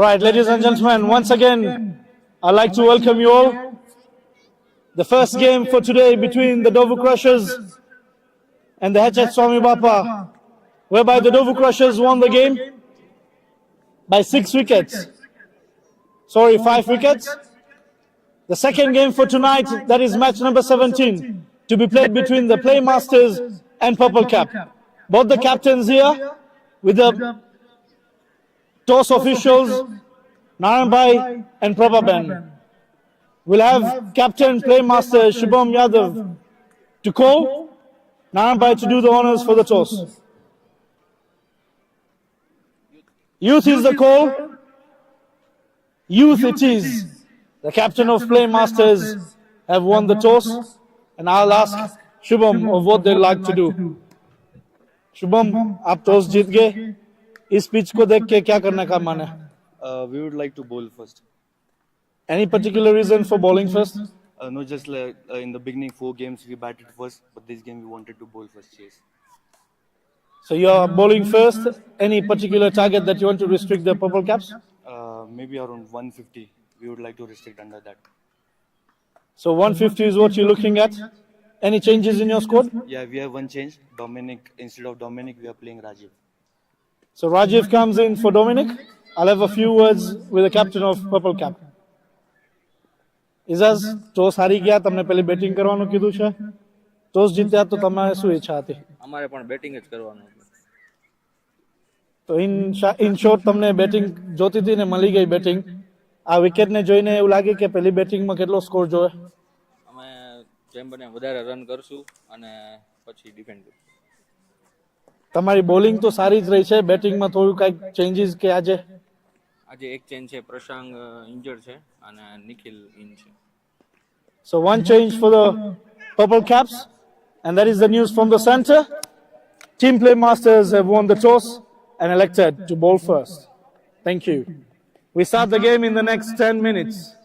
Right, ladies and gentlemen, once again, I'd like to welcome you all. The first game for today between the Dovu Crushers and the HH Swami Bapa, whereby the Dovu Crushers won the game by 5 wickets. The second game for tonight, that is match number 17, to be played between the Playmasters and Purple Cap. Both the captains here with the toss officials, NAIROBI and Prabhaben. We'll have Captain Playmaster Shubham Yadav to call, NAIROBI to do the honors for the toss. Youth is the call. Youth it is. The captain of Playmasters have won the toss, and I'll ask Shubham of what they'd like to do. Shubham, आप toss जीत गए. इस pitch को देख के क्या करने का मन है? We would like to bowl first. Any particular reason for bowling first? No, just like in the beginning 4 games we batted first, but this game we wanted to bowl first. Yes. So you're bowling first. Any particular target that you want to restrict the Purple Caps? Maybe around 150. We would like to restrict under that. So 150 is what you're looking at. Any changes in your squad? Yeah, we have one change. Dominic, instead of Dominic, we are playing Rajiv. So Rajiv comes in for Dominic. I'll have a few words with the captain of Purple Cap. Izaz, toss हारी गया. तुमने पहले batting करवानो कीधું છે. Toss जीत्या तो તમારે શું ઈચ્છા હતી? અમારે પણ બેટિંગ જ કરવાનું હતું. તો ઇન શોર્ટ તમને બેટિંગ જોતી હતી ને મળી ગઈ બેટિંગ. આ વિકેટને જોઈને એવું લાગે કે પહેલી બેટિંગમાં કેટલો સ્કોર જોવે? અમે જેમ બને વધારે રન કરશું અને પછી ડિફેન્ડ કરશું. તમારી બોલિંગ તો સારી જ રહી છે. બેટિંગમાં થોડું કાંઈક ચેન્જીસ કે આજે? આજે એક ચેન્જ છે, પ્રશાંગ ઇન્જર્ડ છે અને નિખિલ ઇન છે. So one change for the Purple Caps, and that is the news from the center. Team Playmasters have won the toss and elected to bowl first. Thank you. We start the game in the next 10 minutes.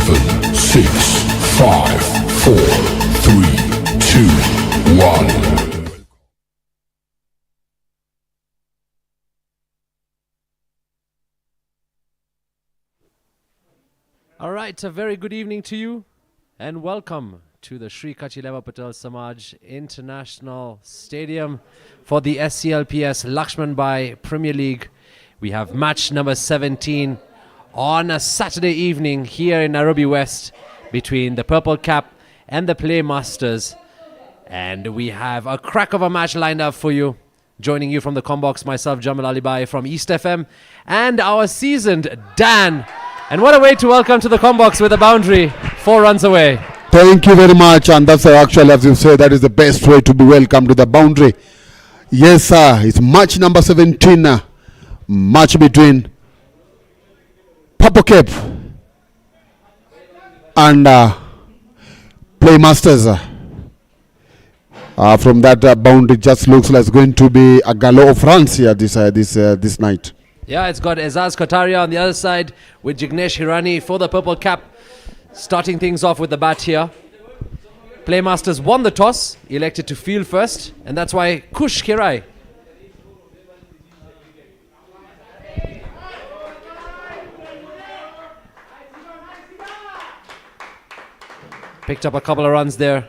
7, 6, 5, 4, 3, 2, 1. All right, a very good evening to you and welcome to the Sri Kachileva Patel Samaj International Stadium for the SCLPS LAXMANBHAI Premier League. We have match number 17 on a Saturday evening here in Nairobi West between the Purple Cap and the Playmasters. And we have a crack of a match lined up for you. Joining you from the Combox, myself, Jamal Alibai from East FM, and our seasoned Dan. And what a way to welcome to the Combox with a boundary 4 runs away. Thank you very much, and that's actually, as you say, that is the best way to be welcomed to the boundary. Yes, sir, it's match number 17, match between Purple Cap and Playmasters. From that boundary, just looks like it's going to be a galore of runs here this night. Yeah, it's got Ezaz Kataria on the other side with Jignesh Hirani for the Purple Cap. Starting things off with the bat here. Playmasters won the toss, elected to field first, and that's why Kush Kirai picked up a couple of runs there.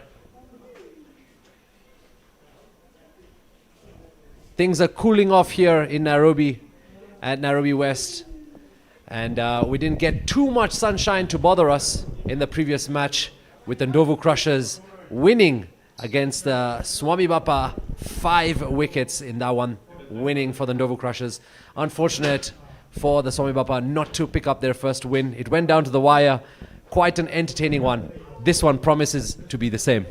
Things are cooling off here in Nairobi at Nairobi West, and we didn't get too much sunshine to bother us in the previous match with the Ndovu Crushers winning against the Swami Bappa. 5 wickets in that one, winning for the Ndovu Crushers. Unfortunate for the Swami Bappa not to pick up their first win. It went down to the wire. Quite an entertaining one. This one promises to be the same.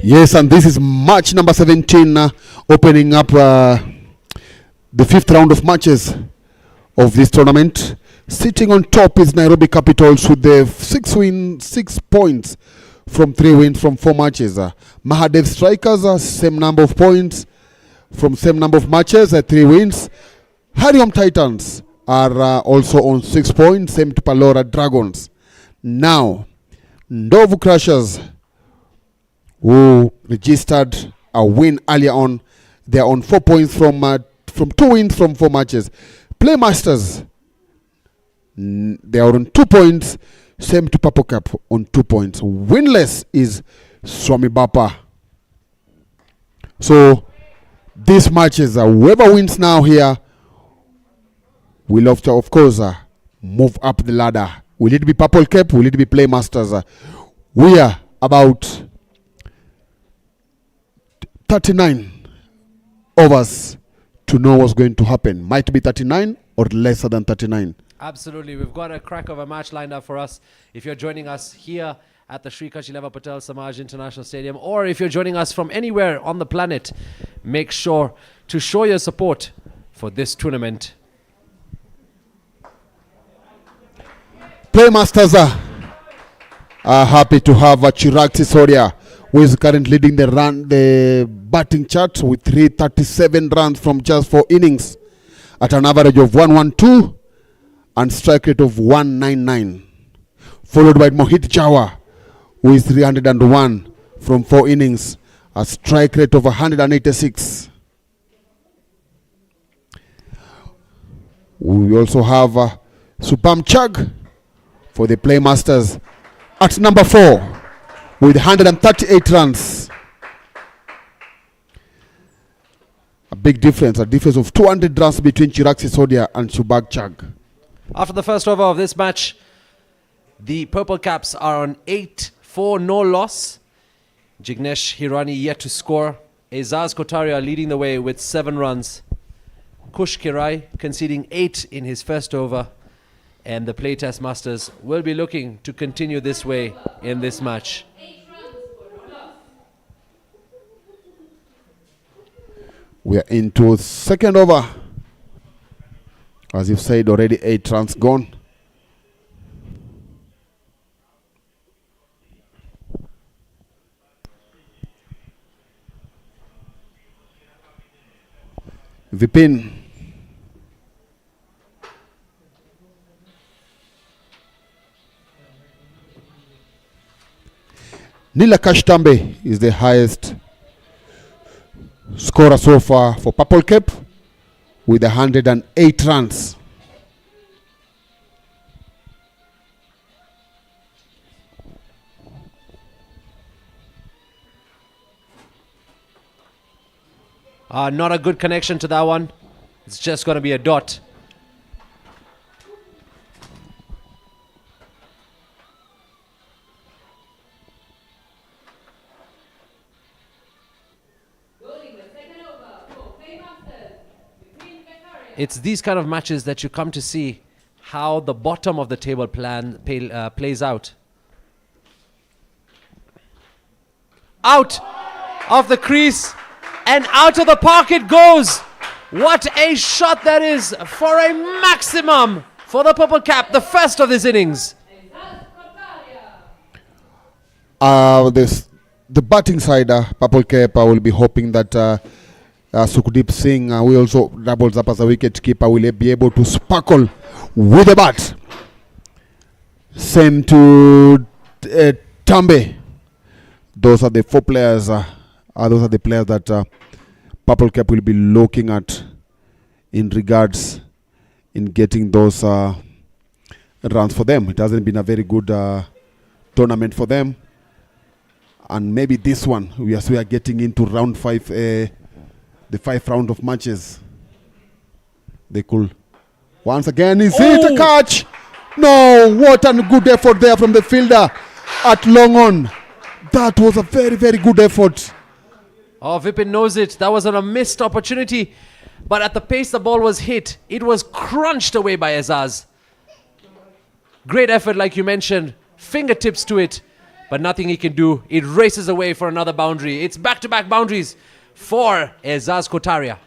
Yes, and this is match number 17, opening up the 5th round of matches of this tournament. Sitting on top is Nairobi Capitals with the 6 points from 3 wins from 4 matches. Mahadev Strikers, same number of points from same number of matches, 3 wins. Hariom Titans are also on 6 points, same to Palora Dragons. Now, Ndovu Crushers, who registered a win earlier on, they are on 4 points from 2 wins from 4 matches. Playmasters, they are on 2 points, same to Purple Cap on 2 points. Winless is Swami Bappa. So this match is whoever wins now here will have to, of course, move up the ladder. Will it be Purple Cap? Will it be Playmasters? We are about 39 overs to know what's going to happen. Might be 39 or lesser than 39. Absolutely. We've got a crack of a match lined up for us. If you're joining us here at the Sri Kachileva Patel Samaj International Stadium, or if you're joining us from anywhere on the planet, make sure to show your support for this tournament. Playmasters are happy to have Chirag Sisodia, who is currently leading the batting chart with 337 runs from just 4 innings at an average of 112 and strike rate of 199. Followed by Mohit Jawa, who is 301 from 4 innings, a strike rate of 186. We also have Supam Chag for the Playmasters at number 4 with 138 runs. A big difference, a difference of 200 runs between Chirag Sisodia and Subhag Chag. After the first over of this match, the Purple Caps are on 8-4, no loss. Jignesh Hirani yet to score. Ezaz Kotaria leading the way with 7 runs. Kush Kirai conceding 8 in his first over. And the Playtest Masters will be looking to continue this way in this match. We are into second over. As you've said already, 8 runs gone. Vipin. Nilakash Tambe is the highest scorer so far for Purple Cap with 108 runs. Not a good connection to that one. It's just going to be a dot. It's these kind of matches that you come to see how the bottom of the table plays out. Out of the crease and out of the park it goes. What a shot that is for a maximum for the Purple Cap, the first of this innings. The batting side, Purple Cap will be hoping that Sukhdeep Singh, who also doubles up as a wicket keeper, will be able to sparkle with the bat. Same to Tambe. Those are the four players. Those are the players that Purple Cap will be looking at in regards in getting those runs for them. It hasn't been a very good tournament for them, and maybe this one we are getting into round 5. The 5th round of matches. They could once again. Is it a catch? No, what a good effort there from the fielder at long on. That was a very, very good effort. Oh, Vipin knows it. That was a missed opportunity. But at the pace the ball was hit, it was crunched away by Azaz. Great effort, like you mentioned. Fingertips to it, but nothing he can do. It races away for another boundary. It's back-to-back boundaries for Azaz Kotaria.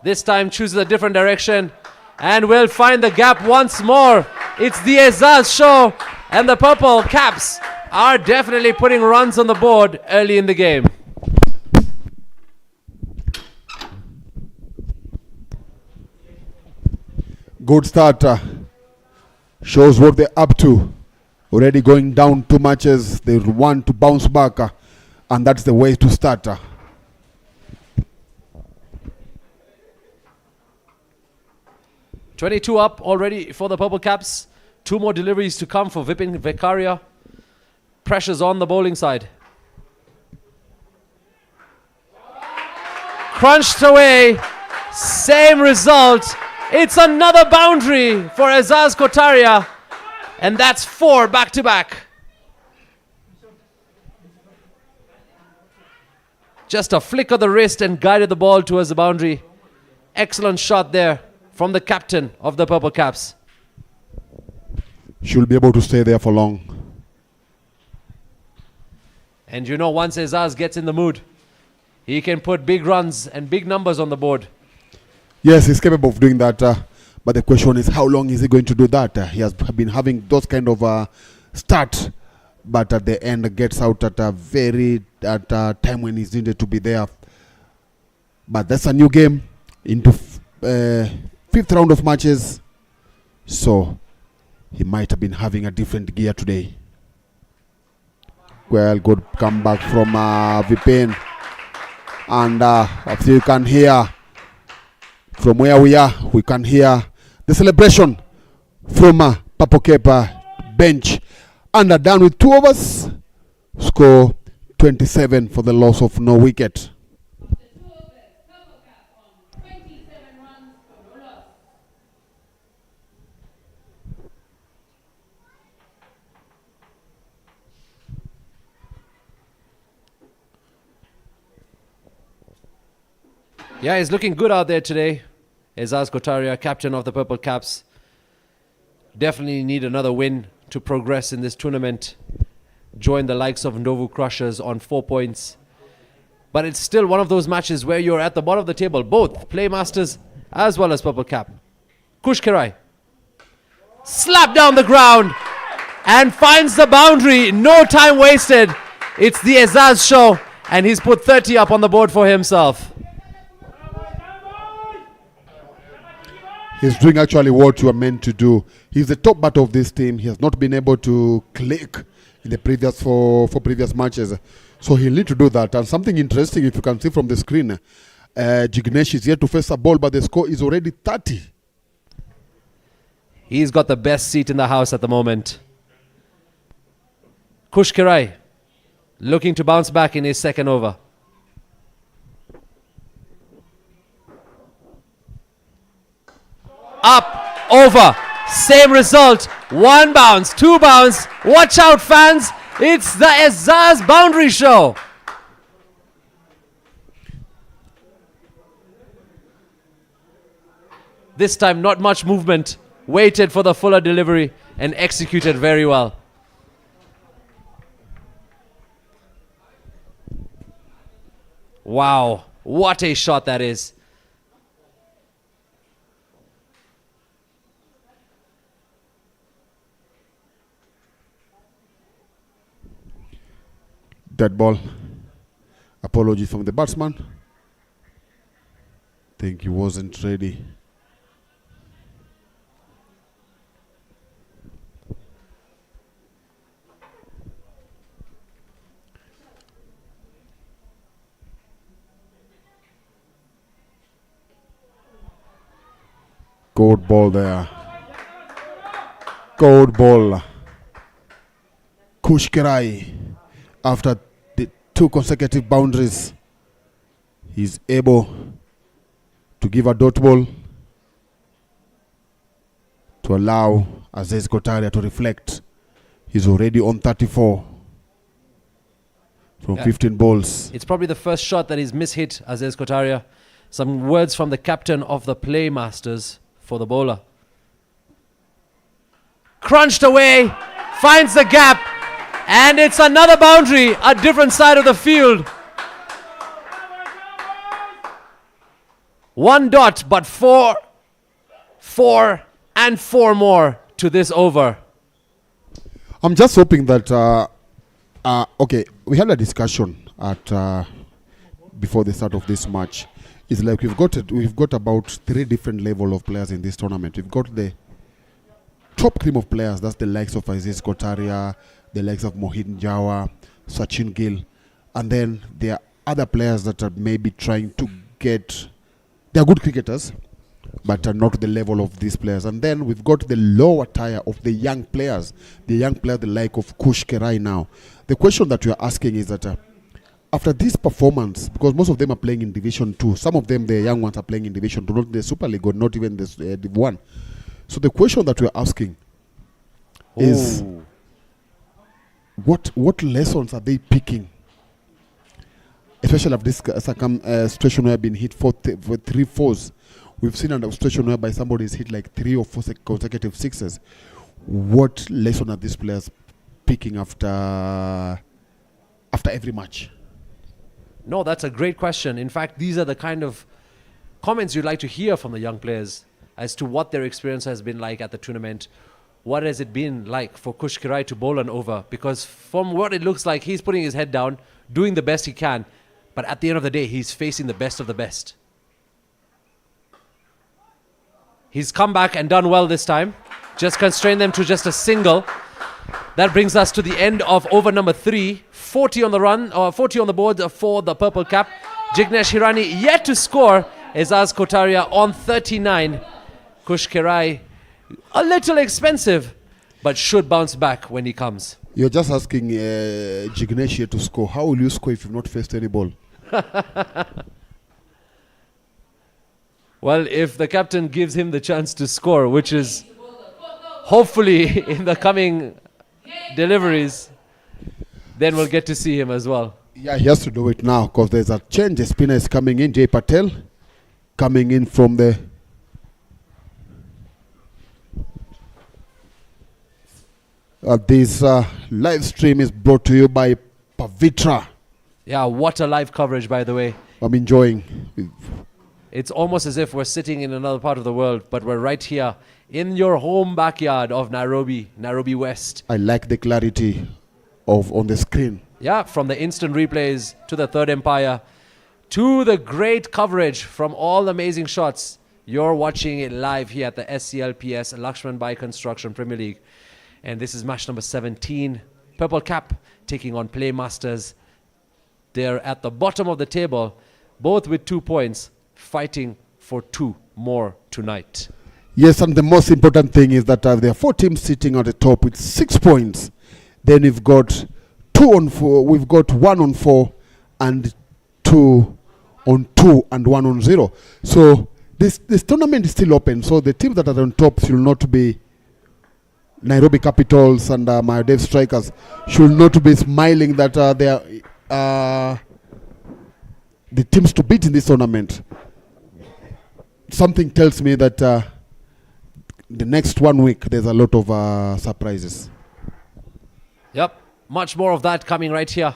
This time chooses a different direction and will find the gap once more. It's the Azaz show, and the Purple Caps are definitely putting runs on the board early in the game. Good start. Shows what they're up to. Already going down 2 matches. They want to bounce back, and that's the way to start. 22 up already for the Purple Caps. 2 more deliveries to come for Vipin Vekaria. Pressure's on the bowling side. Crunched away. Same result. It's another boundary for Azaz Kotaria. And that's 4 back-to-back. Just a flick of the wrist and guided the ball towards the boundary. Excellent shot there from the captain of the Purple Caps. Should be able to stay there for long. And you know, once Azaz gets in the mood, he can put big runs and big numbers on the board. Yes, he's capable of doing that. But the question is, how long is he going to do that? He has been having those kind of start, but at the end gets out at a time when he's needed to be there. But that's a new game into 5th round of matches, so he might have been having a different gear today. Well, good comeback from Vipin, and as you can hear from where we are, we can hear the celebration from Purple Cap bench. And down with 2 overs, score 27 for the loss of no wicket. Yeah, he's looking good out there today. Azaz Kotaria, captain of the Purple Caps. Definitely need another win to progress in this tournament. Join the likes of Ndovu Crushers on 4 points. But it's still one of those matches where you're at the bottom of the table, both Playmasters as well as Purple Cap. Kush Kirai. Slap down the ground and finds the boundary. No time wasted. It's the Azaz show, and he's put 30 up on the board for himself. He's doing actually what you are meant to do. He's the top bat of this team. He has not been able to click in the previous for previous matches. So he'll need to do that. And something interesting, if you can see from the screen, Jignesh is yet to face a ball, but the score is already 30. He's got the best seat in the house at the moment. Kush Kirai looking to bounce back in his second over. Up, over, same result. 1 bounce, 2 bounce. Watch out, fans. It's the Azaz boundary show. This time, not much movement. Waited for the fuller delivery and executed very well. Wow, what a shot that is. Dead ball. Apologies from the batsman. Think he wasn't ready. Good ball there. Good ball. Kush Kirai, after the 2 consecutive boundaries, he's able to give a dot ball to allow Aziz Kotaria to reflect. He's already on 34 from 15 balls. It's probably the first shot that he's mishit Aziz Kotaria. Some words from the captain of the Playmasters for the bowler. Crunched away, finds the gap, and it's another boundary, a different side of the field. 1 dot, but 4, 4, and 4 more to this over. I'm just hoping that, okay, we had a discussion at before the start of this match. It's like we've got about 3 different level of players in this tournament. We've got the top cream of players, that's the likes of Aziz Kotaria, the likes of Mohit Jawa, Sachin Gill, and then there are other players that are maybe trying to get, they're good cricketers, but are not the level of these players. And then we've got the lower tier of the young players, the like of Kush Kirai now. The question that you're asking is that after this performance, because most of them are playing in Division 2, some of them, the young ones, are playing in Division 2, not the Super League or not even the Div 1. So the question that we're asking is, what lessons are they picking? Especially of this situation where I've been hit for 3 fours. We've seen a situation whereby somebody is hit like 3 or 4 consecutive sixes. What lesson are these players picking after every match? No, that's a great question. In fact, these are the kind of comments you'd like to hear from the young players as to what their experience has been like at the tournament. What has it been like for Kush Kirai to bowl an over? Because from what it looks like, he's putting his head down, doing the best he can. But at the end of the day, he's facing the best of the best. He's come back and done well this time. Just constrained them to just a single. That brings us to the end of over number 3. 40 on the run, or 40 on the board for the purple cap. Jignesh Hirani yet to score. Azaz Kotaria on 39. Kush Kirai a little expensive, but should bounce back when he comes. You're just asking Jignesh here to score. How will you score if you've not faced any ball? Well, if the captain gives him the chance to score, which is hopefully in the coming deliveries, then we'll get to see him as well. Yeah, he has to do it now because there's a change. The spinner is coming in. J. Patel coming in from the... this live stream is brought to you by Pavitra. Yeah, what a live coverage, by the way. I'm enjoying. It's almost as if we're sitting in another part of the world, but we're right here in your home backyard of Nairobi, Nairobi West. I like the clarity of on the screen. Yeah, from the instant replays to the third umpire to the great coverage from all the amazing shots. You're watching it live here at the SCLPS LAXMANBHAI Construction Premier League. And this is match number 17. Purple Cap taking on Playmasters. They're at the bottom of the table, both with 2 points, fighting for 2 more tonight. Yes, and the most important thing is that there are 4 teams sitting at the top with 6 points. Then we've got 2 on 4, we've got 1 on 4, and 2 on 2, and 1 on 0. So this tournament is still open. So the teams that are on top should not be Nairobi Capitals and Maldives Strikers should not be smiling that they are the teams to beat in this tournament. Something tells me that the next 1 week there's a lot of surprises. Yep, much more of that coming right here.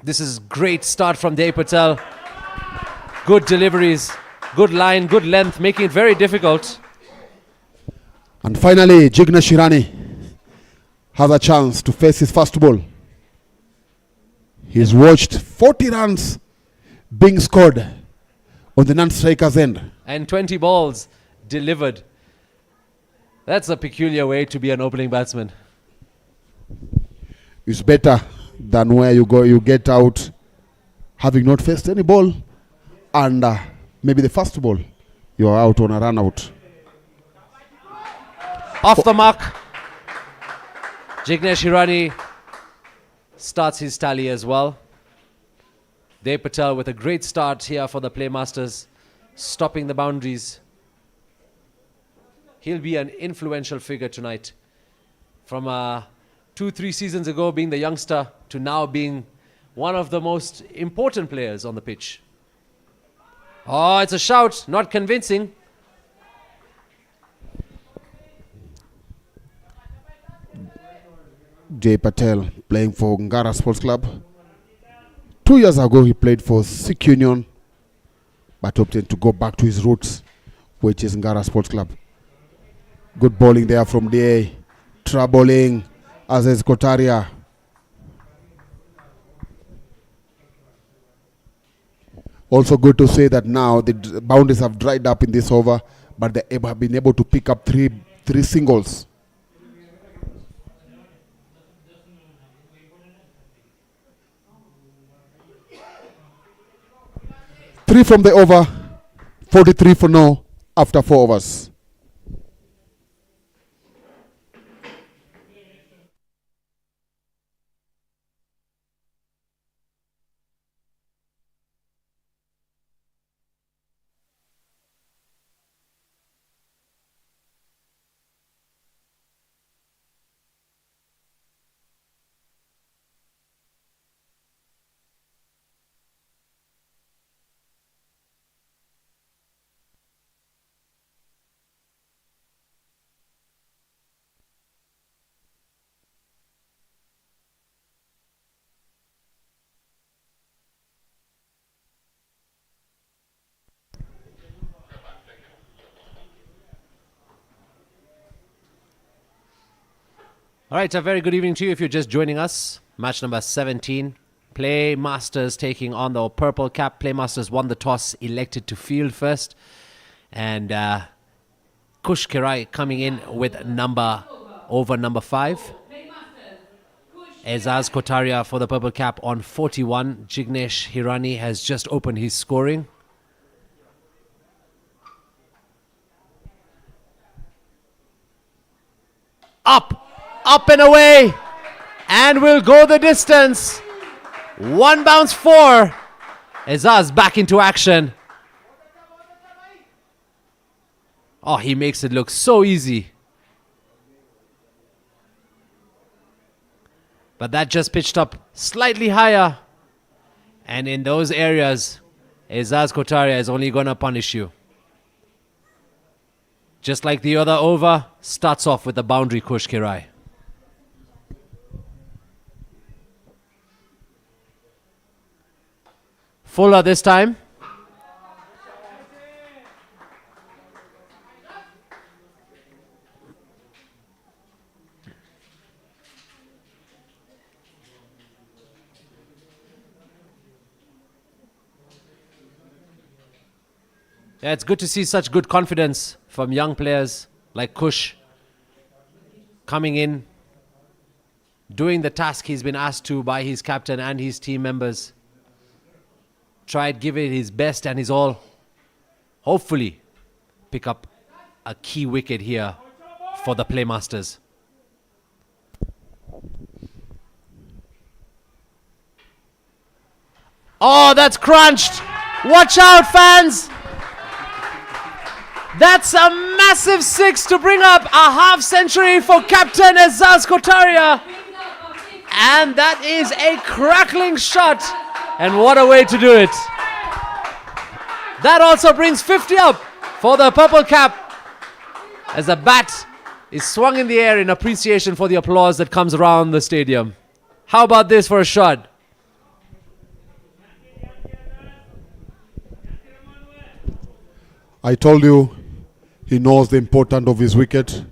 This is great start from Dave Patel. Good deliveries, good line, good length, making it very difficult. And finally, Jignesh Hirani has a chance to face his first ball. He's watched 40 runs being scored on the non-striker's end. And 20 balls delivered. That's a peculiar way to be an opening batsman. It's better than where you get out having not faced any ball, and maybe the first ball you're out on a run out. Off the mark. Jignesh Hirani starts his tally as well. Dev Patel with a great start here for the Playmasters, stopping the boundaries. He'll be an influential figure tonight. From 2-3 seasons ago being the youngster to now being one of the most important players on the pitch. Oh, it's a shout, not convincing. Jay Patel playing for Ngara Sports Club. 2 years ago he played for Sikh Union, but opted to go back to his roots, which is Ngara Sports Club. Good bowling there from DA. Troubling Aziz Kotaria. Also good to say that now the boundaries have dried up in this over, but they have been able to pick up three singles. Three from the over, 43 for now after 4 overs. All right, a very good evening to you if you're just joining us. Match number 17. Playmasters taking on the Purple Cap. Playmasters won the toss, elected to field first. And Kush Kirai coming in with over number 5. Ezaz Kotaria for the Purple Cap on 41. Jignesh Hirani has just opened his scoring. Up and away, and will go the distance. 1 bounce 4. Ezaz back into action. Oh, he makes it look so easy. But that just pitched up slightly higher. And in those areas, Ezaz Kotaria is only going to punish you. Just like the other over, starts off with the boundary Kush Kirai. Fuller this time. Yeah, it's good to see such good confidence from young players like Kush coming in, doing the task he's been asked to by his captain and his team members. Tried, give it his best and his all. Hopefully pick up a key wicket here for the Playmasters. Oh, that's crunched. Watch out, fans. That's a massive six to bring up a half century for Captain Azaz Kotaria. And that is a crackling shot. And what a way to do it. That also brings 50 up for the purple cap as the bat is swung in the air in appreciation for the applause that comes around the stadium. How about this for a shot? I told you, he knows the importance of his wicket.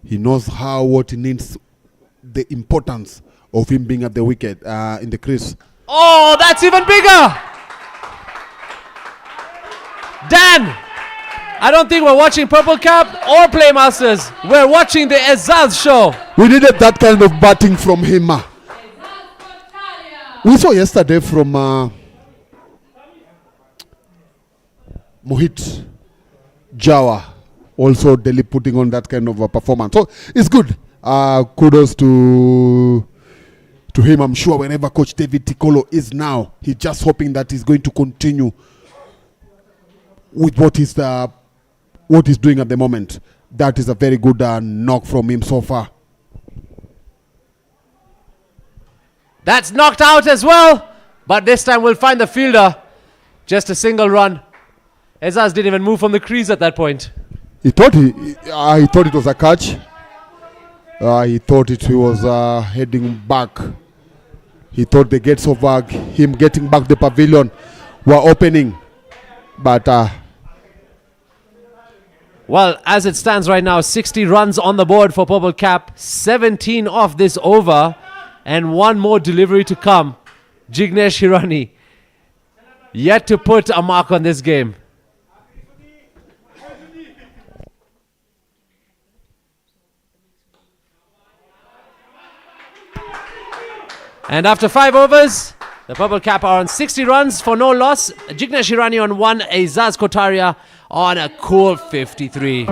He knows what he needs, the importance of him being at the wicket, in the crease. Oh, that's even bigger! Dan, I don't think we're watching Purple Cap or Playmasters. We're watching the Azaz show. We needed that kind of batting from him. We saw yesterday from Mohit Jawa also Delhi putting on that kind of a performance. So it's good. Kudos to him. I'm sure wherever Coach David Tikolo is now, he's just hoping that he's going to continue with what he's doing at the moment. That is a very good knock from him so far. That's knocked out as well. But this time we'll find the fielder. Just a single run. Azaz didn't even move from the crease at that point. He thought it was a catch. He thought he was heading back. He thought the gates of him getting back the pavilion were opening. But well, as it stands right now, 60 runs on the board for Purple Cap, 17 off this over, and one more delivery to come. Jignesh Hirani yet to put a mark on this game. And after 5 overs, the Purple Cap are on 60 runs for no loss. Jignesh Hirani on 1, Azaz Kotaria on a cool 53.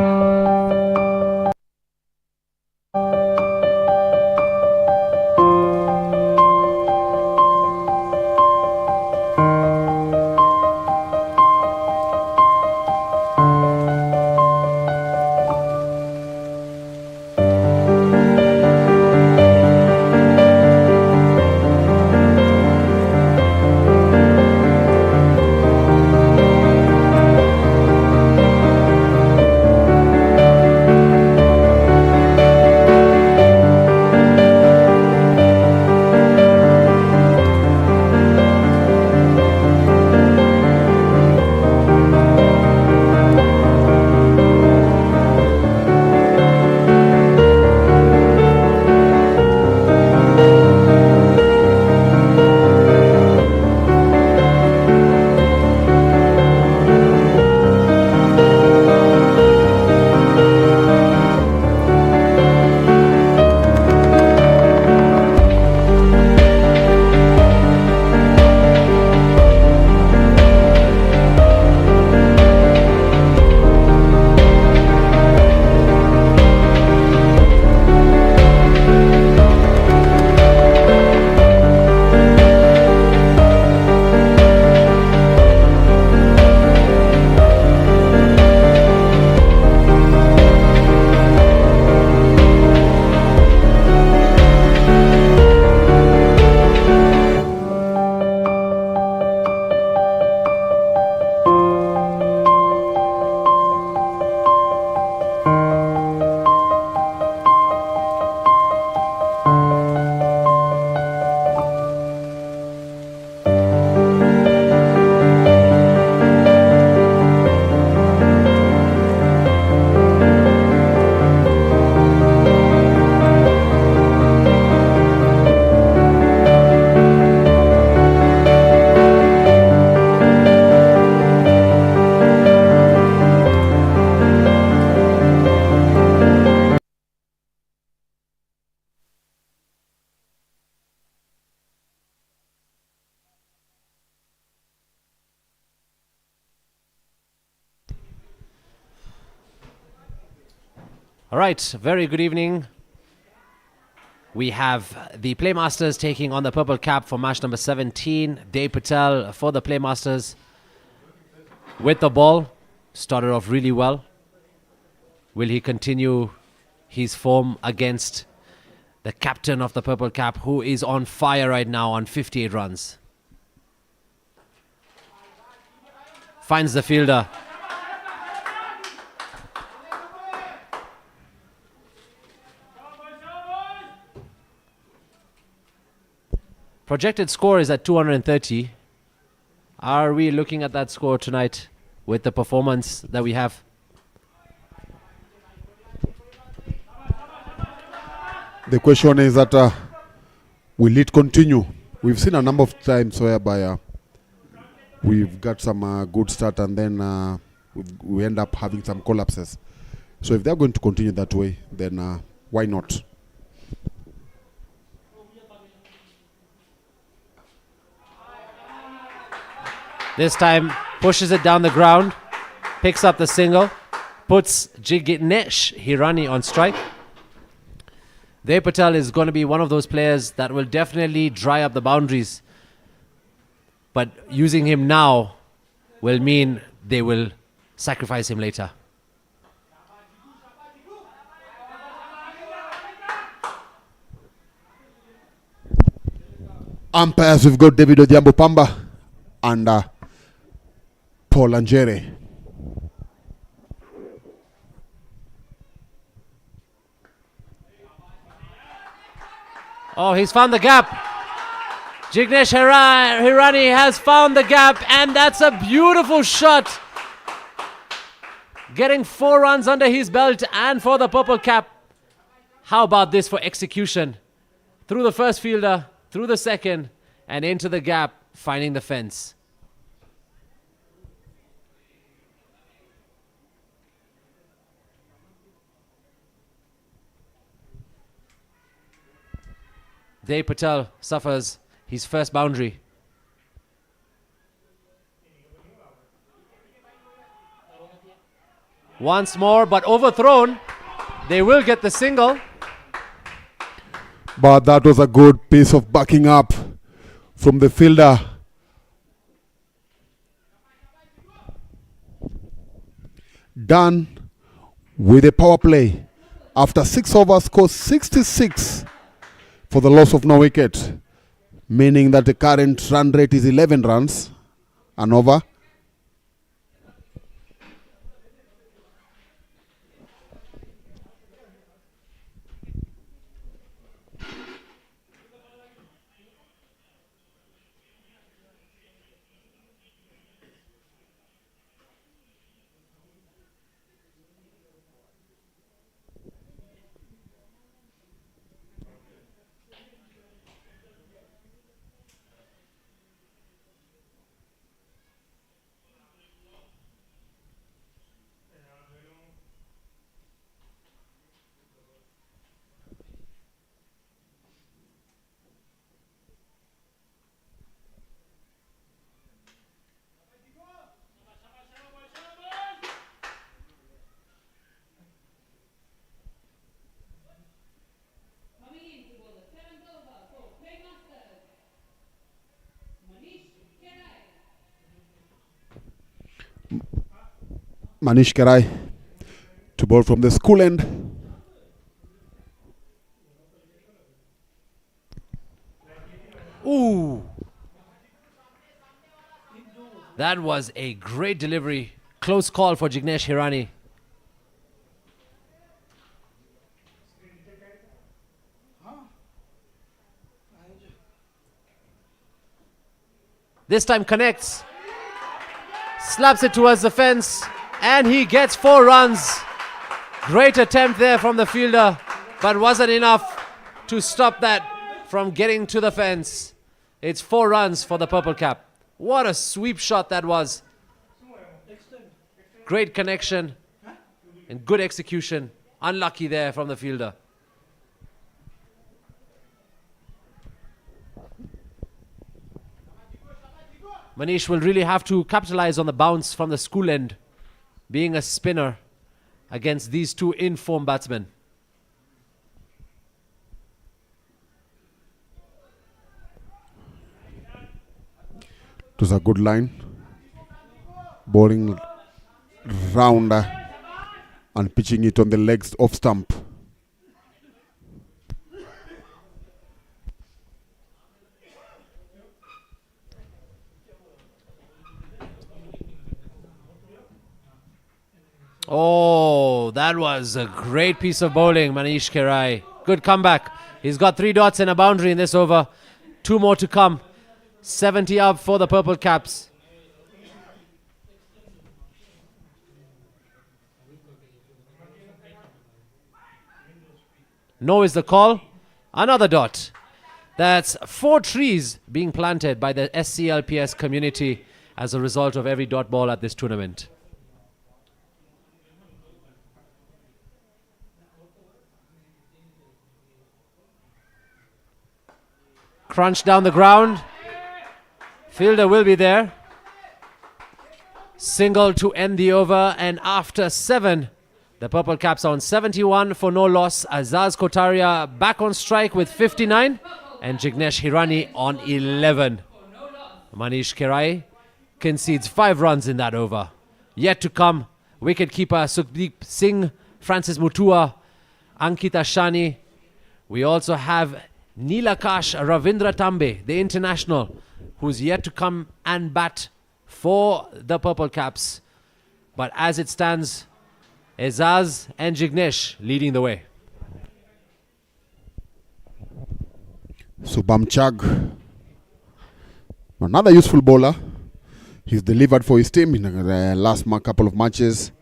All right, very good evening. We have the Playmasters taking on the purple cap for match number 17. Dev Patel for the Playmasters with the ball. Started off really well. Will he continue his form against the captain of the purple cap, who is on fire right now on 58 runs? Finds the fielder. Projected score is at 230. Are we looking at that score tonight with the performance that we have? The question is that will it continue? We've seen a number of times whereby we've got some good start and then we end up having some collapses. So if they're going to continue that way, then why not? This time pushes it down the ground, picks up the single, puts Jignesh Hirani on strike. Dev Patel is going to be one of those players that will definitely dry up the boundaries. But using him now will mean they will sacrifice him later. Umpires, we've got David Odhiambo Pamba and Paul Angere. Oh, he's found the gap. Jignesh Hirani has found the gap, and that's a beautiful shot. Getting 4 runs under his belt and for the purple cap. How about this for execution? Through the first fielder, through the second, and into the gap, finding the fence. Dev Patel suffers his first boundary. Once more, but overthrown. They will get the single. But that was a good piece of backing up from the fielder. Done with a power play. After 6 overs, scores 66 for the loss of no wicket, meaning that the current run rate is 11 runs an over. Manish Karai to bowl from the school end. Ooh. That was a great delivery. Close call for Jignesh Hirani. This time connects. Slaps it towards the fence. And he gets 4 runs. Great attempt there from the fielder, but wasn't enough to stop that from getting to the fence. It's 4 runs for the purple cap. What a sweep shot that was. Great connection and good execution. Unlucky there from the fielder. Manish will really have to capitalize on the bounce from the school end. Being a spinner, against these two in-form batsmen. It was a good line. Bowling round and pitching it on the legs off stump. Oh, that was a great piece of bowling, Manish Kerai. Good comeback. He's got 3 dots and a boundary in this over. 2 more to come. 70 up for the Purple Caps. No is the call. Another dot. That's 4 trees being planted by the SCLPS community as a result of every dot ball at this tournament. Crunch down the ground. Fielder will be there. Single to end the over, and after 7, the Purple Caps are on 71 for no loss. Azaz Kotaria back on strike with 59, and Jignesh Hirani on 11. Manish Kerai concedes 5 runs in that over. Yet to come, wicketkeeper Sukhdeep Singh, Francis Mutua, Ankita Shani. We also have Nilakash Ravindra Tambe, the international, who's yet to come and bat for the Purple Caps. But as it stands, Azaz and Jignesh leading the way. Subham Chag, another useful bowler. He's delivered for his team in the last couple of matches,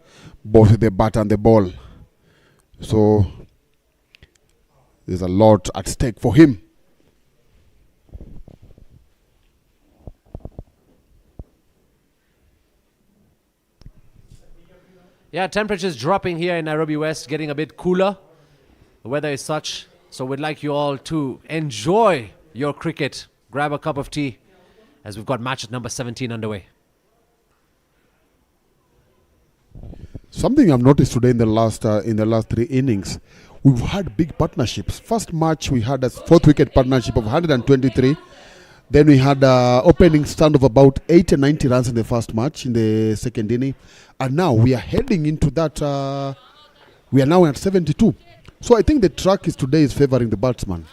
both with the bat and the ball. So there's a lot at stake for him. Yeah, temperatures dropping here in Nairobi West, getting a bit cooler. The weather is such, so we'd like you all to enjoy your cricket. Grab a cup of tea as we've got match number 17 underway. Something I've noticed today in the last 3 innings, we've had big partnerships. First match we had a 4th wicket partnership of 123. Then we had opening stand of about 80 and 90 runs in the first match in the second inning. And now we are heading into that, we are now at 72. So I think the track today is favoring the batsman.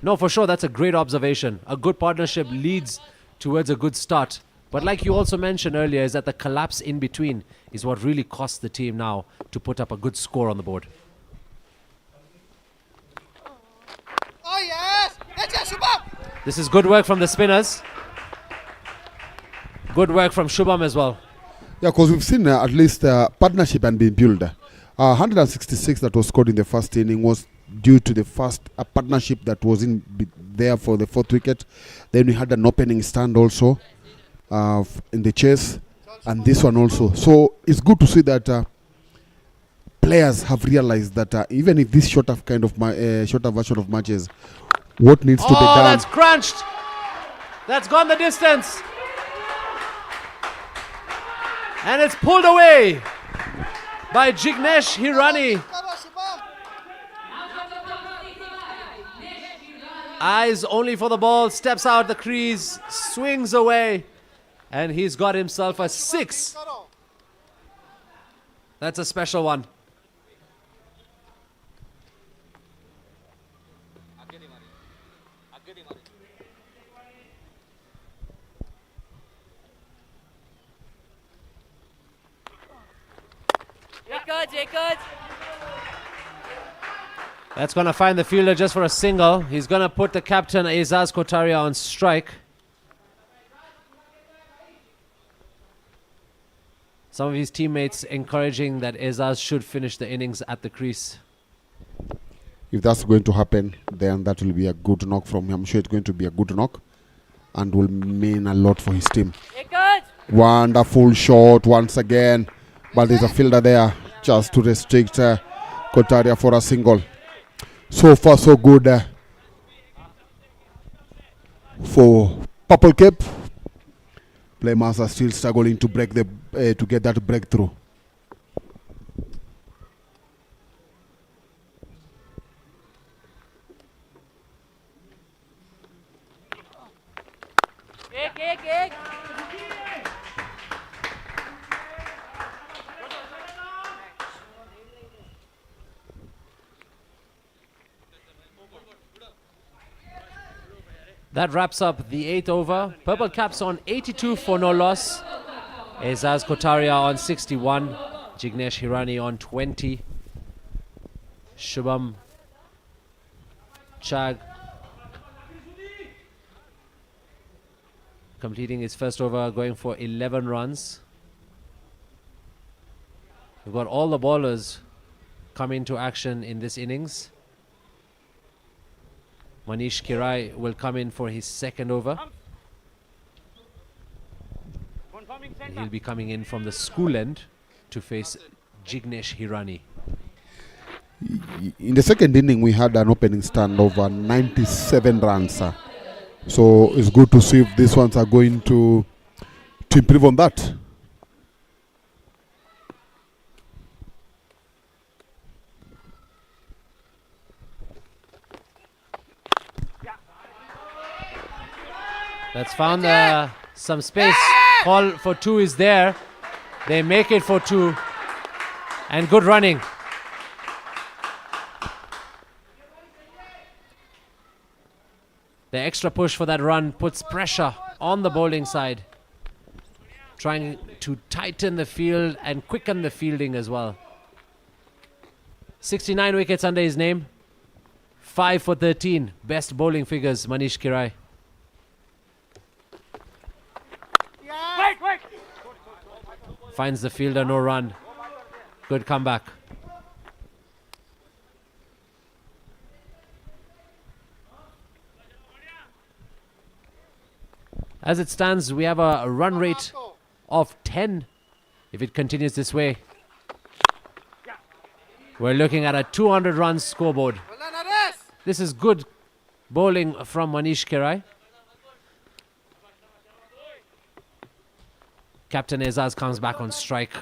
No, for sure, that's a great observation. A good partnership leads towards a good start. But like you also mentioned earlier, is that the collapse in between is what really costs the team now to put up a good score on the board. Oh yes! This is good work from the spinners. Good work from Shubham as well. Yeah, because we've seen at least partnership and being built. 166 that was scored in the first inning was due to the first partnership that was in there for the 4th wicket. Then we had an opening stand also in the chase, and this one also. So it's good to see that players have realized that even if this shorter version of matches, what needs to be done. Oh, that's crunched. That's gone the distance. And it's pulled away by Jignesh Hirani. Eyes only for the ball, steps out the crease, swings away, and he's got himself a 6. That's a special one. That's going to find the fielder just for a single. He's going to put the captain Azaz Kotaria on strike. Some of his teammates encouraging that Azaz should finish the innings at the crease. If that's going to happen, then that will be a good knock from him. I'm sure it's going to be a good knock and will mean a lot for his team. Wonderful shot once again, but there's a fielder there just to restrict Kotaria for a single. So far so good for Purple Cap. Playmasters are still struggling to break to get that breakthrough. That wraps up the 8th over. Purple Caps on 82 for no loss. Ezaz Kotaria on 61. Jignesh Hirani on 20. Shubham Chag completing his first over, going for 11 runs. We've got all the bowlers come into action in this innings. Manish Kirai will come in for his second over. And he'll be coming in from the school end to face Jignesh Hirani. In the second inning, we had an opening stand of 97 runs. So it's good to see if these ones are going to improve on that. That's found some space. Call for 2 is there. They make it for 2. And good running. The extra push for that run puts pressure on the bowling side. Trying to tighten the field and quicken the fielding as well. 69 wickets under his name. 5 for 13. Best bowling figures, Manish Kirai. Finds the fielder, no run. Good comeback. As it stands, we have a run rate of 10 if it continues this way. We're looking at a 200 runs scoreboard. This is good bowling from Manish Kirai. Captain Ezaz comes back on strike.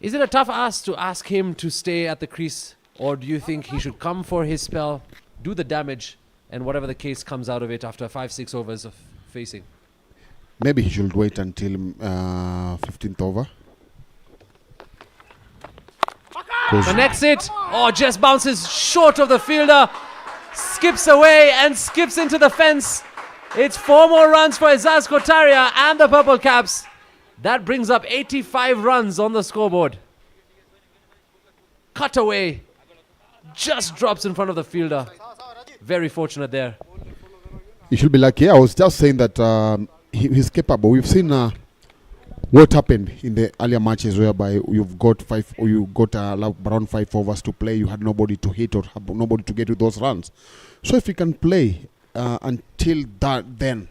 Is it a tough ask to ask him to stay at the crease, or do you think he should come for his spell, do the damage, and whatever the case comes out of it after 5-6 overs of facing? Maybe he should wait until 15th over. Connects it. Oh, just bounces short of the fielder. Skips away and skips into the fence. It's 4 more runs for Ezaz Kotaria and the Purple Caps. That brings up 85 runs on the scoreboard. Cut away. Just drops in front of the fielder. Very fortunate there. He should be lucky. I was just saying that he's capable. We've seen what happened in the earlier matches whereby you've got around 5 overs to play. You had nobody to hit or nobody to get with those runs. So if you can play until that, then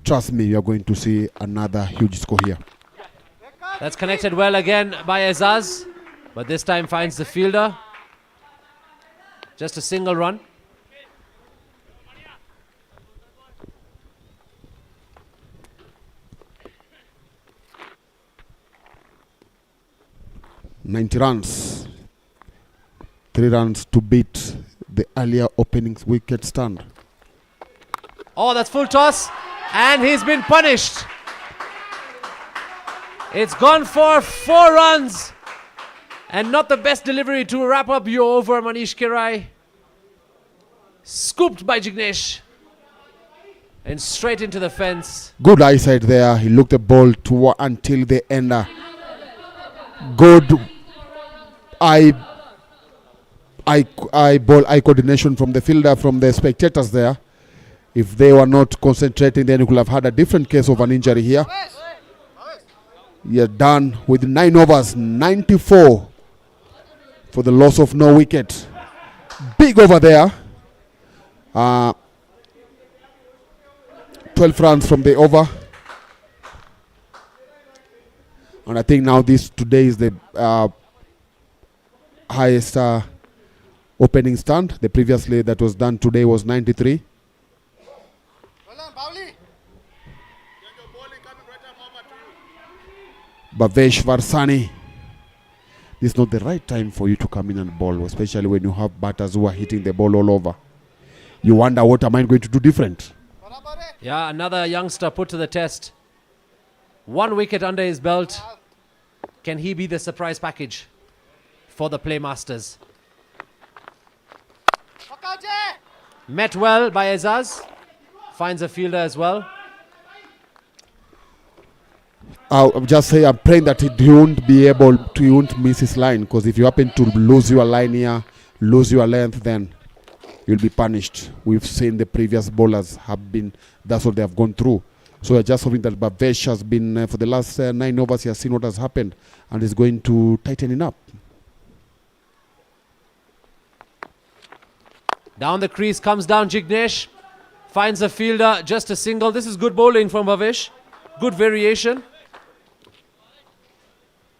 trust me, you're going to see another huge score here. That's connected well again by Ezaz, but this time finds the fielder. Just a single run. $90 runs. 3 runs to beat the earlier opening wicket stand. Oh, that's full toss. And he's been punished. It's gone for 4 runs. And not the best delivery to wrap up your over, Manish Kirai. Scooped by Jignesh. And straight into the fence. Good eyesight there. He looked the ball to until the end. Good eye coordination from the fielder, from the spectators there. If they were not concentrating, then you could have had a different case of an injury here. You're done with 9 overs, 94 for the loss of no wicket. Big over there. 12 runs from the over. And I think now today is the highest opening stand. The previously that was done today was 93. Bhavesh Varsani. This is not the right time for you to come in and bowl, especially when you have batters who are hitting the ball all over. You wonder, what am I going to do different? Yeah, another youngster put to the test. 1 wicket under his belt. Can he be the surprise package for the Playmasters? Met well by Azaz. Finds a fielder as well. I'll just say I'm praying that he won't be able to, he won't miss his line, because if you happen to lose your line here, lose your length, then you'll be punished. We've seen the previous bowlers have been, that's what they have gone through. So we're just hoping that Bhavesh has been, for the last 9 overs, he has seen what has happened and is going to tighten it up. Down the crease comes down Jignesh. Finds a fielder, just a single. This is good bowling from Bhavesh. Good variation.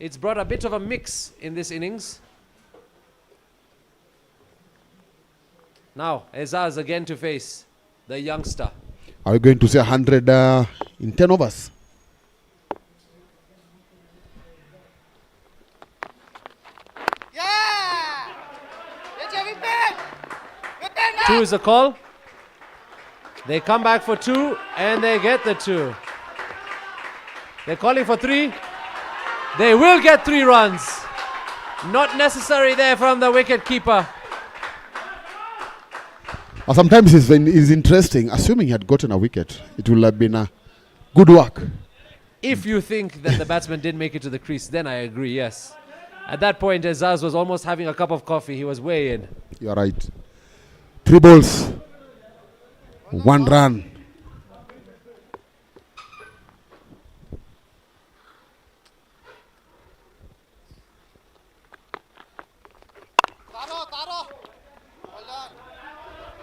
It's brought a bit of a mix in this innings. Now, Azaz again to face the youngster. Are we going to say 100 in 10 overs? Yeah! Two is the call. They come back for 2 and they get the 2. They're calling for 3. They will get 3 runs. Not necessary there from the wicket keeper. Sometimes it's interesting, assuming he had gotten a wicket, it will have been a good work. If you think that the batsman didn't make it to the crease, then I agree, yes. At that point, Azaz was almost having a cup of coffee. He was way in. You're right. 3 balls, 1 run.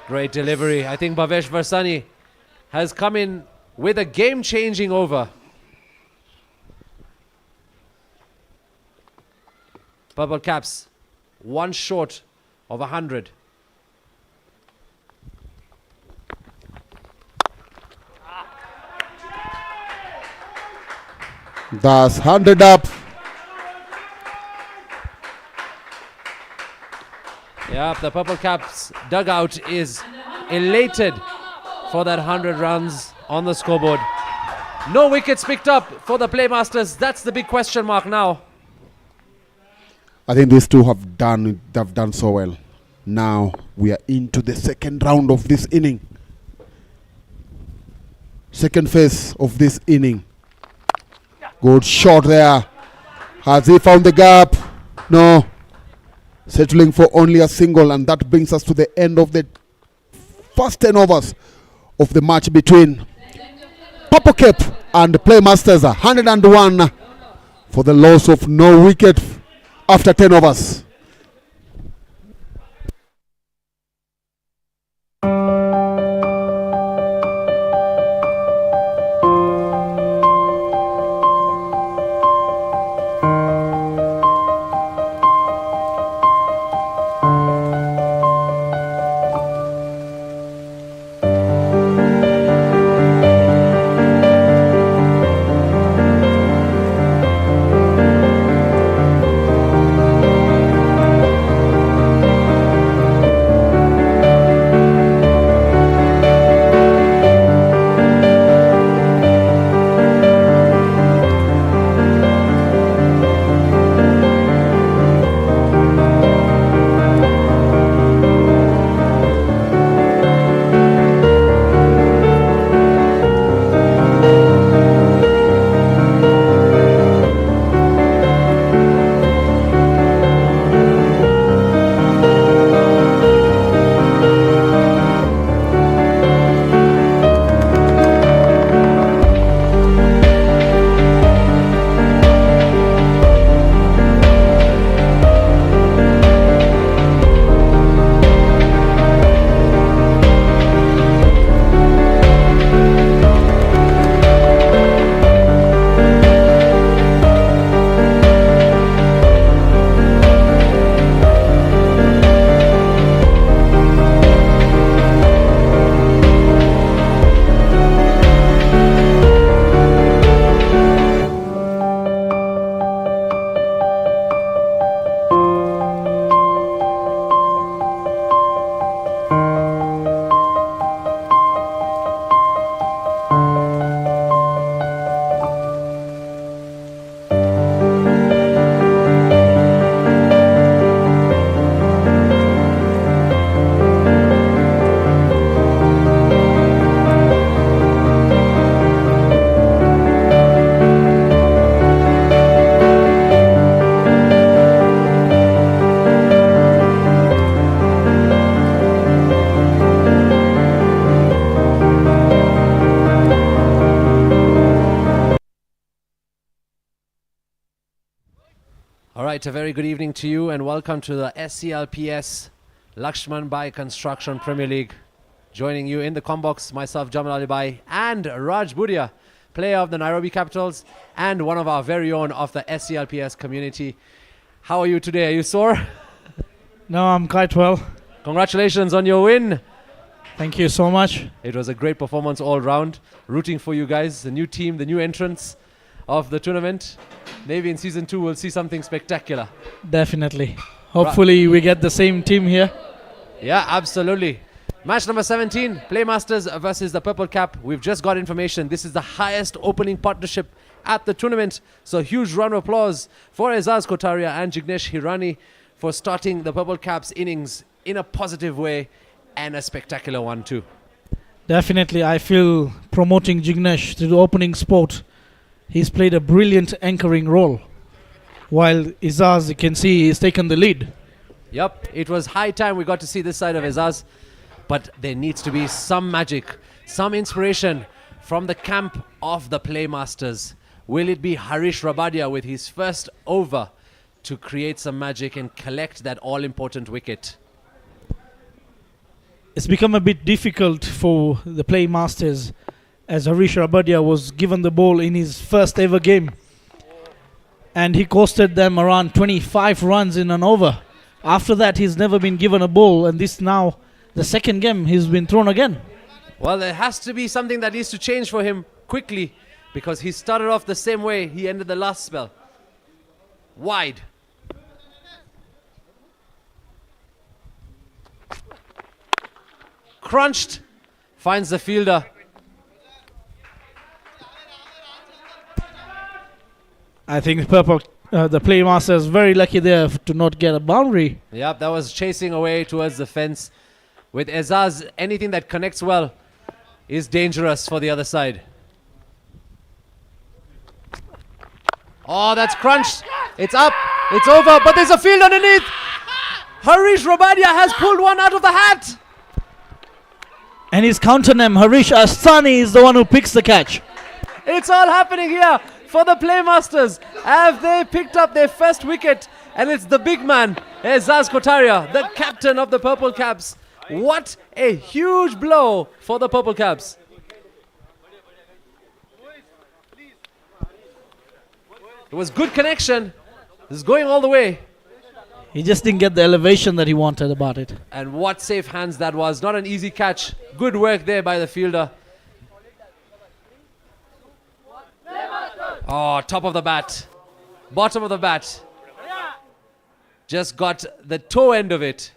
Great delivery. I think Bhavesh Varsani has come in with a game-changing over. Purple Caps, 1 short of 100. That's 100 up. Yeah, the Purple Caps dugout is elated for that 100 runs on the scoreboard. No wickets picked up for the Playmasters. That's the big question mark now. I think these two have done so well. Now we are into the second round of this inning. Second phase of this inning. Good shot there. Has he found the gap? No. Settling for only a single, and that brings us to the end of the first 10 overs of the match between Purple Cap and Playmasters. 101 for the loss of no wicket after 10 overs. right, a very good evening to you and welcome to the SCLPS LAXMANBHAI Construction Premier League. Joining you in the combox, myself, Jamal Alibai, and Raj Budia, player of the Nairobi Capitals and one of our very own of the SCLPS community. How are you today? Are you sore? No, I'm quite well. Congratulations on your win. Thank you so much. It was a great performance all round. Rooting for you guys, the new team, the new entrants of the tournament. Maybe in season 2 we'll see something spectacular. Definitely. Hopefully we get the same team here. Yeah, absolutely. Match number 17, Playmasters versus the Purple Cap. We've just got information. This is the highest opening partnership at the tournament. So huge round of applause for Azaz Kotaria and Jignesh Hirani for starting the Purple Cap's innings in a positive way and a spectacular one too. Definitely, I feel promoting Jignesh to the opening spot. He's played a brilliant anchoring role. While Azaz, you can see, he's taken the lead. Yep, it was high time we got to see this side of Azaz. But there needs to be some magic, some inspiration from the camp of the Playmasters. Will it be Harish Rabadia with his first over to create some magic and collect that all-important wicket? It's become a bit difficult for the Playmasters as Harish Rabadia was given the ball in his first ever game. And he costed them around 25 runs in an over. After that, he's never been given a ball, and this now, the second game, he's been thrown again. Well, there has to be something that needs to change for him quickly because he started off the same way he ended the last spell. Wide. Crunched. Finds the fielder. I think the Playmasters very lucky there to not get a boundary. Yep, that was chasing away towards the fence. With Azaz, anything that connects well is dangerous for the other side. Oh, that's crunched. It's up. It's over. But there's a field underneath. Harish Rabadia has pulled one out of the hat. And his counter name, Harish Astani, is the one who picks the catch. It's all happening here for the Playmasters. Have they picked up their first wicket? And it's the big man, Azaz Kotaria, the captain of the Purple Caps. What a huge blow for the Purple Caps. It was good connection. This is going all the way. He just didn't get the elevation that he wanted about it. And what safe hands that was. Not an easy catch. Good work there by the fielder. Oh, top of the bat. Bottom of the bat. Just got the toe end of it.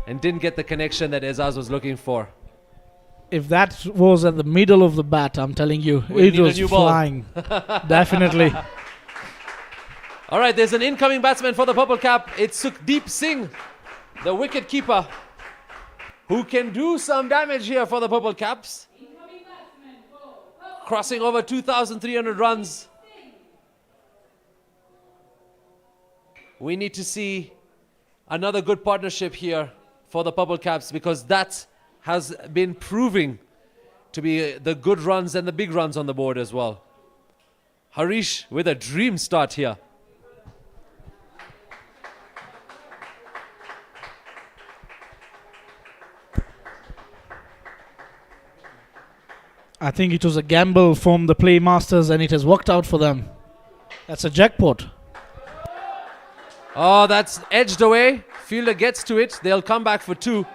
And didn't get the connection that Azaz was looking for. If that was at the middle of the bat, I'm telling you, We it need a was new ball. flying. Definitely. All right, there's an incoming batsman for the Purple Cap. It's Sukhdeep Singh, the wicket keeper, who can do some damage here for the Purple Caps. Crossing over 2,300 runs. We need to see another good partnership here for the Purple Caps because that has been proving to be the good runs and the big runs on the board as well. Harish with a dream start here. I think it was a gamble from the Playmasters and it has worked out for them. That's a jackpot. Oh, that's edged away. Fielder gets to it. They'll come back for 2.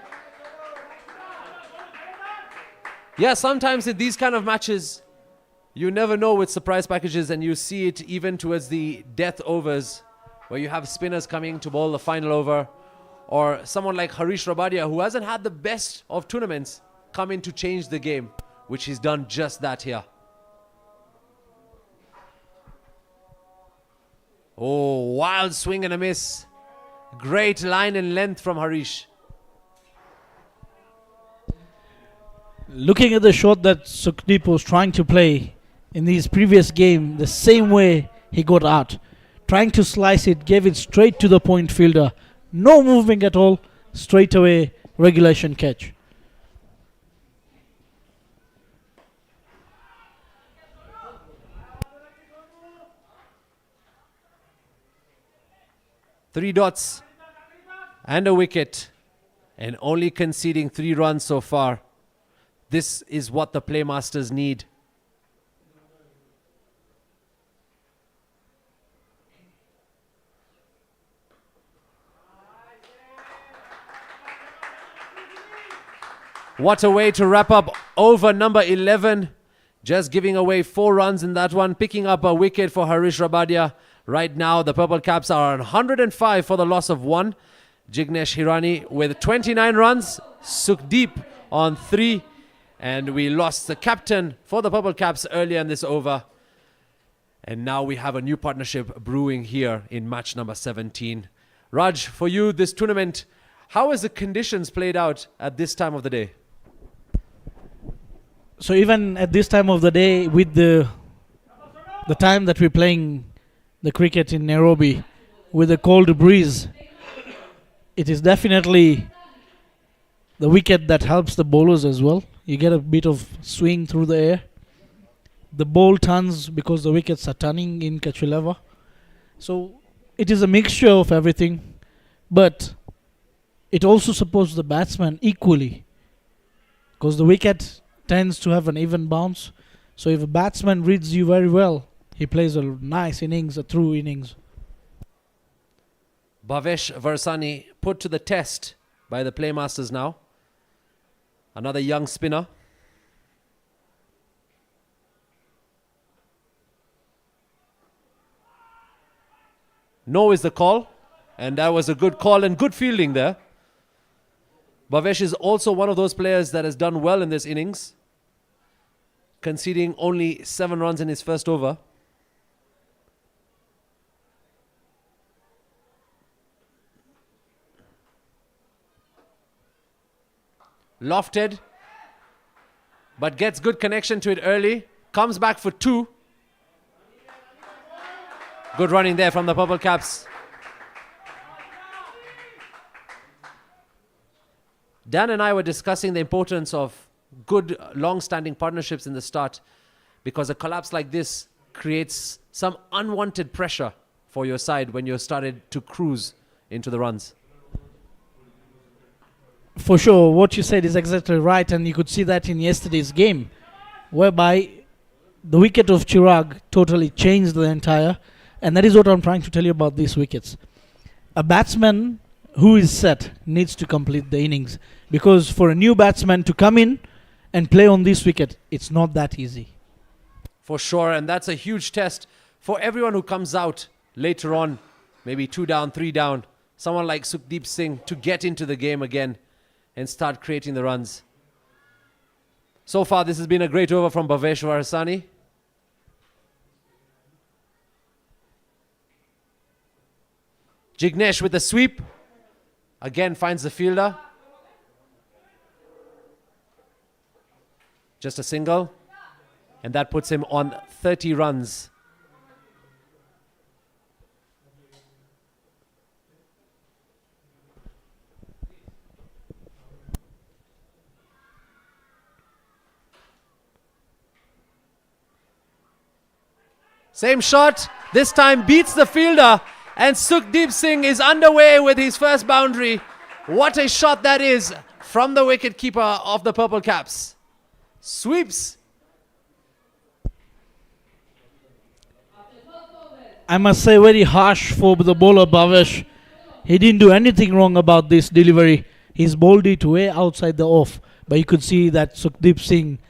Yeah, sometimes in these kind of matches, you never know with surprise packages, and you see it even towards the death overs where you have spinners coming to bowl the final over, or someone like Harish Rabadia, who hasn't had the best of tournaments, come in to change the game, which he's done just that here. Oh, wild swing and a miss. Great line and length from Harish. Looking at the shot that Sukhdeep was trying to play in his previous game, the same way he got out. Trying to slice it, gave it straight to the point fielder. No moving at all, straight away regulation catch. 3 dots and a wicket, and only conceding 3 runs so far. This is what the Playmasters need. What a way to wrap up over number 11. Just giving away 4 runs in that one, picking up a wicket for Harish Rabadia. Right now, the Purple Caps are on 105 for the loss of 1. Jignesh Hirani with 29 runs. Sukhdeep on 3. And we lost the captain for the Purple Caps earlier in this over. And now we have a new partnership brewing here in match number 17. Raj, for you, this tournament, how has the conditions played out at this time of the day? So even at this time of the day, with the time that we're playing the cricket in Nairobi, with the cold breeze, it is definitely the wicket that helps the bowlers as well. You get a bit of swing through the air. The ball turns because the wickets are turning in Kachuleva. So it is a mixture of everything, but it also supports the batsman equally, because the wicket tends to have an even bounce. So if a batsman reads you very well, he plays a nice innings, a true innings. Bhavesh Varsani put to the test by the Playmasters now. Another young spinner. No is the call, and that was a good call and good fielding there. Bhavesh is also one of those players that has done well in this innings, conceding only 7 runs in his first over. Lofted, but gets good connection to it early. Comes back for 2. Good running there from the Purple Caps. Dan and I were discussing the importance of good long-standing partnerships in the start, because a collapse like this creates some unwanted pressure for your side when you're started to cruise into the runs. For sure, what you said is exactly right, and you could see that in yesterday's game, whereby the wicket of Chirag totally changed the entire, and that is what I'm trying to tell you about these wickets. A batsman who is set needs to complete the innings, because for a new batsman to come in and play on this wicket, it's not that easy. For sure, and that's a huge test for everyone who comes out later on, maybe 2 down, 3 down, someone like Sukhdeep Singh, to get into the game again and start creating the runs. So far, this has been a great over from Bhavesh Varsani. Jignesh with the sweep. Again finds the fielder. Just a single. And that puts him on 30 runs. Same shot, this time beats the fielder, and Sukhdeep Singh is underway with his first boundary. What a shot that is from the wicketkeeper of the Purple Caps. Sweeps. I must say, very harsh for the bowler Bhavesh. He didn't do anything wrong about this delivery. He's bowled it way outside the off, but you could see that Sukhdeep Singh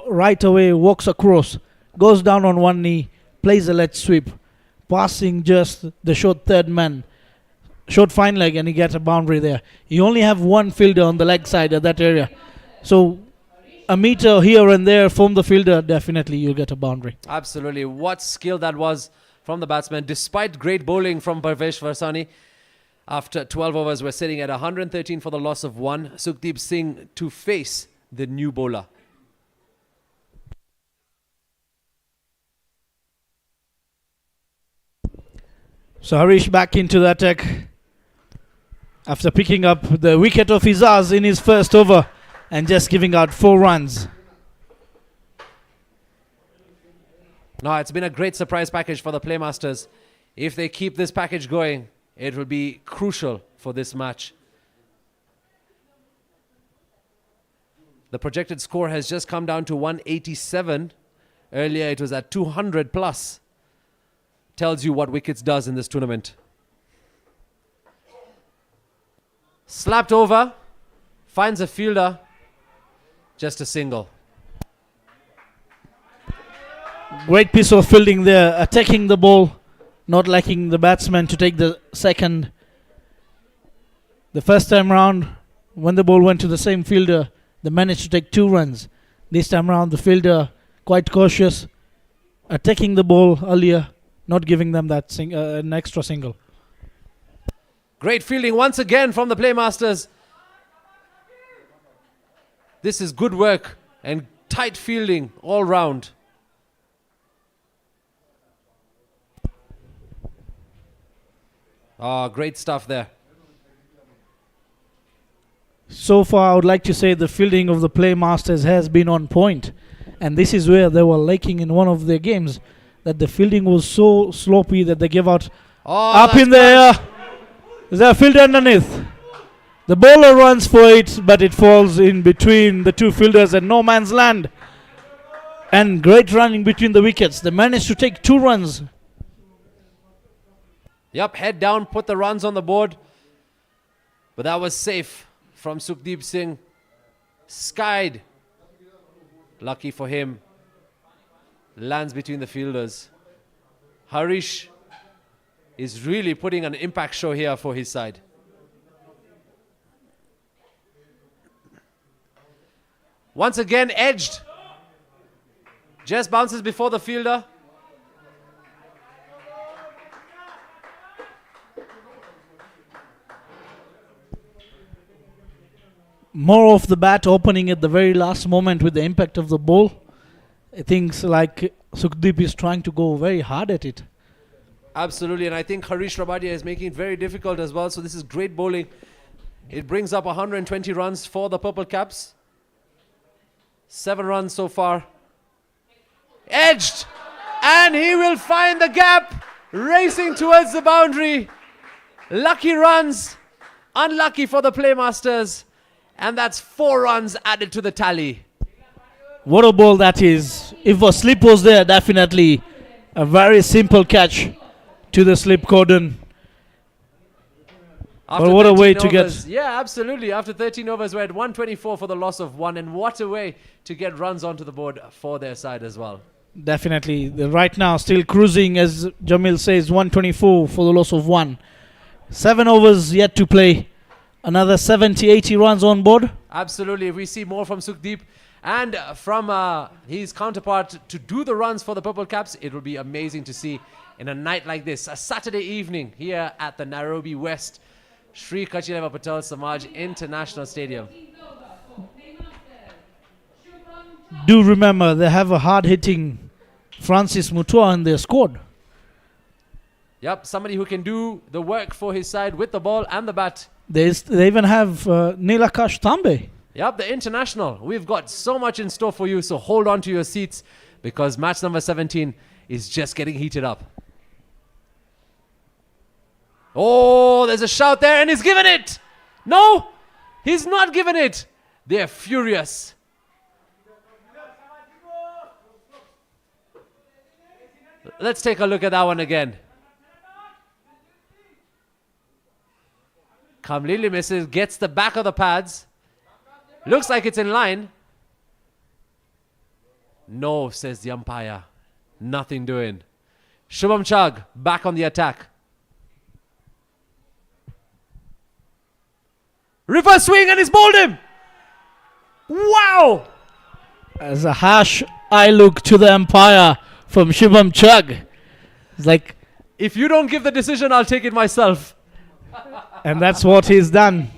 right away walks across, goes down on one knee, plays a leg sweep, passing just the short third man, short fine leg, and he gets a boundary there. You only have one fielder on the leg side of that area. So a meter here and there from the fielder, definitely you'll get a boundary. Absolutely. What skill that was from the batsman. Despite great bowling from Bhavesh Varsani, after 12 overs, we're sitting at 113 for the loss of 1. Sukhdeep Singh to face the new bowler. So Harish back into the attack after picking up the wicket of Izaz in his first over and just giving out 4 runs. No, it's been a great surprise package for the Playmasters. If they keep this package going, It will be crucial for this match. The projected score has just come down to 187. Earlier it was at 200 plus. Tells you what wickets does in this tournament. Slapped over. Finds a fielder. Just a single. Great piece of fielding there, attacking the ball, not lacking the batsman to take the second. The first time round, when the ball went to the same fielder, they managed to take 2 runs. This time round, the fielder quite cautious, attacking the ball earlier, not giving them that an extra single. Great fielding once again from the Playmasters. This is good work and tight fielding all round. Great stuff there. So far, I would like to say the fielding of the Playmasters has been on point. And this is where they were lacking in one of their games, that the fielding was so sloppy that they gave out up in the air. Is there a fielder underneath? The bowler runs for it, but it falls in between the 2 fielders and no man's land. And great running between the wickets. They managed to take 2 runs. Yep, head down, put the runs on the board. But that was safe from Sukhdeep Singh. Skied. Lucky for him. Lands between the fielders. Harish is really putting an impact show here for his side. Once again, edged. Just bounces before the fielder. More of the bat opening at the very last moment with the impact of the ball. Things like Sukhdeep is trying to go very hard at it. Absolutely, and I think Harish Rabadia is making it very difficult as well. So this is great bowling. It brings up 120 runs for the Purple Caps. 7 runs so far. Edged! And he will find the gap. Racing towards the boundary. Lucky runs. Unlucky for the Playmasters. And that's 4 runs added to the tally. What a ball that is. If a slip was there, definitely a very simple catch to the slip cordon. But what a way to get... Yeah, absolutely. After 13 overs, we're at 124 for the loss of 1. And what a way to get runs onto the board for their side as well. Definitely. Right now, still cruising, as Jamil says, 124 for the loss of 1. 7 overs yet to play. Another 70, 80 runs on board. Absolutely. If we see more from Sukhdeep and from his counterpart to do the runs for the Purple Caps, it will be amazing to see in a night like this, a Saturday evening here at the Nairobi West Sri Kachileva Patel Samaj International Stadium. Do remember, they have a hard-hitting Francis Mutua in their squad. Yep, somebody who can do the work for his side with the ball and the bat. They even have Nilakash Tambe. Yep, the international. We've got so much in store for you, so hold on to your seats because match number 17 is just getting heated up. Oh, there's a shout there and he's given it. No, he's not given it. They're furious. Let's take a look at that one again. Kamlili misses, gets the back of the pads. Looks like it's in line. No, says the umpire. Nothing doing. Shubham Chag back on the attack. Reverse swing and he's bowled him. Wow! As a harsh eye look to the umpire from Shubham Chag. It's like, if you don't give the decision, I'll take it myself. And that's what he's done.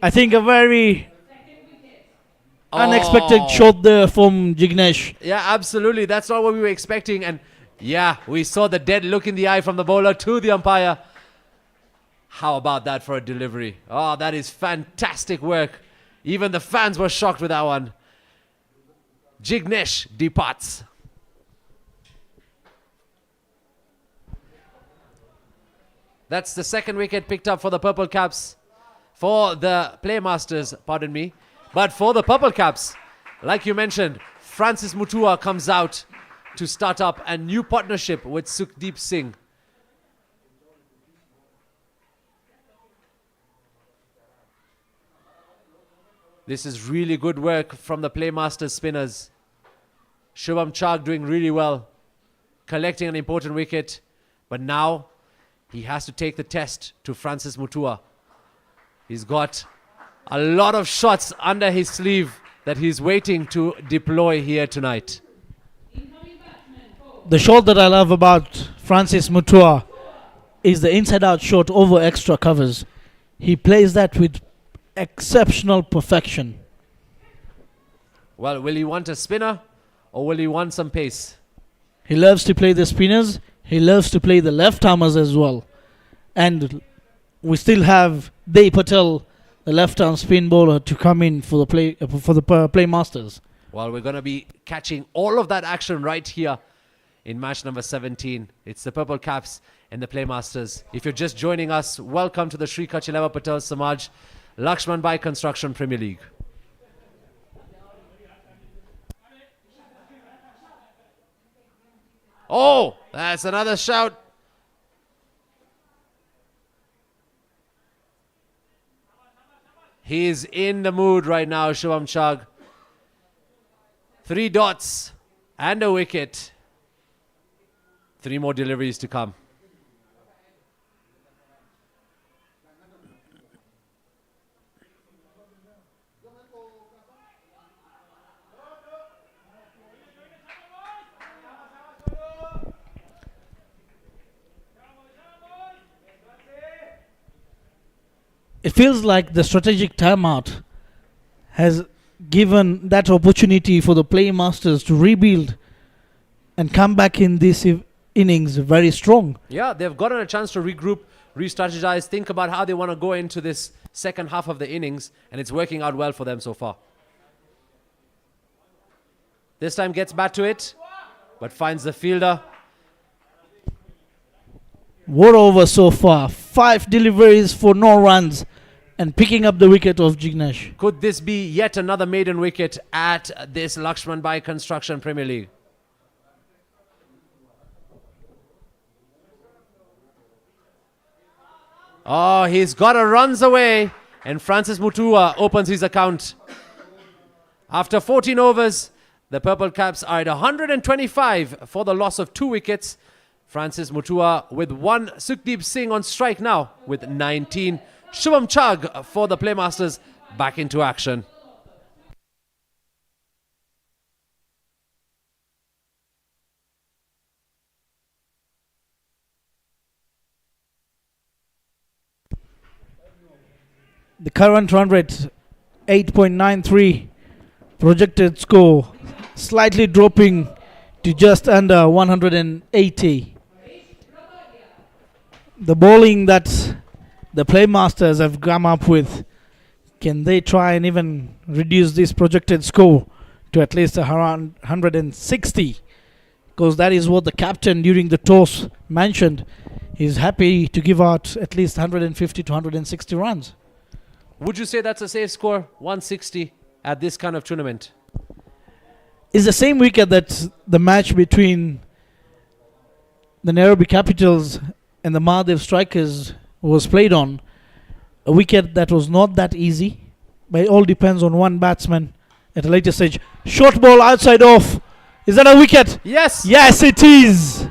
I think a very unexpected shot there from Jignesh. Yeah, absolutely. That's not what we were expecting. And yeah, we saw the dead look in the eye from the bowler to the umpire. How about that for a delivery? Oh, that is fantastic work. Even the fans were shocked with that one. Jignesh departs. That's the second wicket picked up for the Purple Caps. For the Playmasters, pardon me. But for the Purple Caps, like you mentioned, Francis Mutua comes out to start up a new partnership with Sukhdeep Singh. This is really good work from the Playmasters spinners. Shubham Chag doing really well, collecting an important wicket. But now he has to take the test to Francis Mutua. He's got a lot of shots under his sleeve that he's waiting to deploy here tonight. The shot that I love about Francis Mutua is the inside-out shot over extra covers. He plays that with exceptional perfection. Well, will he want a spinner or will he want some pace? He loves to play the spinners. He loves to play the left-armers as well. And we still have Patel, the left-arm spin bowler, to come in for the Playmasters. Well, we're going to be catching all of that action right here in match number 17. It's the Purple Caps and the Playmasters. If you're just joining us, welcome to the Sri Kachileva Patel Samaj LAXMANBHAI Construction Premier League. Oh, that's another shout. He's in the mood right now, Shubham Chag. 3 dots and a wicket. 3 more deliveries to come. It feels like the strategic timeout has given that opportunity for the Playmasters to rebuild and come back in this innings very strong. Yeah, they've gotten a chance to regroup, re-strategize, think about how they want to go into this second half of the innings, and it's working out well for them so far. This time gets back to it, but finds the fielder. What over so far? 5 deliveries for no runs and picking up the wicket of Jignesh. Could this be yet another maiden wicket at this LAXMANBHAI Construction Premier League? Oh, he's got a runs away, and Francis Mutua opens his account. After 14 overs, the Purple Caps are at 125 for the loss of 2 wickets. Francis Mutua with 1, Sukhdeep Singh on strike now with 19. Shubham Chag for the Playmasters back into action. The current run rate 8.93, projected score slightly dropping to just under 180. The bowling that the Playmasters have come up with, can they try and even reduce this projected score to at least around 160? Because that is what the captain during the toss mentioned. He's happy to give out at least 150 to 160 runs. Would you say that's a safe score, 160 at this kind of tournament? It's the same wicket that the match between the NAIROBI Capitals and the Mahadev Strikers was played on. A wicket that was not that easy, but it all depends on one batsman at a later stage. Short ball outside off. Is that a wicket? Yes. Yes, it is.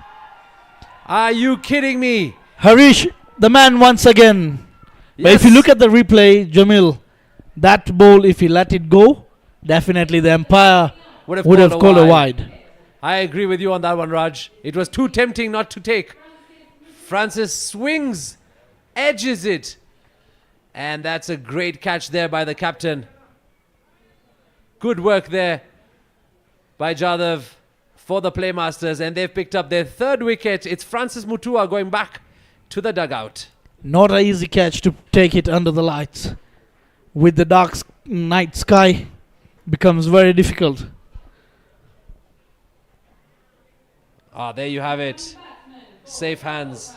Are you kidding me? Harish, the man once again. But if you look at the replay, Jamil, that ball, if he let it go, definitely the umpire would have called a wide. I agree with you on that one, Raj. It was too tempting not to take. Francis swings, edges it. And that's a great catch there by the captain. Good work there by Jadhav for the Playmasters. And they've picked up their 3rd wicket. It's Francis Mutua going back to the dugout. Not an easy catch to take it under the lights. With the dark night sky, becomes very difficult. Ah, there you have it. Safe hands.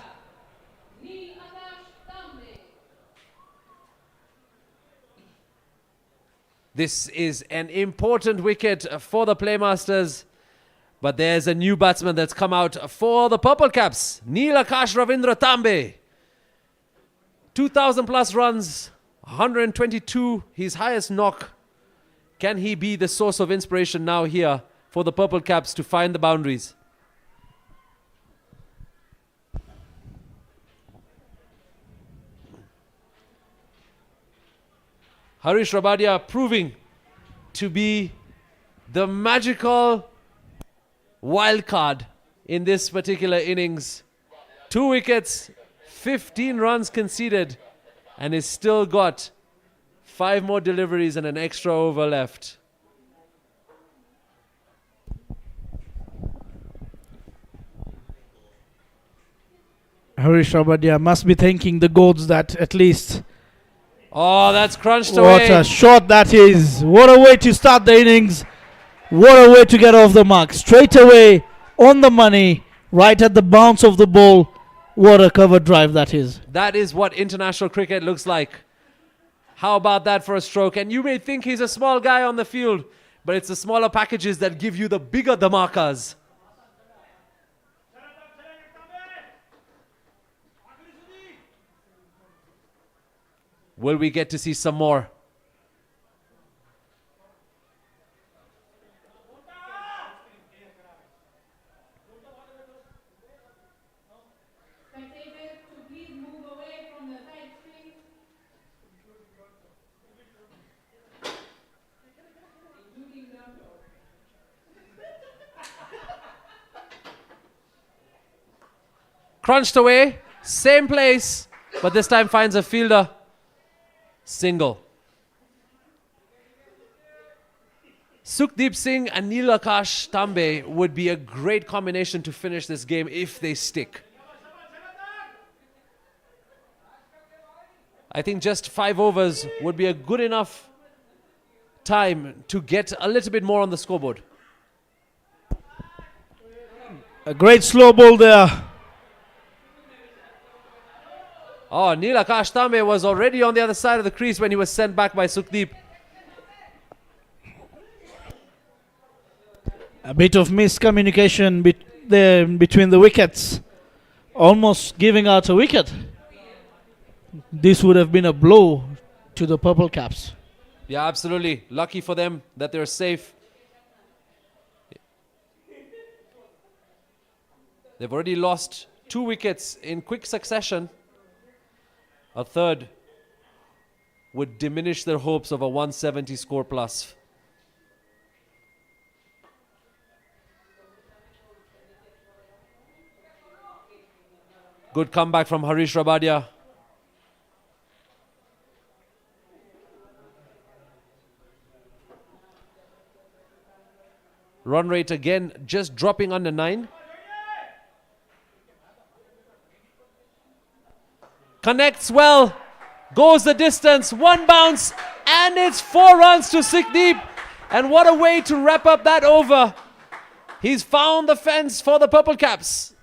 This is an important wicket for the Playmasters. But there's a new batsman that's come out for the Purple Caps. Neelakash Ravindra Tambe. 2,000 plus runs, 122, his highest knock. Can he be the source of inspiration now here for the Purple Caps to find the boundaries? Harish Rabadia proving to be the magical wild card in this particular innings. 2 wickets, 15 runs conceded, and he's still got 5 more deliveries and an extra over left. Harish Rabadia must be thanking the gods that at least. Oh, that's crunched What away. a shot that is. What a way to start the innings. What a way to get off the mark. Straight away, on the money, right at the bounce of the ball. What a cover drive that is. That is what international cricket looks like. How about that for a stroke? And you may think he's a small guy on the field, but it's the smaller packages that give you the bigger dhamakas. Will we get to see some more? Crunched away, same place, but this time finds a fielder. Single. Sukhdeep Singh and Neelakash Tambe would be a great combination to finish this game if they stick. I think just 5 overs would be a good enough time to get a little bit more on the scoreboard. A great slow ball there. Oh, Neelakash Tambe was already on the other side of the crease when he was sent back by Sukhdeep. A bit of miscommunication there between the wickets. Almost giving out a wicket. This would have been a blow to the Purple Caps. Yeah, absolutely. Lucky for them that they're safe. They've already lost 2 wickets in quick succession. A third would diminish their hopes of a 170 score plus. Good comeback from Harish Rabadia. Run rate again just dropping under 9. Connects well, goes the distance, 1 bounce, and it's 4 runs to Sukhdeep. And what a way to wrap up that over. He's found the fence for the Purple Caps.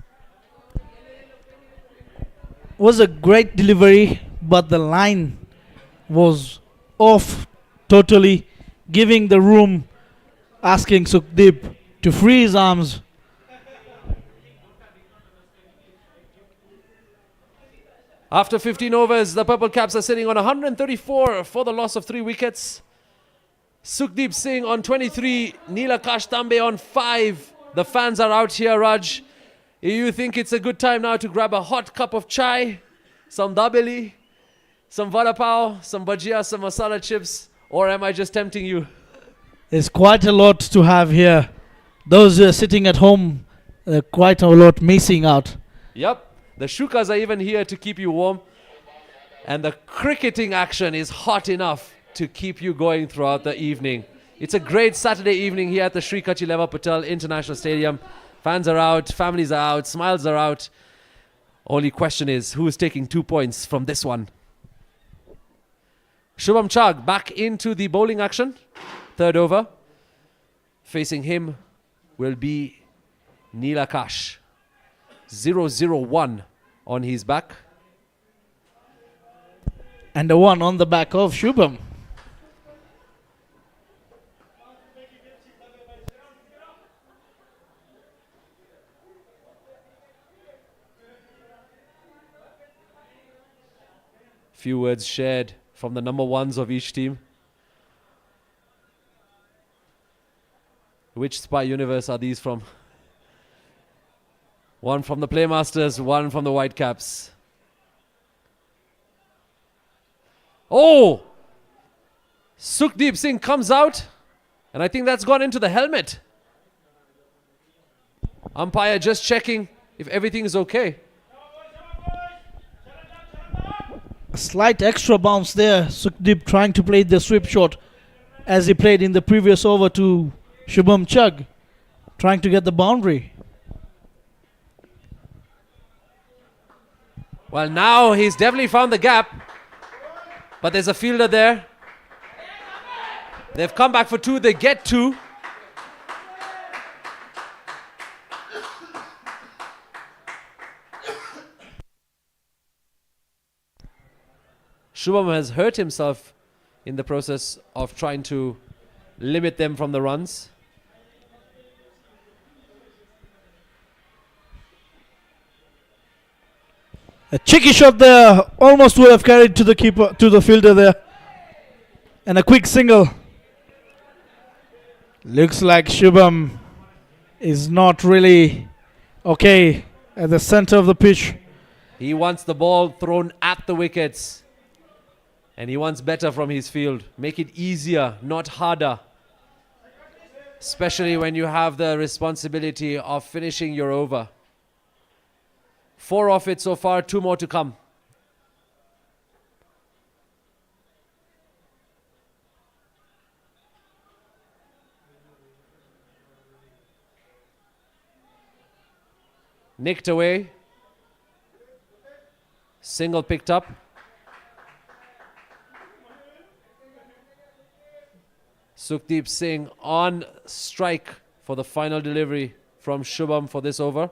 Was a great delivery, but the line was off totally, giving the room, asking Sukhdeep to free his arms. After 15 overs, the Purple Caps are sitting on 134 for the loss of 3 wickets. Sukhdeep Singh on 23, Neelakash Tambe on 5. The fans are out here, Raj. You think it's a good time now to grab a hot cup of chai, some dabeli, some vada pav, some bhajia, some masala chips, or am I just tempting you? There's quite a lot to have here. Those who are sitting at home, quite a lot missing out. Yep. The shukas are even here to keep you warm. And the cricketing action is hot enough to keep you going throughout the evening. It's a great Saturday evening here at the Sri Kachileva Patel International Stadium. Fans are out, families are out, smiles are out. Only question is, who is taking 2 points from this one? Shubham Chag back into the bowling action. 3rd over. Facing him will be Neelakash. 0-0-1 on his back. And the one on the back of Shubham. Few words shared from the number ones of each team. Which spy universe are these from? One from the Playmasters, one from the Whitecaps. Oh! Sukhdeep Singh comes out, and I think that's gone into the helmet. Umpire just checking if everything is okay. A slight extra bounce there. Sukhdeep trying to play the sweep shot as he played in the previous over to Shubham Chugg, trying to get the boundary. Well, now he's definitely found the gap, but there's a fielder there. They've come back for two. They get two. Shubham has hurt himself in the process of trying to limit them from the runs. A cheeky shot there, almost would have carried to the keeper, to the fielder there. And a quick single. Looks like Shubham is not really okay at the center of the pitch. He wants the ball thrown at the wickets. And he wants better from his field. Make it easier, not harder. Especially when you have the responsibility of finishing your over. 4 off it so far, 2 more to come. Nicked away. Single picked up. Sukhdeep Singh on strike for the final delivery from Shubham for this over.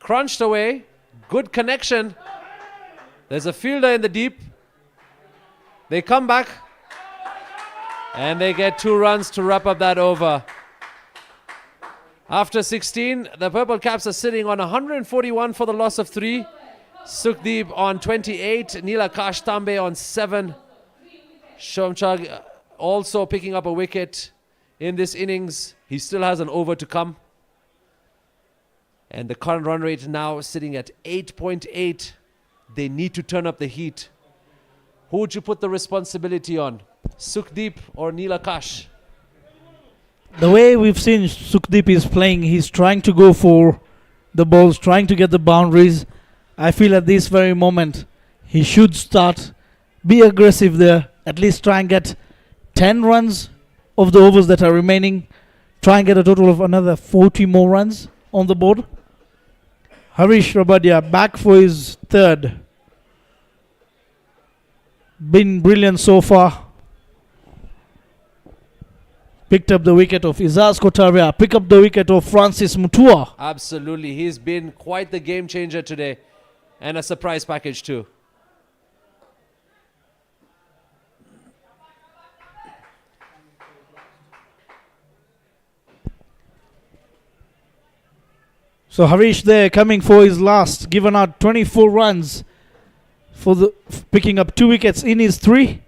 Crunched away. Good connection. There's a fielder in the deep. They come back. And they get 2 runs to wrap up that over. After 16, the Purple Caps are sitting on 141 for the loss of 3. Sukhdeep on 28. Nilakash Tambe on 7. Shomchag also picking up a wicket in this innings. He still has an over to come. And the current run rate now sitting at 8.8. They need to turn up the heat. Who would you put the responsibility on? Sukhdeep or Nilakash? The way we've seen Sukhdeep is playing, he's trying to go for the balls, trying to get the boundaries. I feel at this very moment, he should start, be aggressive there, at least try and get 10 runs of the overs that are remaining, try and get a total of another 40 more runs on the board. Harish Rabadia back for his 3rd. Been brilliant so far. Picked up the wicket of Izaz Kotaria. Pick up the wicket of Francis Mutua. Absolutely. He's been quite the game changer today. And a surprise package too. So Harish there coming for his last. Given out 24 runs for the picking up 2 wickets in his 3.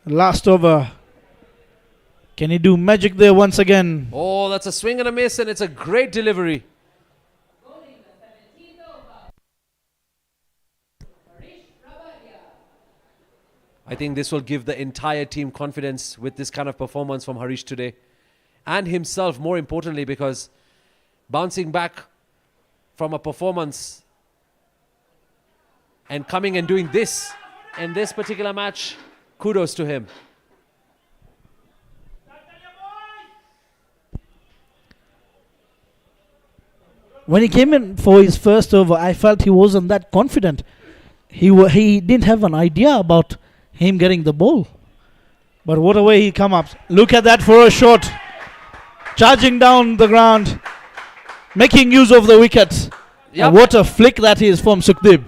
Last over. Can he do magic there once again? Oh, that's a swing and a miss, and it's a great delivery. I think this will give the entire team confidence with this kind of performance from Harish today. And himself, more importantly, because bouncing back from a performance and coming and doing this in this particular match, kudos to him. When he came in for his first over, I felt he wasn't that confident. He didn't have an idea about him getting the ball. But what a way he come up. Look at that for a shot. Charging down the ground. Making use of the wicket. Yep. And what a flick that is from Sukhdeep.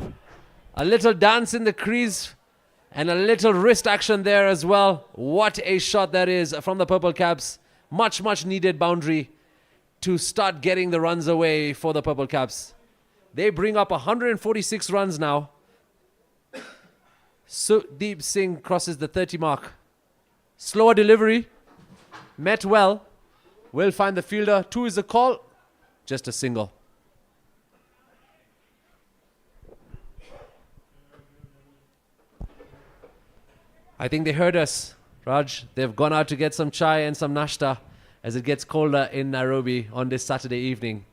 A little dance in the crease. And a little wrist action there as well. What a shot that is from the Purple Caps. Much, much needed boundary to start getting the runs away for the Purple Caps. They bring up 146 runs now. Sukhdeep Singh crosses the 30 mark. Slower delivery. Met well. Will find the fielder. 2 is a call. Just a single. I think they heard us, Raj. They've gone out to get some chai and some nashta as it gets colder in Nairobi on this Saturday evening.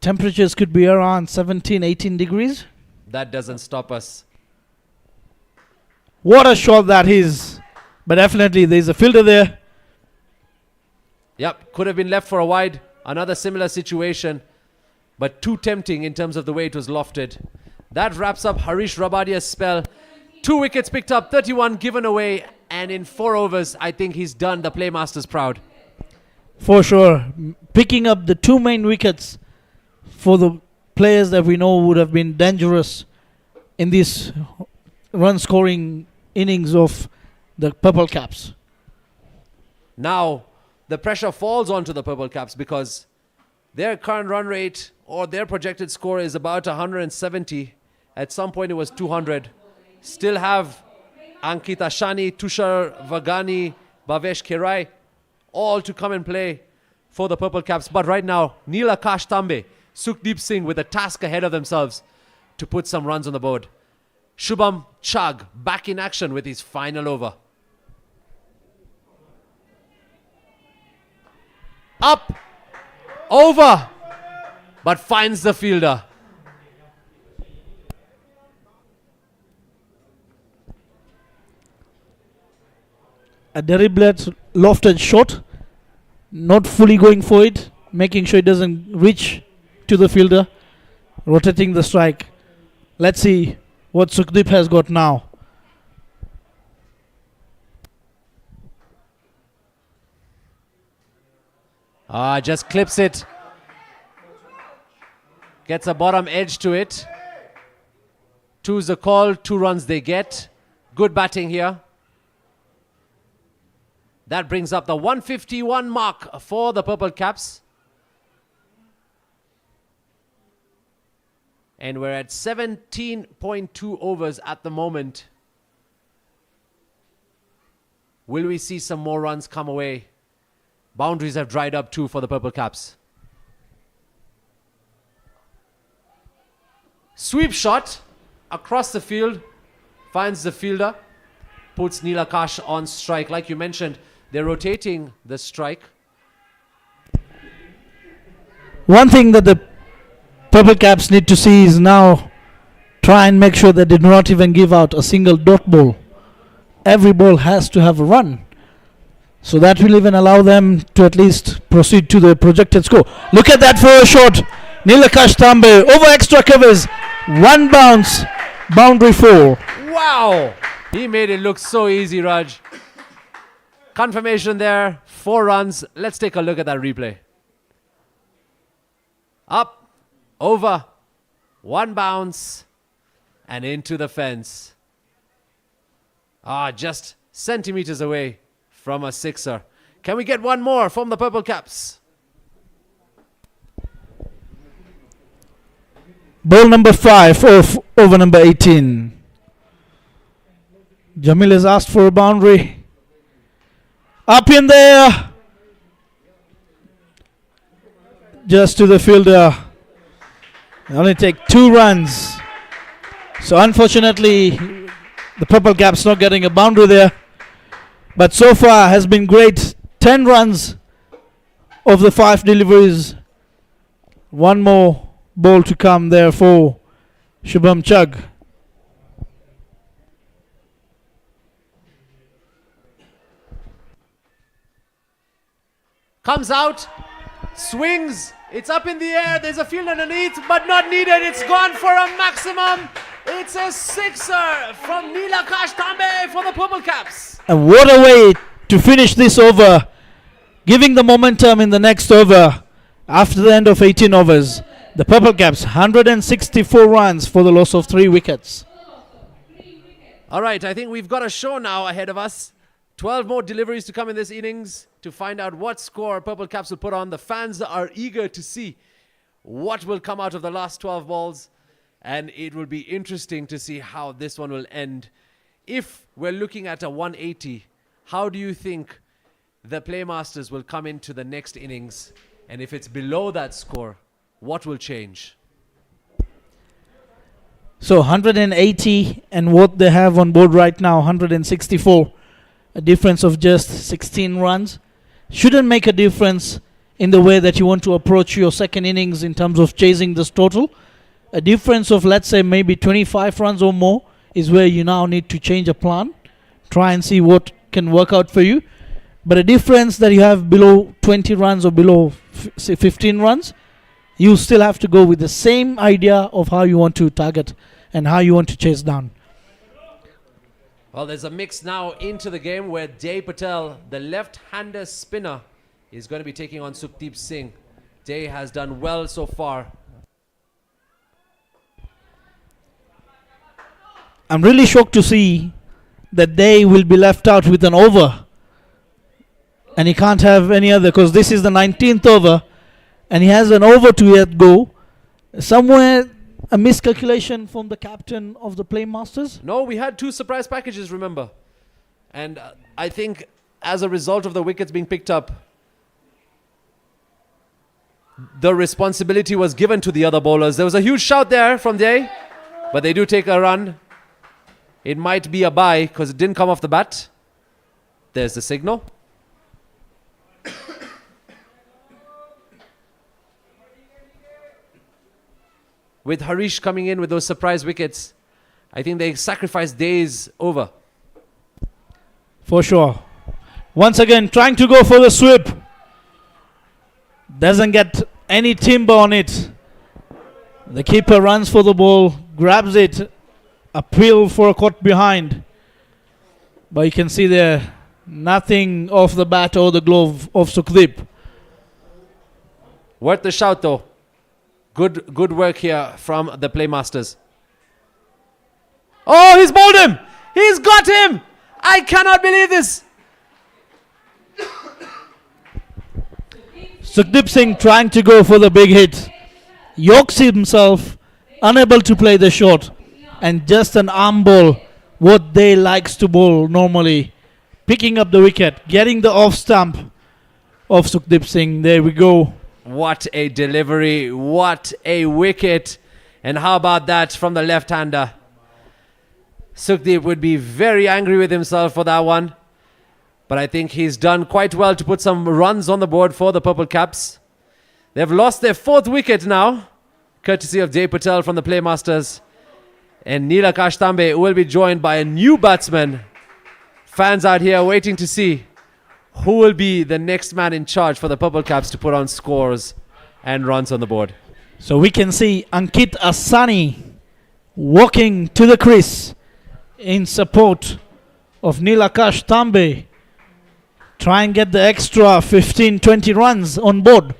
Temperatures could be around 17, 18 degrees. That doesn't stop us. What a shot that is. But definitely there's a fielder there. Yep, could have been left for a wide. Another similar situation, but too tempting in terms of the way it was lofted. That wraps up Harish Rabadia's spell. 2 wickets picked up, 31 given away, and in 4 overs, I think he's done the Playmasters proud. For sure. Picking up the 2 main wickets for the players that we know would have been dangerous in this run-scoring innings of the Purple Caps. Now, the pressure falls onto the Purple Caps because their current run rate or their projected score is about 170. At some point, it was 200. Still have Ankit Ashani, Tushar Vagani, Bhavesh Kerai, all to come and play for the Purple Caps. But right now, Neil Akash Tambe, Sukhdeep Singh with a task ahead of themselves to put some runs on the board. Shubham Chag back in action with his final over. Up, over, but finds the fielder. A deliberate lofted shot, not fully going for it, making sure it doesn't reach to the fielder, rotating the strike. Let's see what Sukhdeep has got now. Just clips it. Gets a bottom edge to it. 2's the call, 2 runs they get. Good batting here. That brings up the 151 mark for the Purple Caps. And we're at 17.2 overs at the moment. Will we see some more runs come away? Boundaries have dried up too for the Purple Caps. Sweep shot across the field. Finds the fielder. Puts Neil Akash on strike. Like you mentioned, they're rotating the strike. One thing that the Purple Caps need to see is now try and make sure that they do not even give out a single dot ball. Every ball has to have a run. So that will even allow them to at least proceed to the projected score. Look at that for a shot. Neil Akash Tambe over extra covers. 1 bounce. Boundary 4. Wow! He made it look so easy, Raj. Confirmation there. 4 runs. Let's take a look at that replay. Up, over, 1 bounce, and into the fence. Just centimeters away from a sixer. Can we get one more from the Purple Caps? Ball number 5 off over number 18. Jamil has asked for a boundary. Up in there. Just to the fielder. They only take 2 runs. So unfortunately, the Purple Caps not getting a boundary there. But so far has been great. 10 runs of the 5 deliveries. 1 more ball to come there for Shubham Chag. Comes out, swings, it's up in the air, there's a field underneath, but not needed, it's gone for a maximum. It's a sixer from Neil Akash Tambe for the Purple Caps. And what a way to finish this over, giving the momentum in the next over after the end of 18 overs. The Purple Caps 164 runs for the loss of 3 wickets. All right, I think we've got a show now ahead of us. 12 more deliveries to come in this innings to find out what score Purple Caps will put on. The fans are eager to see what will come out of the last 12 balls. And it will be interesting to see how this one will end. If we're looking at a 180, how do you think the Playmasters will come into the next innings? And if it's below that score, what will change? So 180 and what they have on board right now, 164. A difference of just 16 runs. Shouldn't make a difference in the way that you want to approach your second innings in terms of chasing this total. A difference of, let's say, maybe 25 runs or more is where you now need to change a plan. Try and see what can work out for you. But a difference that you have below 20 runs or below say 15 runs, you still have to go with the same idea of how you want to target and how you want to chase down. Well, there's a mix now into the game where Day Patel, the left-hander spinner, is going to be taking on Sukhdeep Singh. Day has done well so far. I'm really shocked to see that they will be left out with an over. And he can't have any other because this is the 19th over and he has an over to yet go. Somewhere a miscalculation from the captain of the Playmasters. No, we had 2 surprise packages, remember. And I think as a result of the wickets being picked up, the responsibility was given to the other bowlers. There was a huge shout there from Day, but they do take a run. It might be a bye because it didn't come off the bat. There's the signal. With Harish coming in with those surprise wickets, I think they sacrificed Day's over. For sure. Once again, trying to go for the sweep. Doesn't get any timber on it. The keeper runs for the ball, grabs it, appeal for a caught behind. But you can see there, nothing off the bat or the glove of Sukhdeep. Worth the shout though. Good work here from the Playmasters. Oh, he's bowled him! He's got him! I cannot believe this! Sukhdeep Singh trying to go for the big hit. Yokes himself, unable to play the shot. And just an arm ball, what they likes to bowl normally. Picking up the wicket, getting the off stump of Sukhdeep Singh. There we go. What a delivery, what a wicket. And how about that from the left-hander? Sukhdeep would be very angry with himself for that one. But I think he's done quite well to put some runs on the board for the Purple Caps. They've lost their 4th wicket now, courtesy of Jay Patel from the Playmasters. And Neelakash Tambe will be joined by a new batsman. Fans out here waiting to see who will be the next man in charge for the Purple Caps to put on scores and runs on the board. So we can see Ankit Asani walking to the crease in support of Neelakash Tambe. Try and get the extra 15-20 runs on board.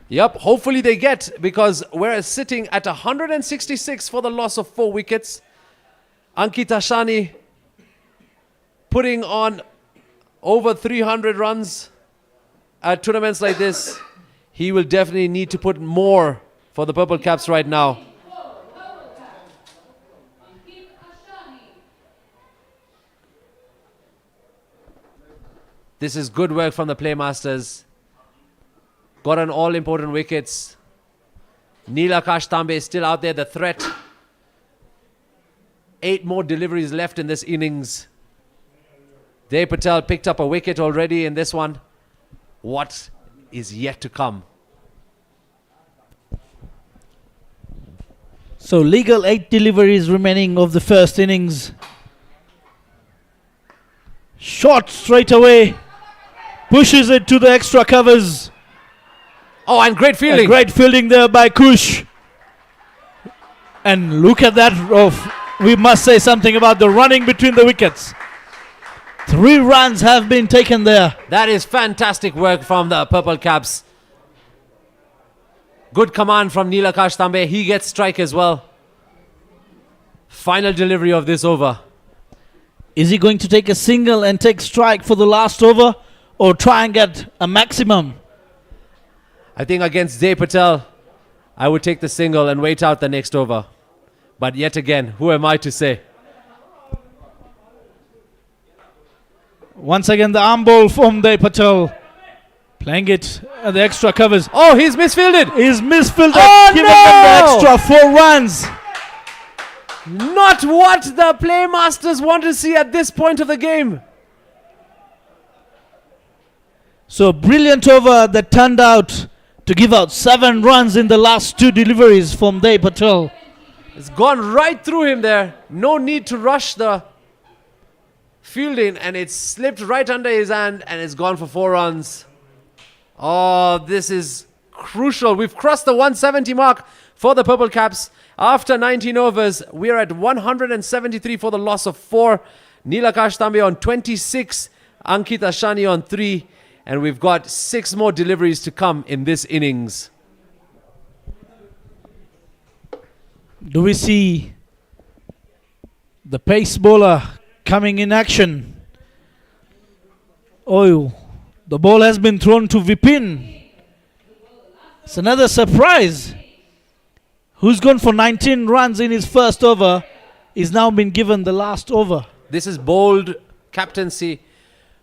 Yep, hopefully they get, because we're sitting at 166 for the loss of 4 wickets. Ankit Asani putting on over 300 runs at tournaments like this. He will definitely need to put more for the Purple Caps right now. This is good work from the Playmasters. Got on all important wickets. Neelakash Tambe is still out there, the threat. 8 more deliveries left in this innings. Dev Patel picked up a wicket already in this one. What is yet to come? So legal 8 deliveries remaining of the first innings. Shot straight away. Pushes it to the extra covers. Oh, and great fielding. Great fielding there by Kush. And look at that. We must say something about the running between the wickets. 3 runs have been taken there. That is fantastic work from the Purple Caps. Good command from Neelakash Tambe. He gets strike as well. Final delivery of this over. Is he going to take a single and take strike for the last over, or try and get a maximum? I think against Jay Patel, I would take the single and wait out the next over. But yet again, who am I to say? Once again, the arm ball from Jay Patel. Playing it at the extra covers. Oh, he's misfielded. He's misfielded, Oh, giving no! them the extra 4 runs. Not what the Playmasters want to see at this point of the game. So brilliant over that turned out to give out 7 runs in the last 2 deliveries from Jay Patel. It's gone right through him there. No need to rush the fielding, and it's slipped right under his hand, and it's gone for 4 runs. Oh, this is crucial. We've crossed the 170 mark for the Purple Caps. After 19 overs, we're at 173 for the loss of 4. Nilakash Tambe on 26, Ankit Ashani on 3, and we've got 6 more deliveries to come in this innings. Do we see the pace bowler coming in action? Oh, the ball has been thrown to Vipin. It's another surprise. Who's gone for 19 runs in his first over is now been given the last over. This is bold captaincy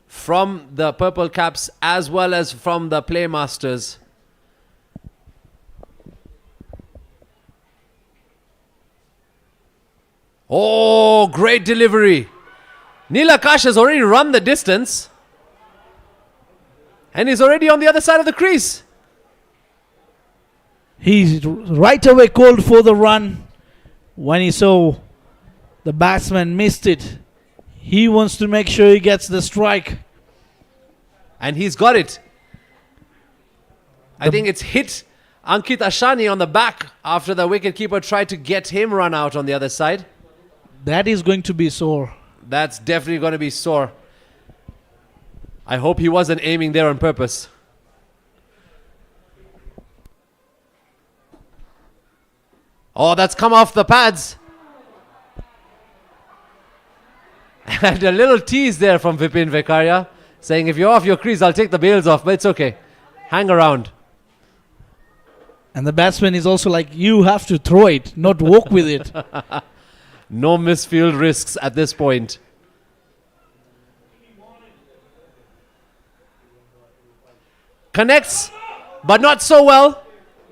from the Purple Caps as well as from the Playmasters. Oh, great delivery. Nilakash has already run the distance. And he's already on the other side of the crease. He's right away called for the run when he saw the batsman missed it. He wants to make sure he gets the strike. And he's got it. I think it's hit Ankit Ashani on the back after the wicketkeeper tried to get him run out on the other side. That is going to be sore. That's definitely going to be sore. I hope he wasn't aiming there on purpose. Oh, that's come off the pads. And a little tease there from Vipin Vekaria, saying, if you're off your crease, I'll take the bails off, but it's okay. Hang around. And the batsman is also like, you have to throw it, not walk with it. No misfield risks at this point. Connects, but not so well.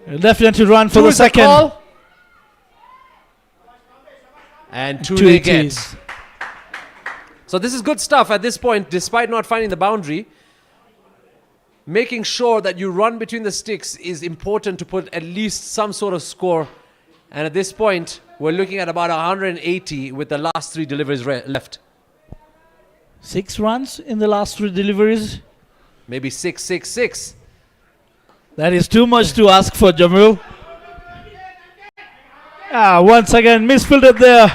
He'll definitely run for Two the is the second. call. And 2 Two they it get. is. So this is good stuff at this point, despite not finding the boundary. Making sure that you run between the sticks is important to put at least some sort of score. And at this point, we're looking at about 180 with the last 3 deliveries left. 6 runs in the last 3 deliveries. Maybe 6, 6, 6. That is too much to ask for, Jamil. Once again, misfielded there.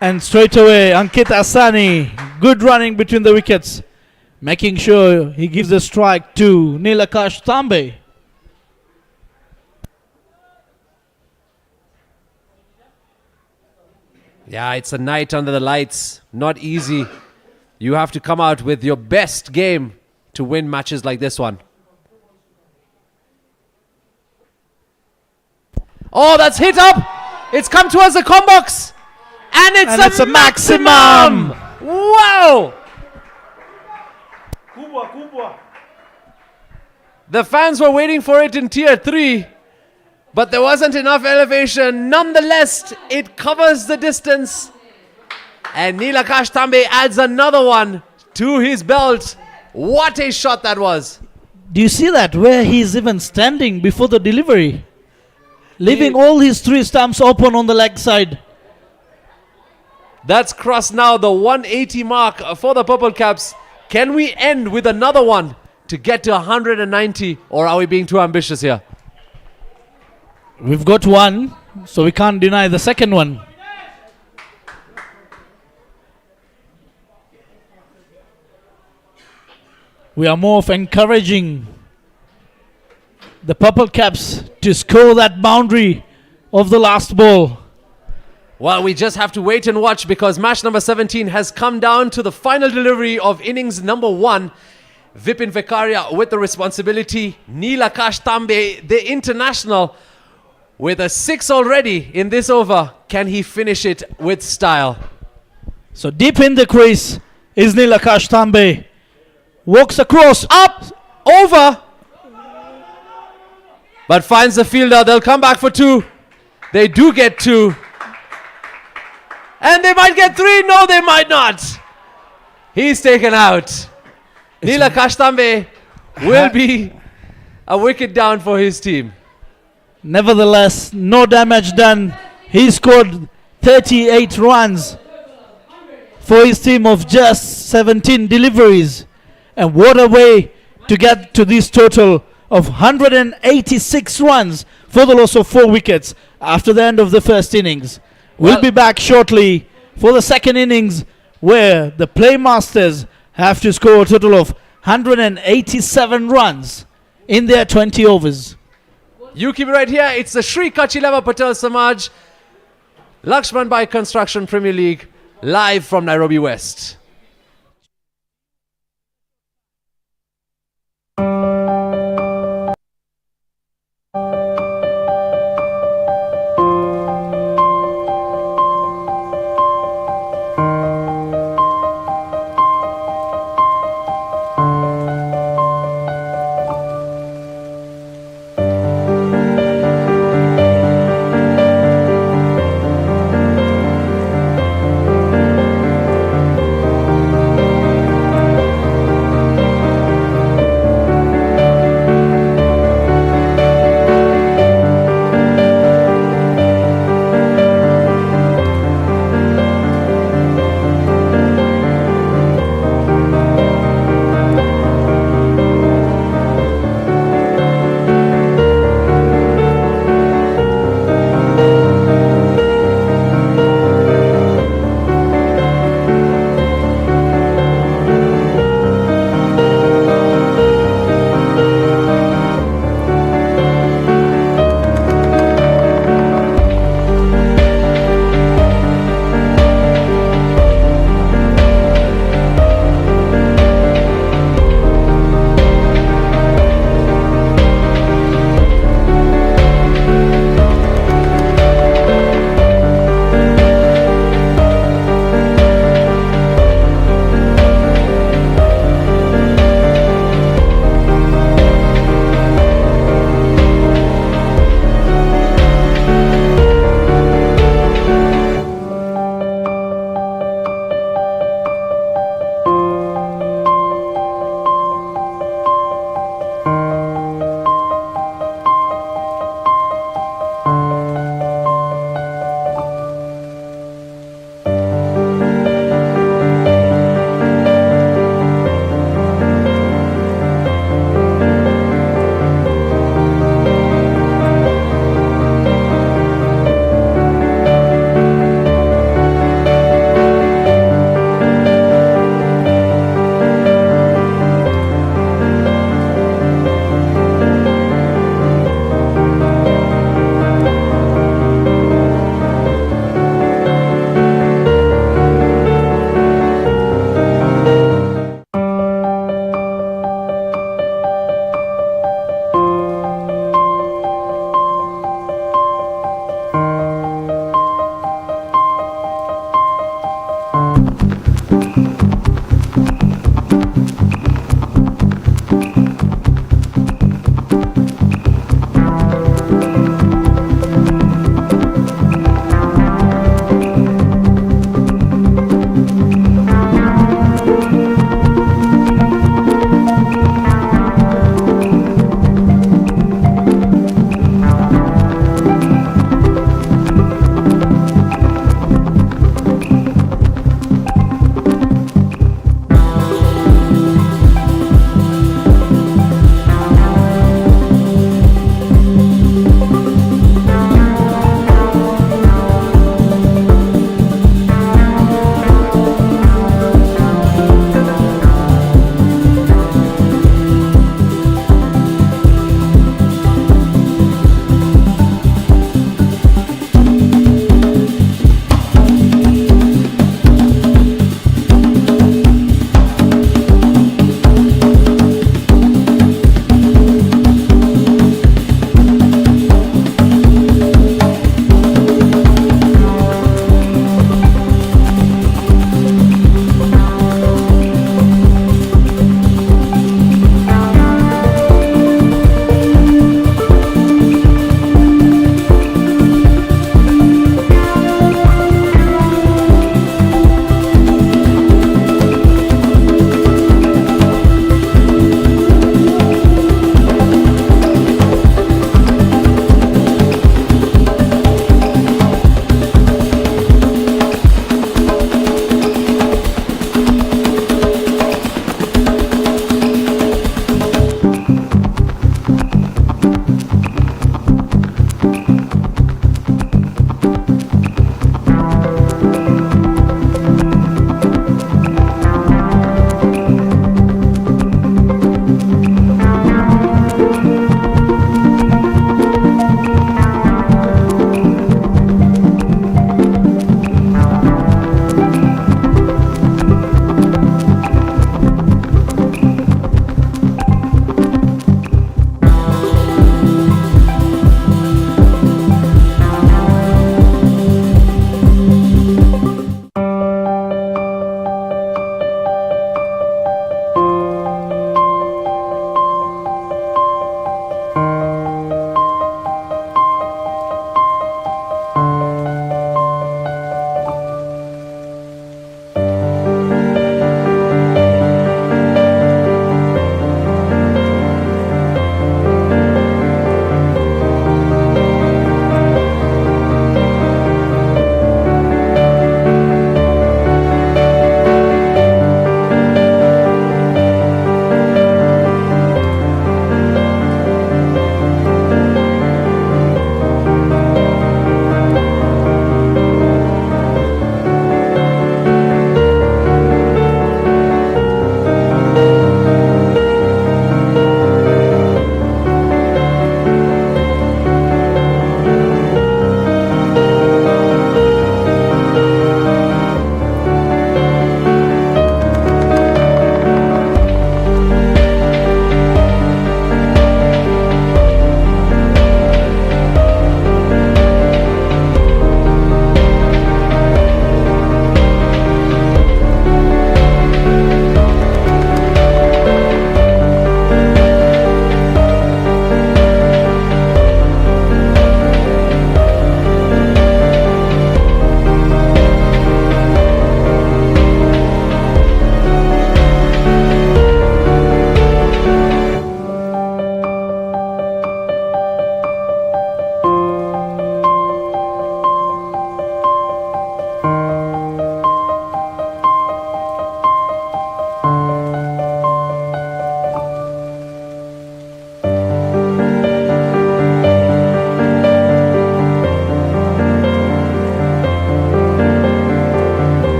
And straight away, Ankit Asani. Good running between the wickets. Making sure he gives a strike to Nilakash Tambe. Yeah, it's a night under the lights. Not easy. You have to come out with your best game to win matches like this one. Oh, that's hit up. It's come towards the combox. And it's a maximum. Wow. The fans were waiting for it in tier 3. But there wasn't enough elevation. Nonetheless, it covers the distance. And Nilakash Tambe adds another one to his belt. What a shot that was. Do you see that? Where he's even standing before the delivery. Leaving all his 3 stumps open on the leg side. That's crossed now the 180 mark for the Purple Caps. Can we end with another one to get to 190? Or are we being too ambitious here? We've got one, so we can't deny the second one. We are more of encouraging the Purple Caps to score that boundary of the last ball. Well, we just have to wait and watch because match number 17 has come down to the final delivery of innings number 1. Vipin Vekaria with the responsibility. Nilakash Tambe, the international, with a 6 already in this over. Can he finish it with style? So deep in the crease is Nilakash Tambe. Walks across, up, over. But finds the fielder. They'll come back for 2. They do get 2. And they might get 3. No, they might not. He's taken out. Nilakash Tambe will be a wicket down for his team. Nevertheless, no damage done. He scored 38 runs for his team of just 17 deliveries. And what a way to get to this total of 186 runs for the loss of 4 wickets after the end of the first innings. We'll be back shortly for the second innings where the Playmasters have to score a total of 187 runs in their 20 overs. You keep it right here. It's the Sri Kachi Leva Patel Samaj LAXMANBHAI Construction Premier League live from Nairobi West.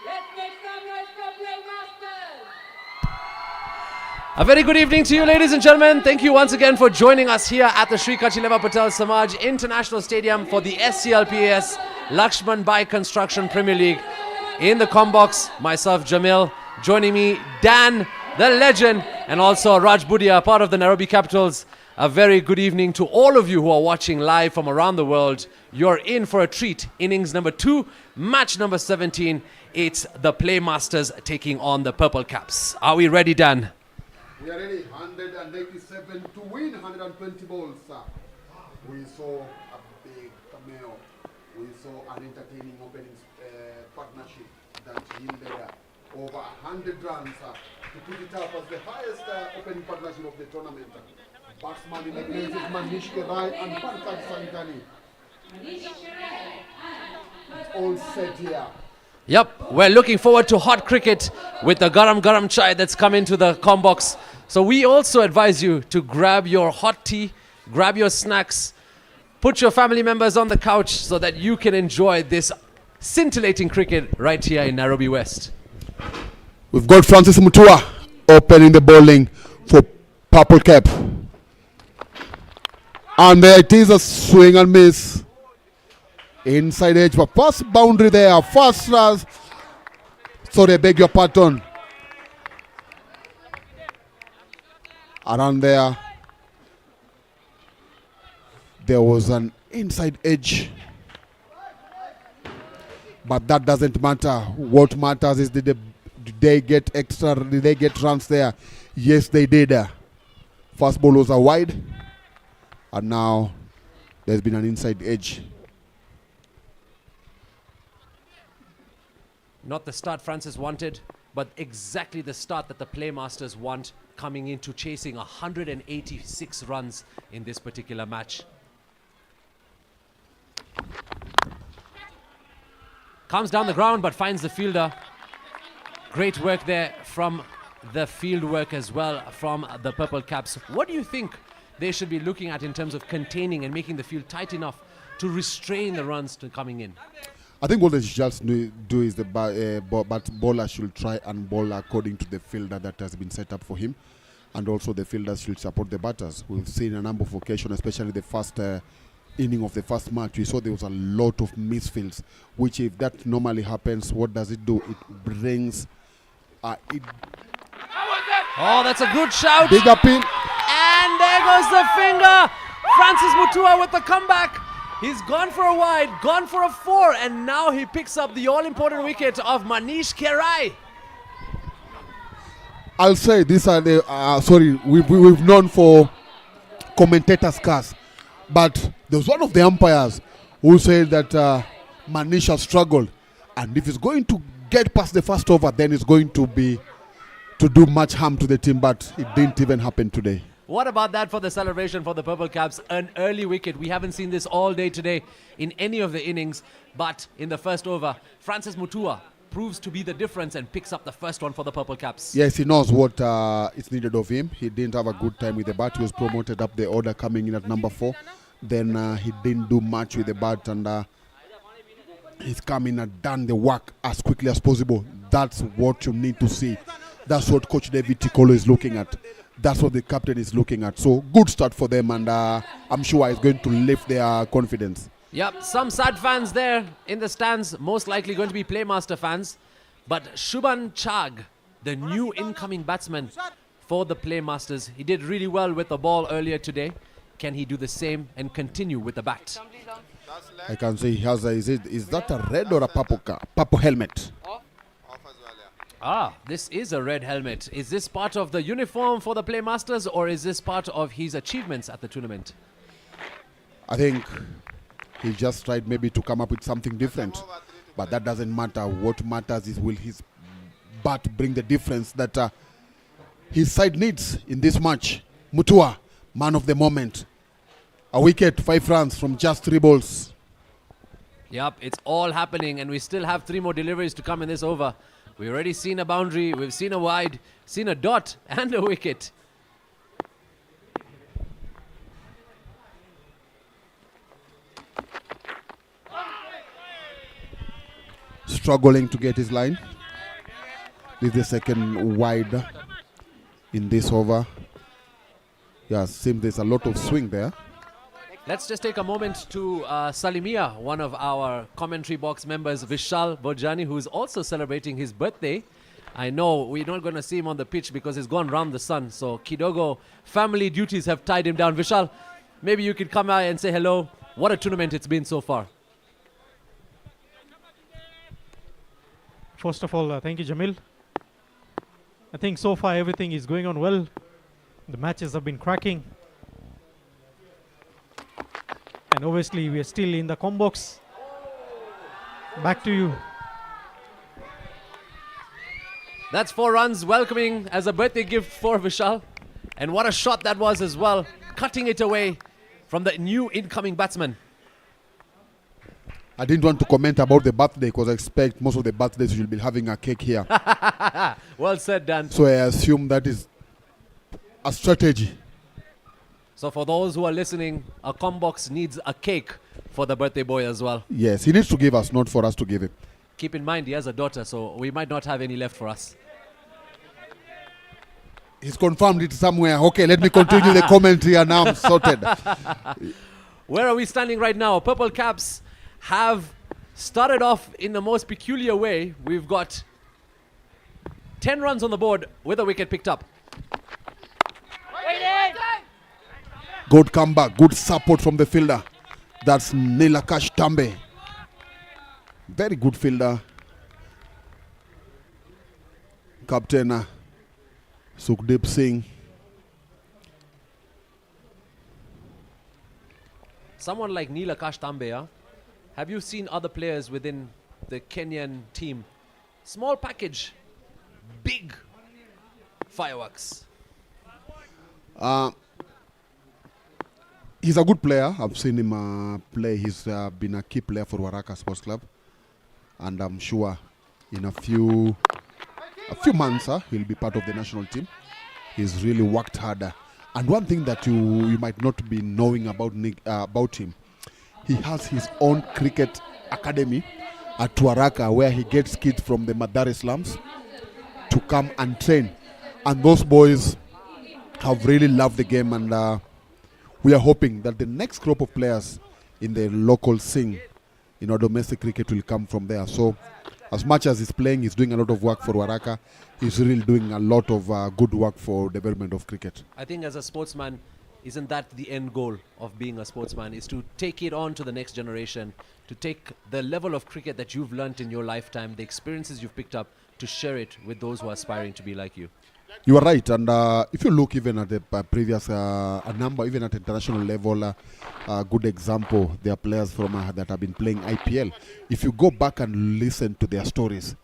Let's make some noise for Playmasters! A very good evening to you, ladies and gentlemen. Thank you once again for joining us here at the Sri Kachileva Patel Samaj International Stadium for the SCLPS LAXMANBHAI Construction Premier League. In the combox, myself, Jamil, joining me, Dan, the legend, and also Raj Budia, part of the Nairobi Capitals. A very good evening to all of you who are watching live from around the world. You're in for a treat. Innings number 2, match number 17. It's the Playmasters taking on the Purple Caps. Are we ready, Dan? We are ready. 187 to win 120 balls. We saw a big cameo. We saw an entertaining opening partnership that yielded over 100 runs to put it up as the highest opening partnership of the tournament. Batsman in the place is Manji and Pankaj Sankani. It's all set here. Yep, we're looking forward to hot cricket with the garam chai that's come into the combox. So we also advise you to grab your hot tea, grab your snacks, put your family members on the couch so that you can enjoy this scintillating cricket right here in Nairobi West. We've got Francis Mutua opening the bowling for Purple Cap. And there it is, a swing and miss. Inside edge, but first boundary there, first rush. Sorry, I beg your pardon. Around there was an inside edge. But that doesn't matter. What matters is did they get extra, did they get runs there? Yes, they did. First ball was a wide. And now there's been an inside edge. Not the start Francis wanted, but exactly the start that the Playmasters want, coming into chasing 186 runs in this particular match. Comes down the ground but finds the fielder. Great work there from the field work as well from the Purple Caps. What do you think they should be looking at in terms of containing and making the field tight enough to restrain the runs to coming in? I think what they should just do is the bowler should try and bowl according to the fielder that has been set up for him. And also the fielders should support the batters. We've seen a number of occasions, especially the first inning of the first match. We saw there was a lot of misfields, which if that normally happens, what does it do? It brings... Oh, that's a good shout. Big appeal. And there goes the finger. Francis Mutua with the comeback. He's gone for a wide, gone for a 4, and now he picks up the all-important wicket of Manish Kerai. I'll say these are the, we've known for commentators' cars, but there was one of the umpires who said that Manish has struggled, and if he's going to get past the first over, then it's going to do much harm to the team, but it didn't even happen today. What about that for the celebration for the Purple Caps? An early wicket. We haven't seen this all day today in any of the innings. But in the first over, Francis Mutua proves to be the difference and picks up the first one for the Purple Caps. Yes, he knows what is needed of him. He didn't have a good time with the bat. He was promoted up the order coming in at number 4. Then he didn't do much with the bat, and he's come in and done the work as quickly as possible. That's what you need to see. That's what Coach David Tikolo is looking at. That's what the captain is looking at. So good start for them, and I'm sure it's going to lift their confidence. Yep, some sad fans there in the stands, most likely going to be Playmaster fans. But Shubhan Chag, the new incoming batsman for the Playmasters, he did really well with the ball earlier today. Can he do the same and continue with the bat? I can say he has is that a red or a purple helmet? Ah, this is a red helmet. Is this part of the uniform for the Playmasters, or is this part of his achievements at the tournament? I think he just tried maybe to come up with something different. But that doesn't matter. What matters is will his bat bring the difference that his side needs in this match. Mutua, man of the moment. A wicket, 5 runs from just 3 balls. Yep, it's all happening, and we still have 3 more deliveries to come in this over. We've already seen a boundary, we've seen a wide, seen a dot and a wicket. struggling to get his line. This is the second wide in this over. Yeah, seems there's a lot of swing there. Let's just take a moment to Salimia, one of our commentary box members, Vishal Bojani, who's also celebrating his birthday. I know we're not going to see him on the pitch because he's gone round the sun. So Kidogo family duties have tied him down. Vishal, maybe you could come out and say hello. What a tournament it's been so far. First of all, thank you, Jamil. I think so far everything is going on well. The matches have been cracking. And obviously we are still in the combox. Back to you. That's 4 runs, welcoming as a birthday gift for Vishal. And what a shot that was as well, cutting it away from the new incoming batsman. I didn't want to comment about the birthday because I expect most of the birthdays you'll be having a cake here. Well said, Dan. So I assume that is a strategy. So for those who are listening, a combox needs a cake for the birthday boy as well. Yes, he needs to give us, not for us to give him. Keep in mind, he has a daughter, so we might not have any left for us. He's confirmed it somewhere. Okay, let me continue the commentary and now I'm sorted. Where are we standing right now? Purple Caps have started off in the most peculiar way. We've got 10 runs on the board with a wicket picked up. Good comeback, good support from the fielder. That's Nilakash Tambe. Very good fielder. Captain Sukhdeep Singh. Someone like Nilakash Tambe, have you seen other players within the Kenyan team? Small package, big fireworks. He's a good player. I've seen him play. He's been a key player for Waraka Sports Club. And I'm sure in a few months he'll be part of the national team. He's really worked harder. And one thing that you might not be knowing about him, he has his own cricket academy at Waraka where he gets kids from the Madare slums to come and train. And those boys have really loved the game, and we are hoping that the next crop of players in the local scene, in our domestic cricket, will come from there. So as much as he's playing, he's doing a lot of work for Waraka. He's really doing a lot of good work for development of cricket. I think as a sportsman, isn't that the end goal of being a sportsman, is to take it on to the next generation, to take the level of cricket that you've learnt in your lifetime, the experiences you've picked up, to share it with those who are aspiring to be like you. You are right, and if you look even at the previous number, even at international level, a good example, there are players from that have been playing IPL. If you go back and listen to their stories,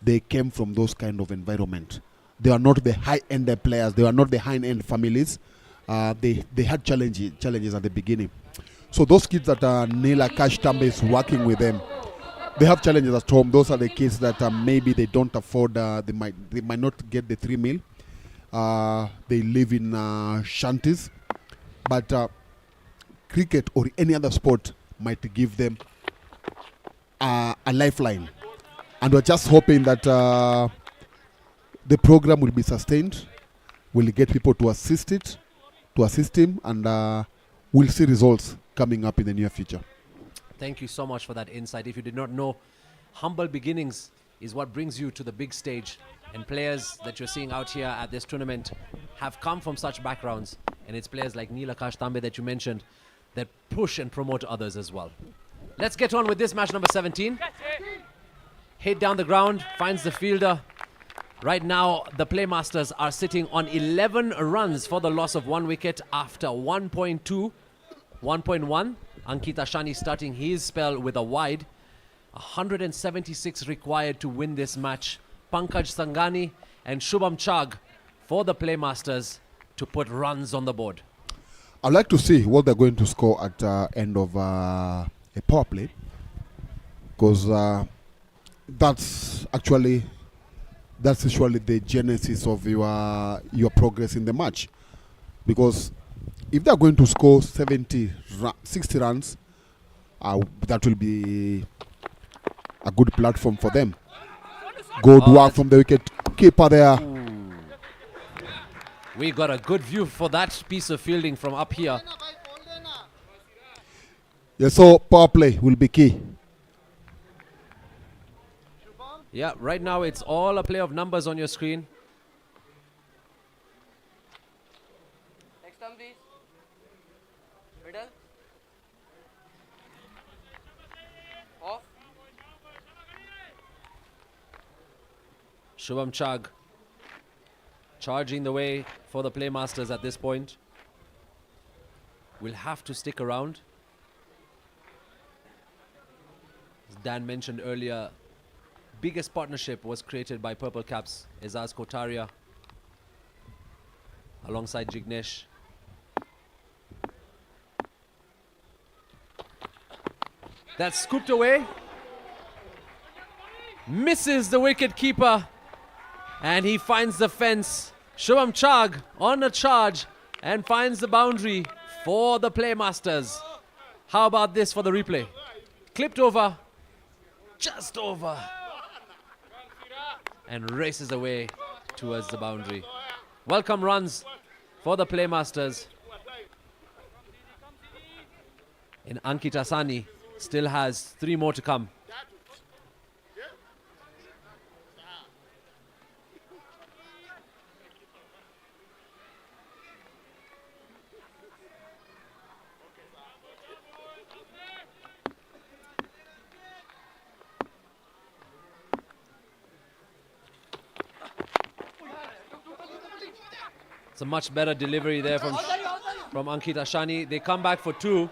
they came from those kind of environment. They are not the high-end players. They are not the high-end families. They had challenges at the beginning. So those kids that Nilakash Tambe is working with them, they have challenges at home. Those are the kids that maybe they don't afford. They might not get the 3 meal. They live in shanties, but cricket or any other sport might give them a lifeline. And we're just hoping that the program will be sustained. We'll get people to assist him, and we'll see results coming up in the near future. Thank you so much for that insight. If you did not know, humble beginnings is what brings you to the big stage. And players that you're seeing out here at this tournament have come from such backgrounds. And it's players like Nilakash Tambe that you mentioned that push and promote others as well. Let's get on with this match number 17. Hit down the ground, finds the fielder. Right now, the Playmasters are sitting on 11 runs for the loss of 1 wicket after 1.2, 1.1. Ankita Shani starting his spell with a wide. 176 required to win this match. Pankaj Sangani and Shubham Chag for the Playmasters to put runs on the board. I'd like to see what they're going to score at end of a power play, because that's usually the genesis of your progress in the match. Because if they're going to score 60 runs, that will be a good platform for them. Good work from the wicket keeper there. We got a good view for that piece of fielding from up here. Yeah, so power play will be key. Yeah, right now it's all a play of numbers on your screen. Next time, please. Middle. Off. Shubham Chag charging the way for the Playmasters at this point. Will have to stick around. As Dan mentioned earlier, biggest partnership was created by Purple Caps, Ezaz Kotaria alongside Jignesh. That's scooped away. Misses the wicket keeper. And he finds the fence. Shubham Chag on a charge and finds the boundary for the Playmasters. How about this for the replay? Clipped over. Just over. And races away towards the boundary. Welcome runs for the Playmasters. And Ankit Asani still has 3 more to come. It's a much better delivery there from Ankit Ashani. They come back for 2.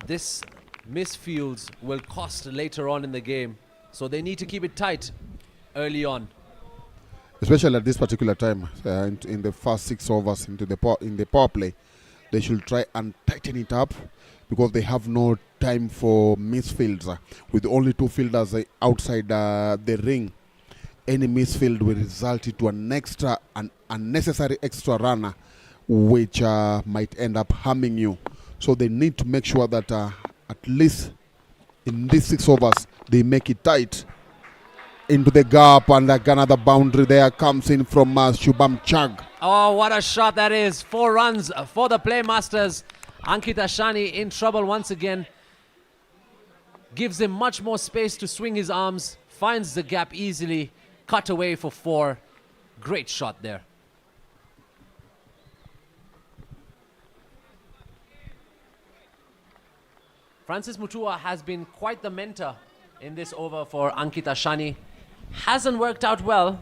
This misfields will cost later on in the game. So they need to keep it tight early on. Especially at this particular time, in the first 6 overs in the power play, they should try and tighten it up because they have no time for misfields. With only 2 fielders outside the ring, any misfield will result into an unnecessary extra runner, which might end up harming you. So they need to make sure that at least in these 6 overs, they make it tight into the gap, and another boundary there comes in from Shubham Chag. Oh, what a shot that is. 4 runs for the Playmasters. Ankit Ashani in trouble once again. Gives him much more space to swing his arms. Finds the gap easily. Cut away for 4. Great shot there. Francis Mutua has been quite the mentor in this over for Ankit Ashani. Hasn't worked out well,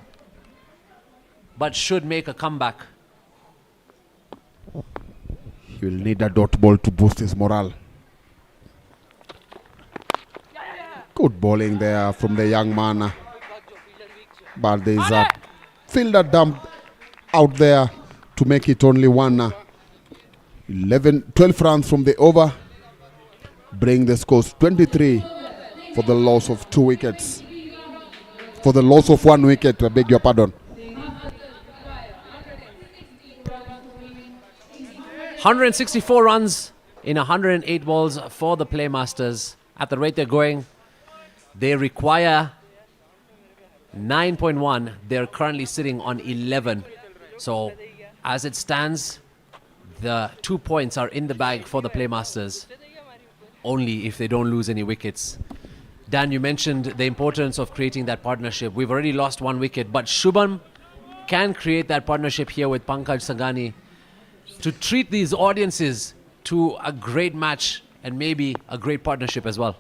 but should make a comeback. He will need a dot ball to boost his morale. Good bowling there from the young man. But there is a fielder dumped out there to make it only 1. 12 runs from the over. Bring the scores 23 for the loss of 2 wickets. For the loss of 1 wicket, I beg your pardon. 164 runs in 108 balls for the Playmasters. At the rate they're going, they require 9.1. They're currently sitting on 11. So as it stands, the 2 points are in the bag for the Playmasters. Only if they don't lose any wickets. Dan, you mentioned the importance of creating that partnership. We've already lost 1 wicket, but Shubham can create that partnership here with Pankaj Sangani to treat these audiences to a great match and maybe a great partnership as well.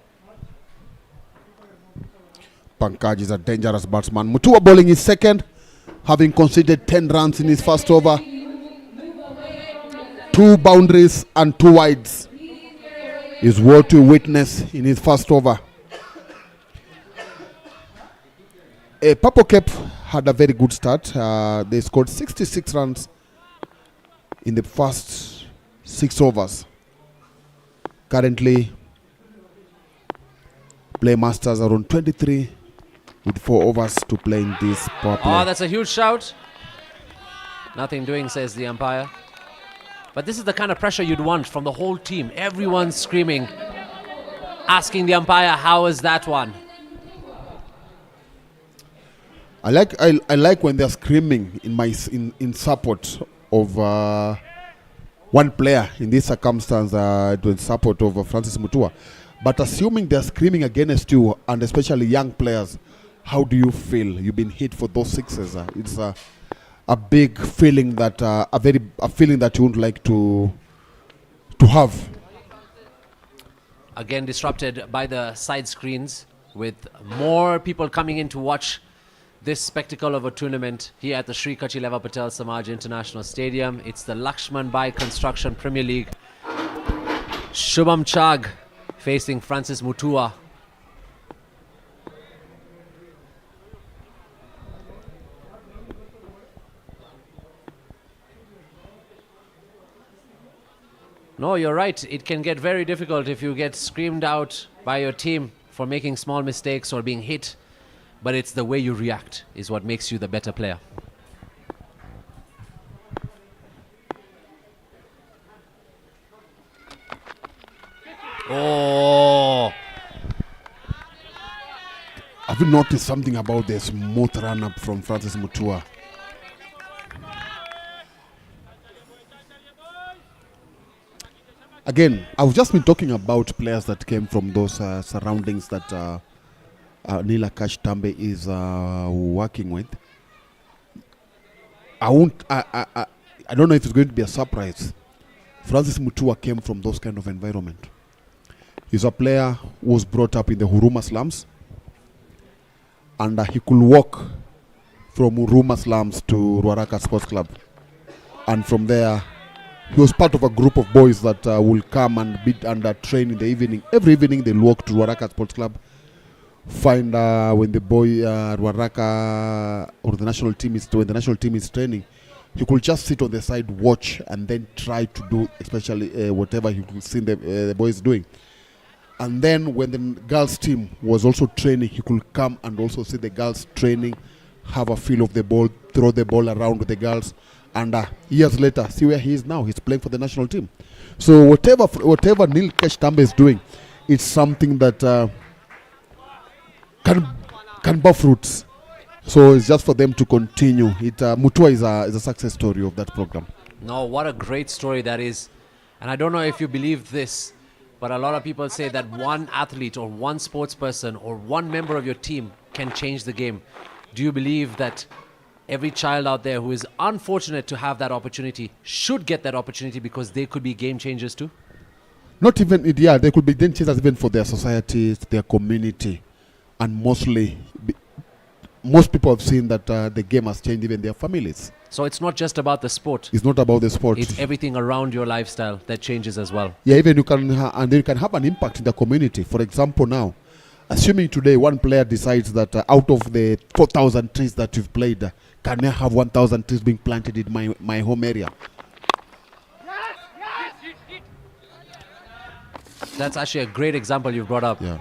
Pankaj is a dangerous batsman. Mutua bowling is second, having conceded 10 runs in his first over. 2 boundaries and 2 wides is what we witness in his first over. Purple Cap had a very good start. They scored 66 runs in the first 6 overs. Currently, Playmasters are on 23 with 4 overs to play in this power play. Oh, that's a huge shout. Nothing doing, says the umpire. But this is the kind of pressure you'd want from the whole team. Everyone's screaming, asking the umpire, how is that one? I like when they're screaming in support of one player. In this circumstance, in support of Francis Mutua. But assuming they're screaming against you, and especially young players, how do you feel? You've been hit for those sixes. It's a big feeling that a feeling that you wouldn't like to have. Again disrupted by the side screens, with more people coming in to watch this spectacle of a tournament here at the Sri Kachileva Patel Samaj International Stadium. It's the LAXMANBHAI Construction Premier League. Shubham Chag facing Francis Mutua. No, you're right. It can get very difficult if you get screamed out by your team for making small mistakes or being hit. But it's the way you react is what makes you the better player. Oh! Have you noticed something about the smooth run-up from Francis Mutua? Again, I've just been talking about players that came from those surroundings that Neil Akash Tambe is working with. I don't know if it's going to be a surprise. Francis Mutua came from those kind of environment. He's a player who was brought up in the Huruma slums, and he could walk from Huruma slums to Ruaraka Sports Club, and from there he was part of a group of boys that will come and train in the evening. Every evening they'll walk to Ruaraka Sports Club, find when the boy Ruaraka or the national team is training, he could just sit on the side, watch, and then try to do especially whatever he could see the boys doing. And then when the girls team was also training, he could come and also see the girls training, have a feel of the ball, throw the ball around with the girls. And years later, see where he is now. He's playing for the national team. So whatever Neil Kesh Tambe is doing, it's something that can bear fruits. So it's just for them to continue. Mutua is a success story of that program. No, what a great story that is. And I don't know if you believe this, but a lot of people say that one athlete or one sports person or one member of your team can change the game. Do you believe that every child out there who is unfortunate to have that opportunity should get that opportunity because they could be game changers too? Not even, they could be game changers even for their societies, their community. And most people have seen that the game has changed even their families. So it's not just about the sport. It's not about the sport. It's everything around your lifestyle that changes as well. Yeah, even you can have an impact in the community. For example, now, assuming today one player decides that out of the 4,000 trees that you've played, can I have 1,000 trees being planted in my home area? That's actually a great example you've brought up. Yeah.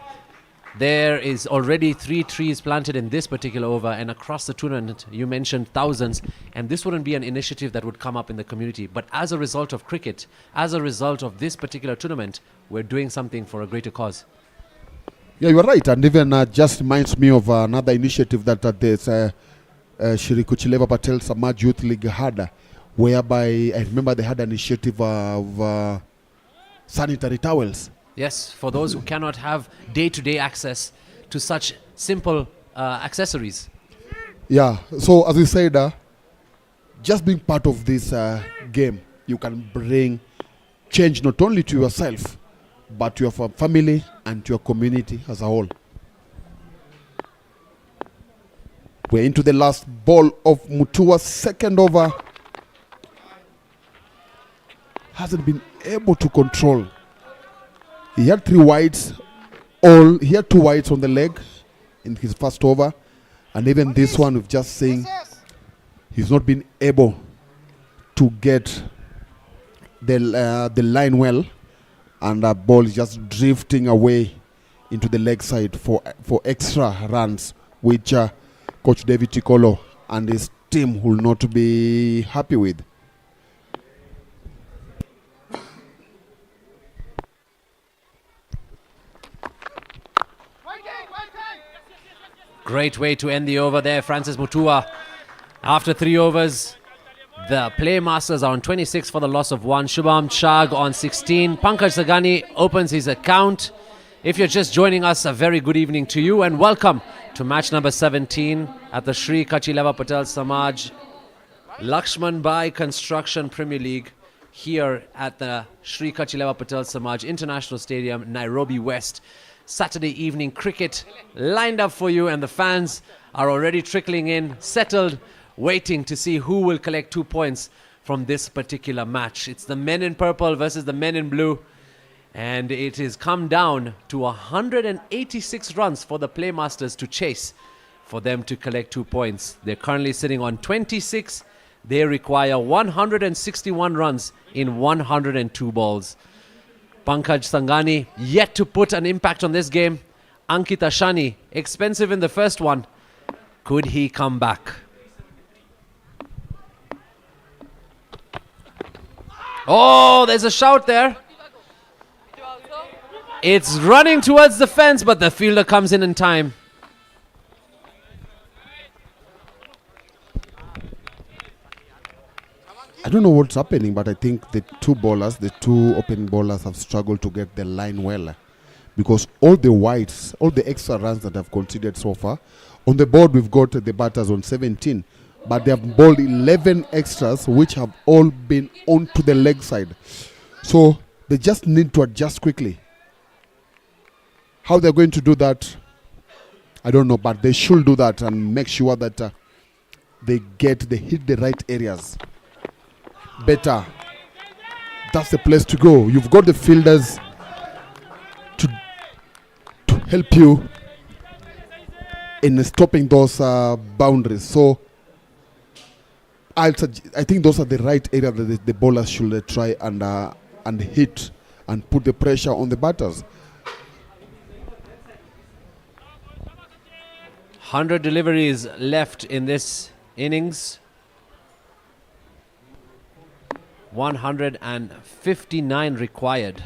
There is already 3 trees planted in this particular over, and across the tournament you mentioned thousands, and this wouldn't be an initiative that would come up in the community. But as a result of cricket, as a result of this particular tournament, we're doing something for a greater cause. Yeah, you're right. And even just reminds me of another initiative that this Sri Kachileva Patel Samaj Youth League had, whereby I remember they had an initiative of sanitary towels. Yes, for those who cannot have day-to-day access to such simple accessories. Yeah, so as we said, just being part of this game, you can bring change not only to yourself, but to your family and to your community as a whole. We're into the last ball of Mutua's second over. Hasn't been able to control. He had 3 wides. He had 2 wides on the leg in his first over, and even this one we've just seen, he's not been able to get the line well, and the ball is just drifting away into the leg side for extra runs, which Coach David Tikolo and his team will not be happy with. Great way to end the over there, Francis Mutua. After 3 overs, the Playmasters are on 26 for the loss of 1. Shubham Chag on 16. Pankaj Sagani opens his account. If you're just joining us, a very good evening to you and welcome to match number 17 at the Sri Kachileva Patel Samaj LAXMANBHAI Construction Premier League here at the Sri Kachileva Patel Samaj International Stadium, Nairobi West. Saturday evening cricket lined up for you, and the fans are already trickling in, settled, waiting to see who will collect 2 points from this particular match. It's the men in purple versus the men in blue, and it has come down to 186 runs for the Playmasters to chase for them to collect 2 points. They're currently sitting on 26. They require 161 runs in 102 balls. Pankaj Sangani yet to put an impact on this game. Ankit Ashani, expensive in the first one. Could he come back? Oh, there's a shout there. It's running towards the fence, but the fielder comes in time. I don't know what's happening, but I think the two opening bowlers have struggled to get the line well. Because all the wides, all the extra runs that I've conceded so far, on the board we've got the batters on 17, but they have bowled 11 extras, which have all been onto the leg side. So they just need to adjust quickly. How they're going to do that, I don't know, but they should do that and make sure that they hit the right areas. Better. That's the place to go. You've got the fielders to help you in stopping those boundaries. So I think those are the right areas that the bowlers should try and hit and put the pressure on the batters. 100 deliveries left in this innings. 159 required.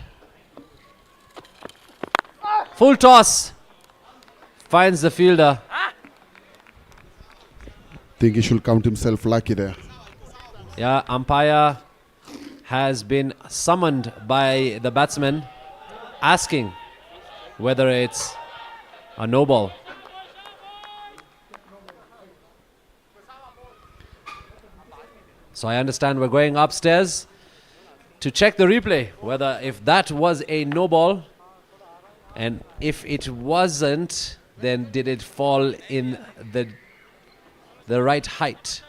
Full toss. Finds the fielder. Think he should count himself lucky there. Yeah, umpire has been summoned by the batsman, asking whether it's a no ball. So I understand we're going upstairs to check the replay, whether if that was a no ball, and if it wasn't, then did it fall in the right height.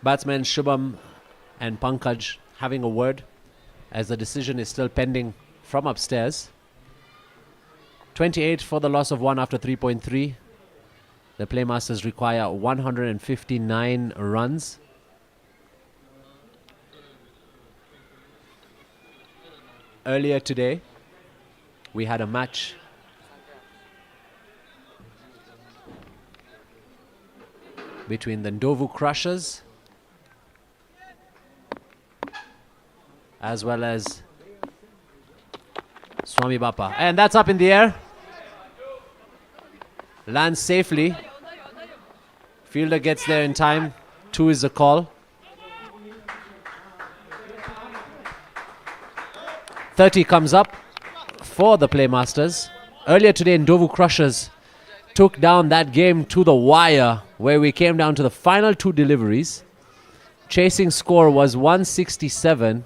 Batsmen Shubham and Pankaj having a word as the decision is still pending from upstairs. 28 for the loss of 1 after 3.3. The Playmasters require 159 runs. Earlier today, we had a match between the Ndovu Crushers as well as Swami Bappa. And that's up in the air. Lands safely. Fielder gets there in time. 2 is the call. 30 comes up for the Playmasters. Earlier today, Ndovu Crushers took down that game to the wire, where we came down to the final 2 deliveries. Chasing score was 167.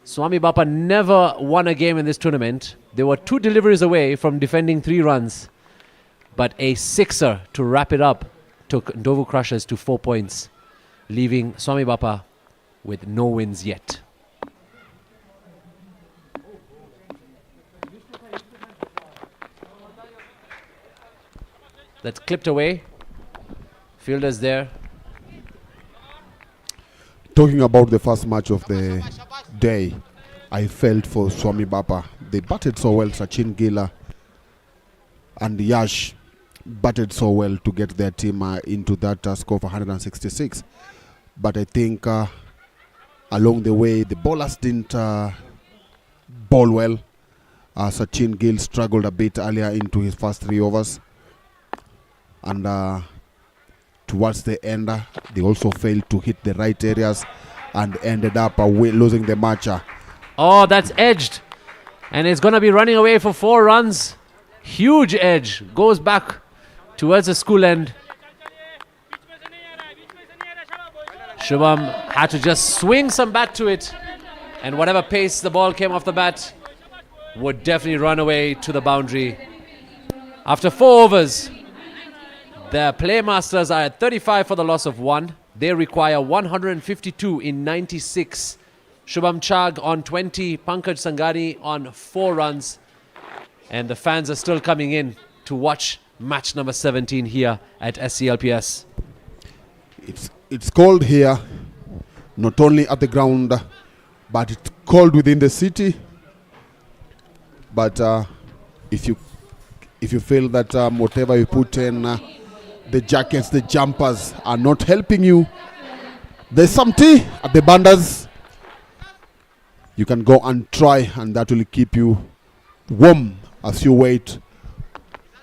Swami Bappa never won a game in this tournament. They were 2 deliveries away from defending 3 runs. But a sixer to wrap it up took Ndovu Crushers to 4 points, leaving Swami Bappa with no wins yet. That's clipped away. Fielders there. Talking about the first match of the day, I felt for Swami Bapa. They batted so well. Sachin Gila and Yash batted so well to get their team into that score of 166. But I think along the way, the bowlers didn't bowl well. Sachin Gill struggled a bit earlier into his first 3 overs. And towards the end, they also failed to hit the right areas and ended up losing the match. Oh, that's edged. And it's going to be running away for 4 runs. Huge edge. Goes back towards the school end. Shubham had to just swing some bat to it. And whatever pace the ball came off the bat would definitely run away to the boundary. After 4 overs, the Playmasters are at 35 for the loss of 1. They require 152 in 96. Shubham Chag on 20, Pankaj Sangani on 4 runs. And the fans are still coming in to watch match number 17 here at SCLPS. It's cold here, not only at the ground, but it's cold within the city. But if you feel that whatever you put in, the jackets, the jumpers are not helping you, there's some tea at the banders. You can go and try, and that will keep you warm as you wait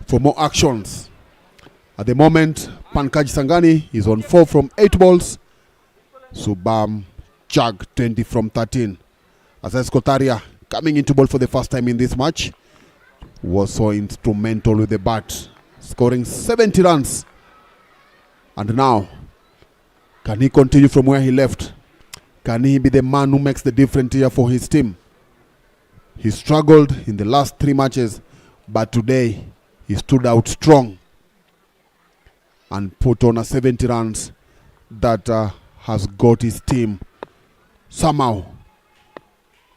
for more actions. At the moment, Pankaj Sangani is on 4 from 8 balls. Subham Chag 20 from 13. Azaz Kotaria coming into ball for the first time in this match was so instrumental with the bat, scoring 70 runs. And now, can he continue from where he left? Can he be the man who makes the difference here for his team? He struggled in the last 3 matches, but today he stood out strong and put on a 70 runs that has got his team somehow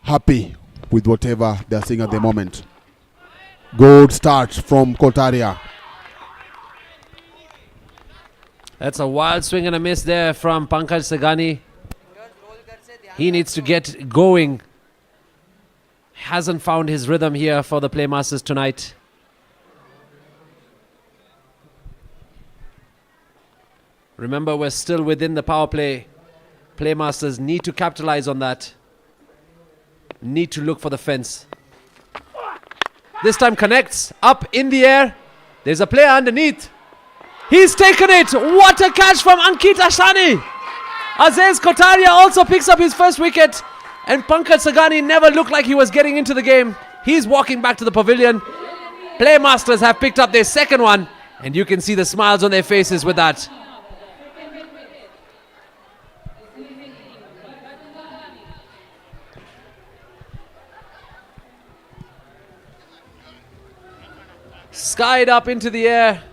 happy with whatever they're seeing at the moment. Good start from Kotaria. That's a wild swing and a miss there from Pankaj Sangani. He needs to get going. Hasn't found his rhythm here for the Playmasters tonight. Remember, we're still within the power play. Playmasters need to capitalize on that. Need to look for the fence. This time connects, up in the air. There's a player underneath. He's taken it. What a catch from Ankit Ashani. Azaz Kotaria also picks up his first wicket. And Pankaj Sangani never looked like he was getting into the game. He's walking back to the pavilion. Playmasters have picked up their second one. And you can see the smiles on their faces with that. Skied up into the air.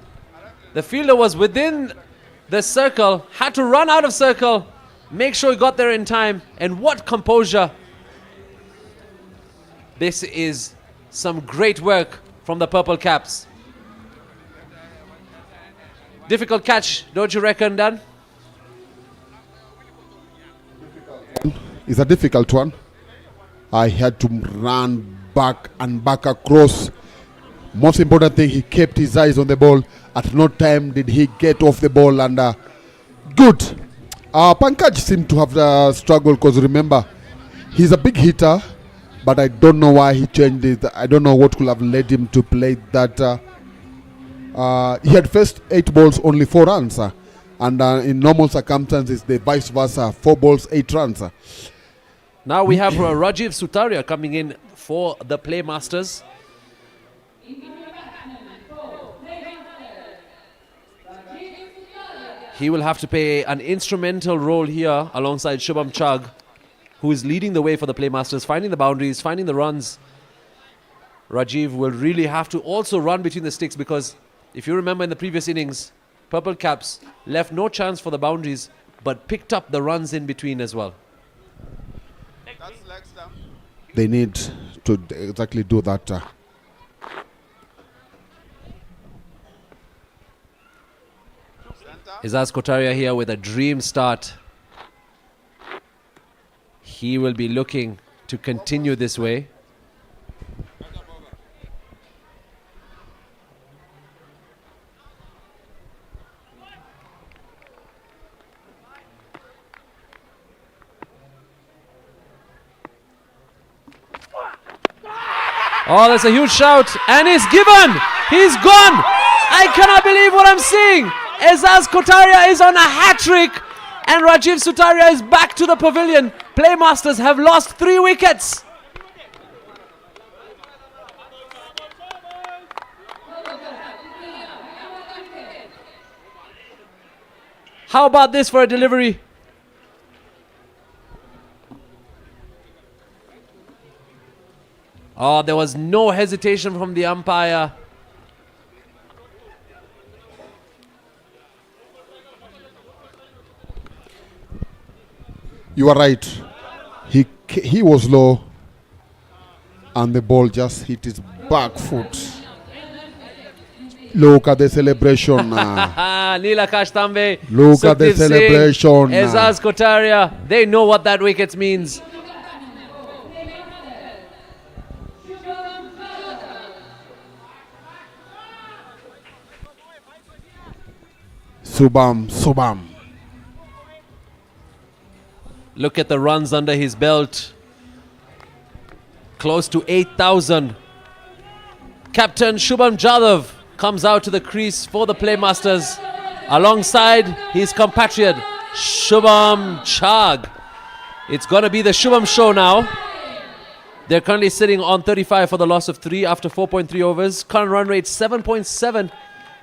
The fielder was within the circle, had to run out of circle, make sure he got there in time. And what composure. This is some great work from the Purple Caps. Difficult catch, don't you reckon, Dan? It's a difficult one. I had to run back and back across. Most important thing, he kept his eyes on the ball. At no time did he get off the ball, and good. Pankaj seemed to have struggled because remember, he's a big hitter, but I don't know why he changed it. I don't know what could have led him to play that. He had first 8 balls, only 4 runs, and in normal circumstances, the vice versa, 4 balls, 8 runs. Now we have Rajiv Sutaria coming in for the Playmasters. He will have to play an instrumental role here alongside Shubham Chag, who is leading the way for the Playmasters, finding the boundaries, finding the runs. Rajiv will really have to also run between the sticks because if you remember in the previous innings, Purple Caps left no chance for the boundaries but picked up the runs in between as well. They need to exactly do that. Azaz Kotaria here with a dream start. He will be looking to continue this way. Oh, that's a huge shout, and he's given. He's gone. I cannot believe what I'm seeing. Ezaz Kotaria is on a hat-trick, and Rajiv Sutaria is back to the pavilion. Playmasters have lost 3 wickets. How about this for a delivery? Oh, there was no hesitation from the umpire. You are right. He was low, and the ball just hit his back foot. Look at the celebration. Neela Kashtambe. Look at the celebration. Ezaz Kotaria. They know what that wicket means. Subham. Look at the runs under his belt. Close to 8,000. Captain Shubham Jadhav comes out to the crease for the Playmasters alongside his compatriot Shubham Chag. It's going to be the Shubham show now. They're currently sitting on 35 for the loss of 3 after 4.3 overs. Current run rate 7.7.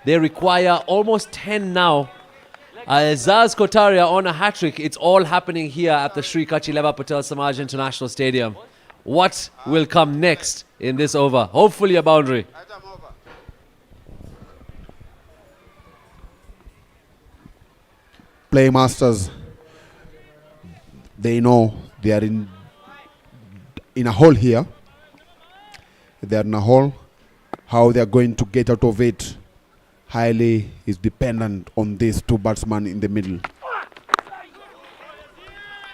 They require almost 10 now. Ezaz Kotaria on a hat-trick. It's all happening here at the Sri Kachileva Patel Samaj International Stadium. What will come next in this over? Hopefully a boundary. Playmasters, they know they are in a hole here. They are in a hole. How they are going to get out of it highly is dependent on these 2 batsmen in the middle.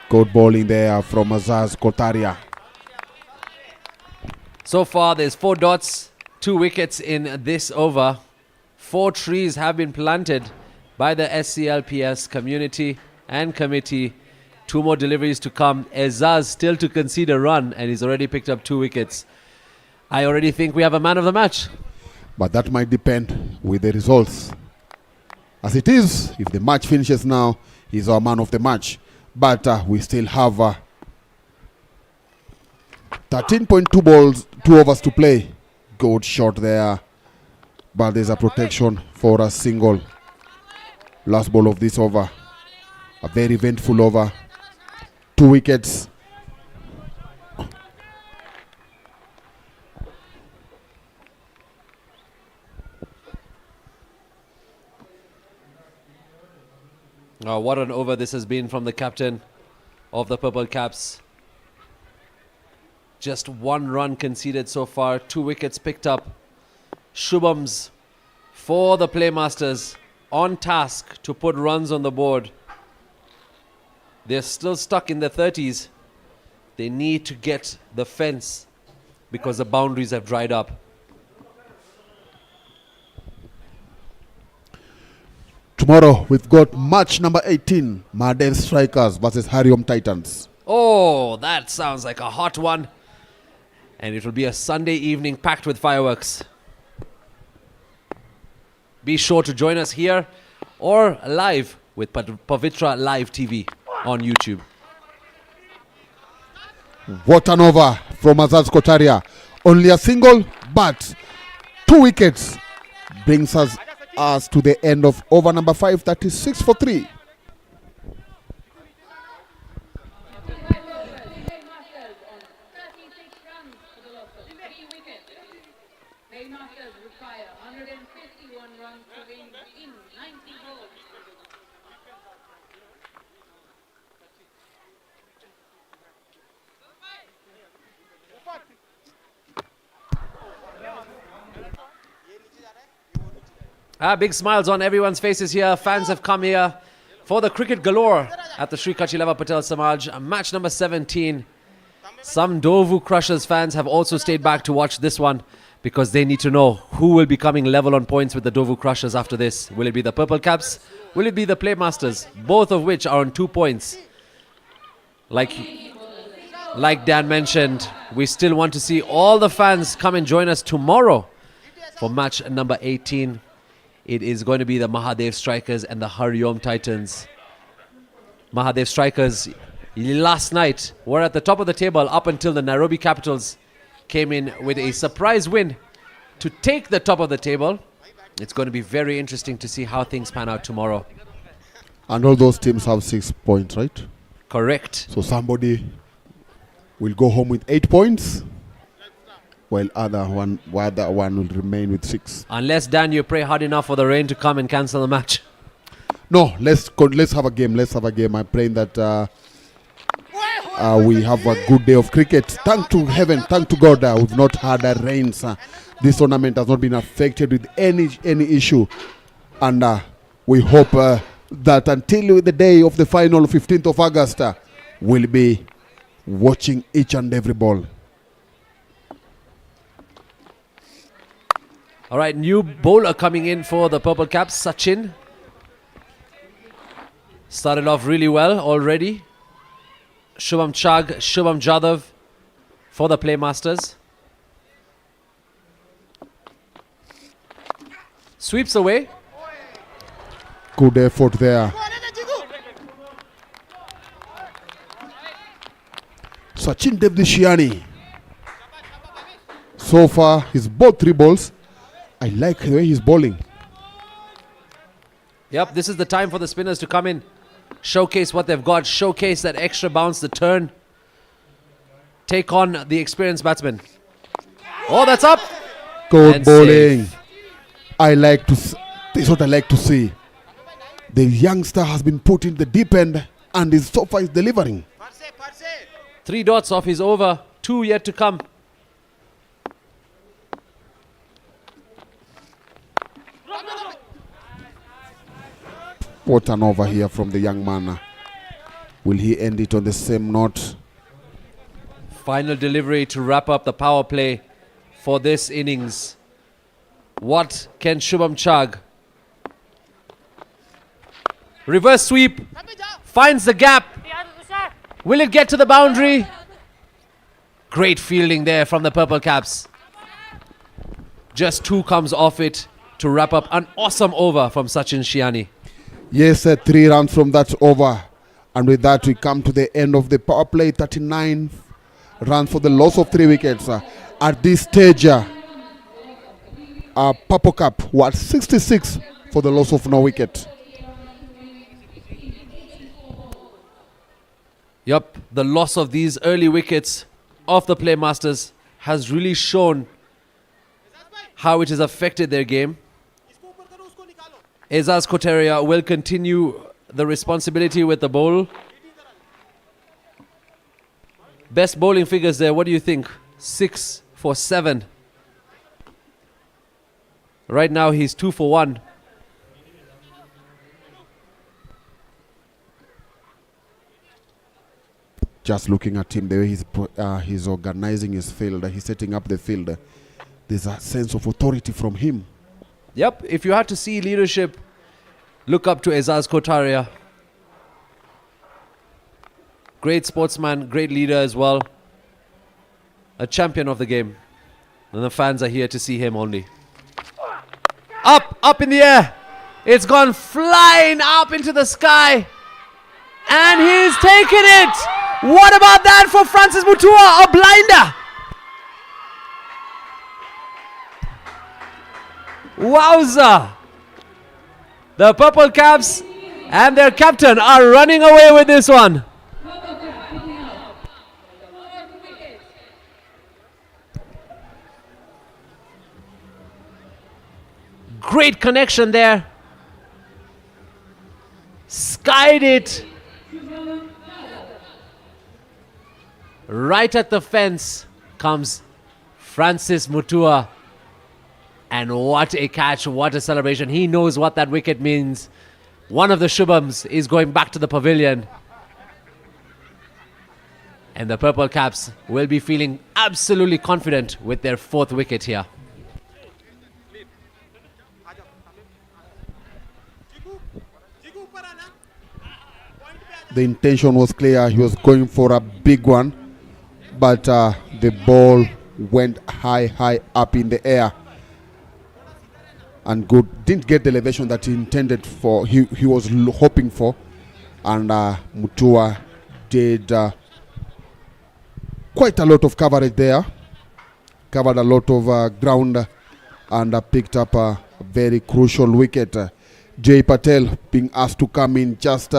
Good bowling there from Ezaz Kotaria. So far, there's 4 dots, 2 wickets in this over. 4 trees have been planted by the SCLPS community and committee. 2 more deliveries to come. Ezaz still to concede a run, and he's already picked up 2 wickets. I already think we have a man of the match. But that might depend with the results. As it is, if the match finishes now, he's our man of the match. But we still have 13.2 balls, 2 overs to play. Good shot there. But there's a protection for a single. Last ball of this over. A very eventful over. 2 wickets. Oh, what an over this has been from the captain of the Purple Caps. Just 1 run conceded so far, 2 wickets picked up. Shubhams for the Playmasters on task to put runs on the board. They're still stuck in their 30s. They need to get the fence because the boundaries have dried up. Tomorrow we've got match number 18, Mahadev Strikers versus Hariom Titans. Oh, that sounds like a hot one. And it will be a Sunday evening packed with fireworks. Be sure to join us here or live with Pavitra Live TV on YouTube. What an over from Ezaz Kotaria. Only a single, but 2 wickets brings us to the end of over number 5, 36 for 3. Playmasters require 151 runs to win in 90 balls. Big smiles on everyone's faces here. Fans have come here for the cricket galore at the Sri Kachileva Patel Samaj. Match number 17 Some Dovu Crushers fans have also stayed back to watch this one because they need to know who will be coming level on points with the Dovu Crushers after this. Will it be the Purple Caps? Will it be the Playmasters? Both of which are on 2 points. Like Dan mentioned, we still want to see all the fans come and join us tomorrow for match number 18. It is going to be the Mahadev Strikers and the Hariom Titans. Mahadev Strikers last night were at the top of the table up until the Nairobi Capitals came in with a surprise win to take the top of the table. It's going to be very interesting to see how things pan out tomorrow. And all those teams have 6 points, right? Correct. So somebody will go home with 8 points, while other one will remain with 6. Unless, Dan, you pray hard enough for the rain to come and cancel the match. No, let's have a game. Let's have a game. I'm praying that we have a good day of cricket. Thank to heaven, thank to God, we've not had rains. This tournament has not been affected with any issue, and we hope that until the day of the final, 15th of August, we'll be watching each and every ball. All right, new bowler coming in for the Purple Caps, Sachin. Started off really well already. Shubham Chag, Shubham Jadhav for the Playmasters. Sweeps away. Good effort there. Sachin Devdishiani. So far, he's bowled 3 balls. I like the way he's bowling. Yep, this is the time for the spinners to come in. Showcase what they've got. Showcase that extra bounce, the turn. Take on the experienced batsman. Oh, that's up. Good And bowling. safe. This is what I like to see. The youngster has been put in the deep end and is so far is delivering. 3 dots off his over. 2 yet to come. What an over here from the young man. Will he end it on the same note? Final delivery to wrap up the power play for this innings. What can Shubham Chag? Reverse sweep. Finds the gap. Will it get to the boundary? Great fielding there from the Purple Caps. Just 2 comes off it to wrap up an awesome over from Sachin Shiani. Yes, 3 runs from that over. And with that, we come to the end of the power play. 39 runs for the loss of 3 wickets. At this stage, Purple Cap was 66 for the loss of no wicket. Yup, the loss of these early wickets of the Playmasters has really shown how it has affected their game. Ezaz Koteria will continue the responsibility with the bowl. Best bowling figures there, what do you think? 6 for 7. Right now he's 2 for 1. Just looking at him, the way he's organizing his field, he's setting up the field. There's a sense of authority from him. Yep, if you had to see leadership, look up to Ezaz Kotaria. Great sportsman, great leader as well. A champion of the game. And the fans are here to see him only. Up in the air. It's gone flying up into the sky. And he's taken it. What about that for Francis Mutua, a blinder? Wowza! The Purple Caps and their captain are running away with this one. Great connection there. Skied it. Right at the fence comes Francis Mutua. And what a catch, what a celebration. He knows what that wicket means. One of the Shubhams is going back to the pavilion. And the Purple Caps will be feeling absolutely confident with their 4th wicket here. The intention was clear. He was going for a big one, but the ball went high up in the air, and good didn't get the elevation that he intended for. He was hoping for, and Mutua did quite a lot of coverage there, covered a lot of ground, and picked up a very crucial wicket. Jay Patel being asked to come in just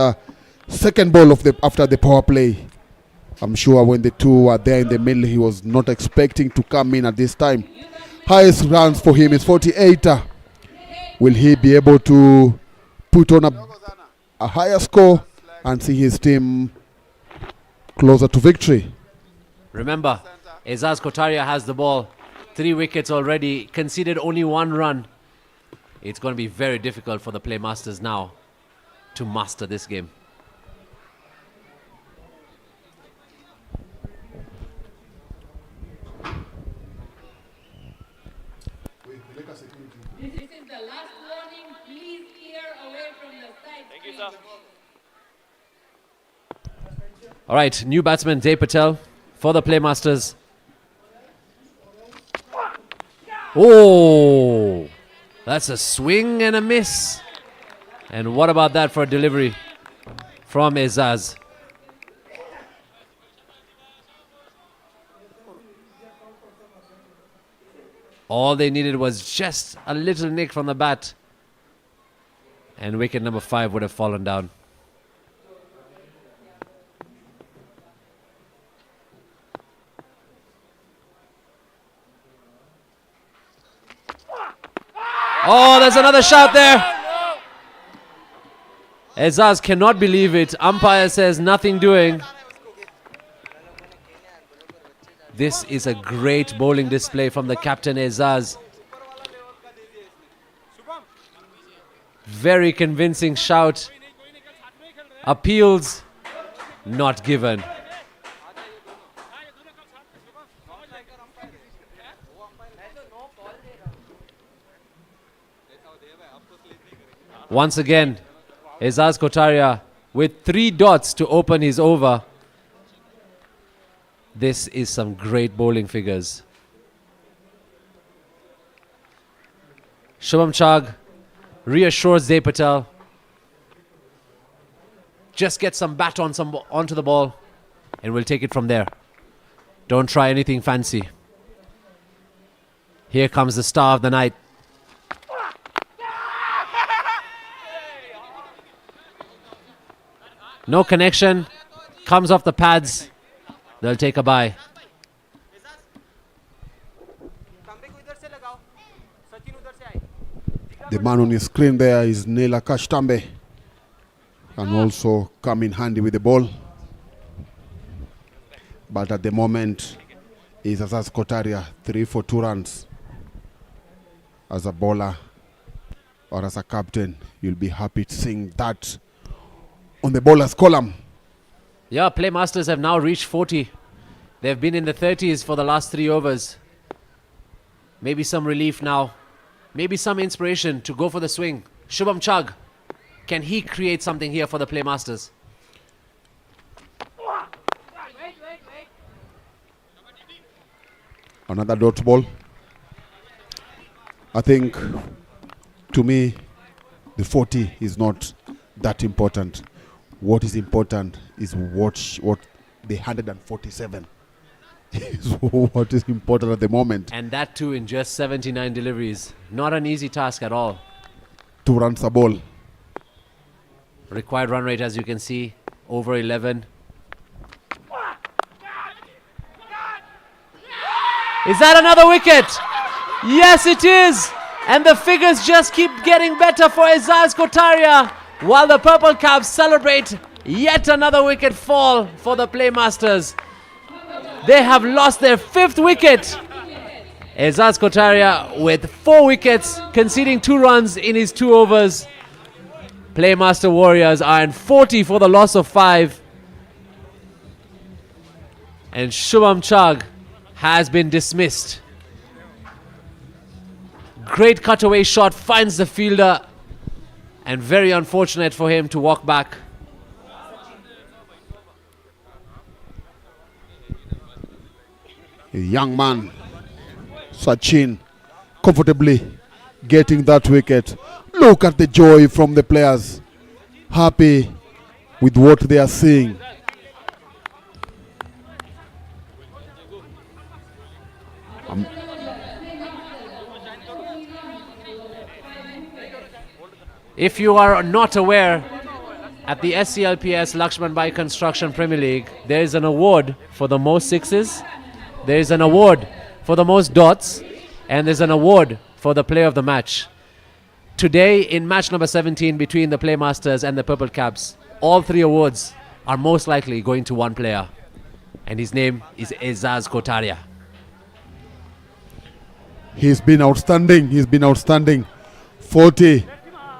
second ball of after the power play. I'm sure when the two were there in the middle, he was not expecting to come in at this time. Highest runs for him is 48. Will he be able to put on a higher score and see his team closer to victory? Remember, Azaz Kotaria has the ball. 3 wickets already, conceded only 1 run. It's going to be very difficult for the Playmasters now to master this game. This is the last warning. Please clear away from the side. Thank you, sir. All right, new batsman Jay Patel for the Playmasters. Oh, that's a swing and a miss. And what about that for a delivery from Azaz? All they needed was just a little nick from the bat, and wicket number 5 would have fallen down. Oh, there's another shot there. Azaz cannot believe it. Umpire says nothing doing. This is a great bowling display from the captain Azaz. Very convincing shout. Appeals not given. Once again, Azaz Kotaria with 3 dots to open his over. This is some great bowling figures. Shubham Chag reassures Jay Patel. Just get some bat onto the ball and we'll take it from there. Don't try anything fancy. Here comes the star of the night. No connection. Comes off the pads. They'll take a bye. The man on his screen there is Neil Akash Tambe, and also come in handy with the ball. But at the moment, is Azaz Kotaria 3 for 2 runs. As a bowler or as a captain, you'll be happy to seeing that on the bowler's column. Yeah, Playmasters have now reached 40. They've been in the 30s for the last 3 overs. Maybe some relief now. Maybe some inspiration to go for the swing. Shubham Chag, can he create something here for the Playmasters? Another dot ball. I think, to me, the 40 is not that important. What is important is what the 147 is what is important at the moment. And that too in just 79 deliveries. Not an easy task at all. 2 runs a ball. Required run rate, as you can see, over 11. Is that another wicket? Yes, it is. And the figures just keep getting better for Azaz Kotaria, while the Purple Caps celebrate yet another wicket fall for the Playmasters. They have lost their 5th wicket. Azaz Kotaria with 4 wickets, conceding 2 runs in his 2 overs. Playmaster Warriors are in 40 for the loss of 5. And Shubham Chag has been dismissed. Great cutaway shot, finds the fielder, and very unfortunate for him to walk back. A young man, Sachin, comfortably getting that wicket. Look at the joy from the players. Happy with what they are seeing. If you are not aware, at the SCLPS LAXMANBHAI Construction Premier League, there is an award for the most sixes, there is an award for the most dots, and there's an award for the player of the match. Today, in match number 17 between the Playmasters and the Purple Caps, all three awards are most likely going to one player, and his name is Ezaz Kotaria. He's been outstanding. He's been outstanding. 40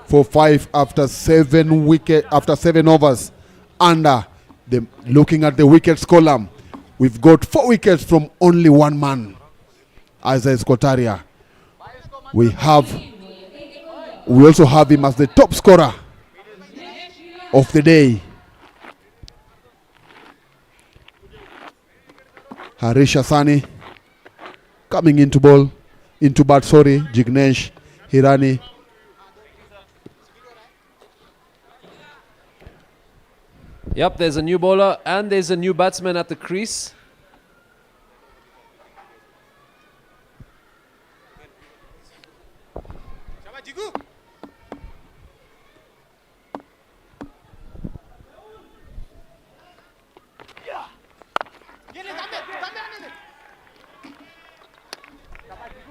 for 5 after 7 overs. Under looking at the wickets column, we've got 4 wickets from only one man, Ezaz Kotaria. We also have him as the top scorer of the day. Harish Asani coming into bat, Jignesh Hirani. Yep, there's a new bowler and there's a new batsman at the crease.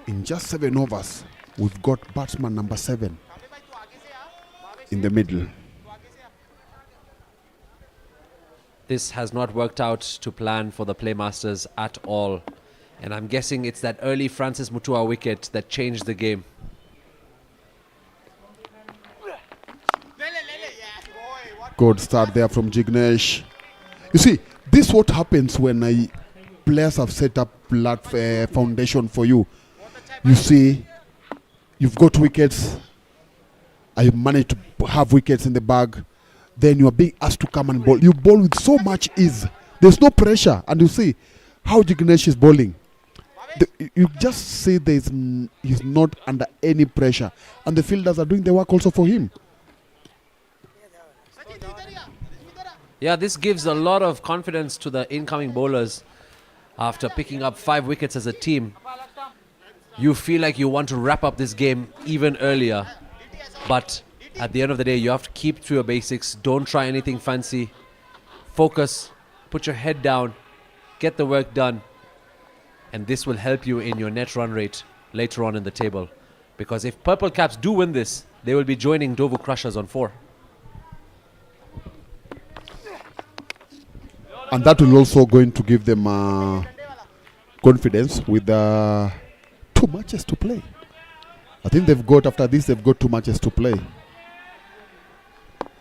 In just 7 overs, we've got batsman number 7 in the middle. This has not worked out to plan for the Playmasters at all. And I'm guessing it's that early Francis Mutua wicket that changed the game. Good start there from Jignesh. You see, this is what happens when players have set up foundation for you. You see, you've got wickets. I managed to have wickets in the bag. Then you are being asked to come and bowl. You bowl with so much ease. There's no pressure. And you see how Jignesh is bowling. You just see he's not under any pressure. And the fielders are doing the work also for him. Yeah, this gives a lot of confidence to the incoming bowlers. After picking up 5 wickets as a team, you feel like you want to wrap up this game even earlier. But at the end of the day, you have to keep to your basics. Don't try anything fancy. Focus, put your head down, get the work done. And this will help you in your net run rate later on in the table. Because if Purple Caps do win this, they will be joining Dovu Crushers on 4. And that will also going to give them confidence with 2 matches to play. I think after this, they've got 2 matches to play.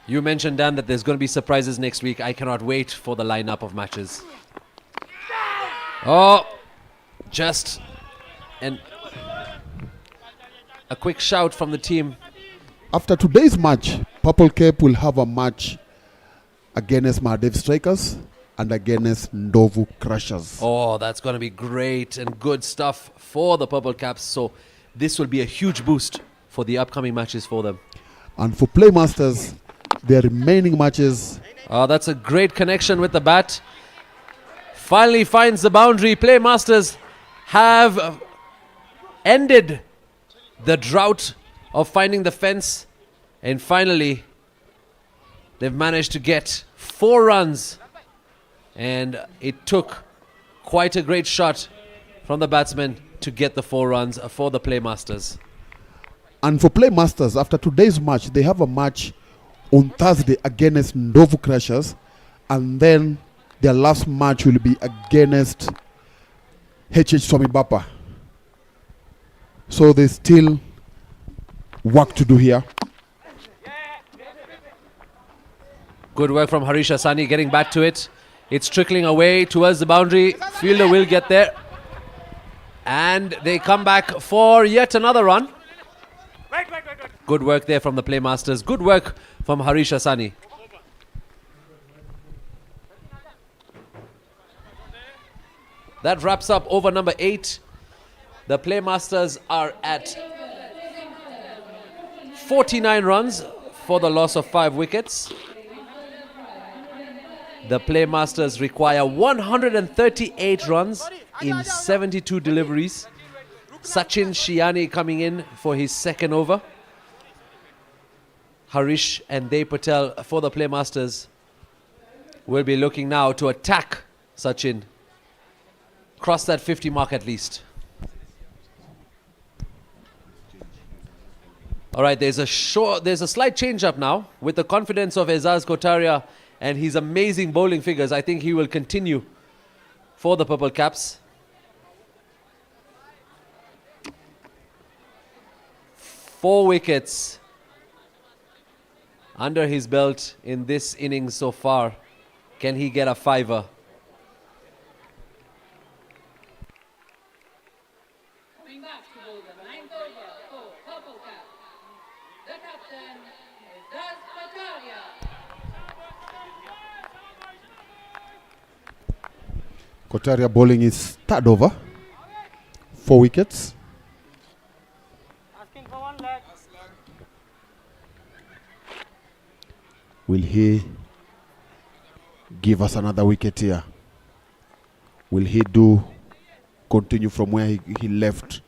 You mentioned, Dan, that there's going to be surprises next week. I cannot wait for the lineup of matches. Oh, just a quick shout from the team. After today's match, Purple Cap will have a match against Mahadev Strikers and against Ndovu Crushers. Oh, that's going to be great and good stuff for the Purple Caps. So this will be a huge boost for the upcoming matches for them. And for Playmasters, their remaining matches. Oh, that's a great connection with the bat. Finally finds the boundary. Playmasters have ended the drought of finding the fence. And finally, they've managed to get 4 runs. And it took quite a great shot from the batsman to get the 4 runs for the Playmasters. And for Playmasters, after today's match, they have a match on Thursday against Ndovu Crushers. And then their last match will be against HH Swami Bapa. So there's still work to do here. Good work from Harish Asani getting back to it. It's trickling away towards the boundary. Fielder will get there. And they come back for yet another run. Good work there from the Playmasters. Good work from Harish Asani. That wraps up over number 8. The Playmasters are at 49 runs for the loss of 5 wickets. The Playmasters require 138 runs in 72 deliveries. Sachin Shiani coming in for his second over. Harish and Dev Patel for the Playmasters will be looking now to attack Sachin. Cross that 50 mark at least. All right, there's a slight change up now with the confidence of Ezaz Kotaria and his amazing bowling figures. I think he will continue for the Purple Caps. 4 wickets under his belt in this innings so far. Can he get a 5-er? Coming back to bowl the 9th over for Purple Cap. The captain is Das Pataria. Kotaria bowling is 3rd over. 4 wickets. Asking for 1 leg. Will he give us another wicket here? Will he continue from where he left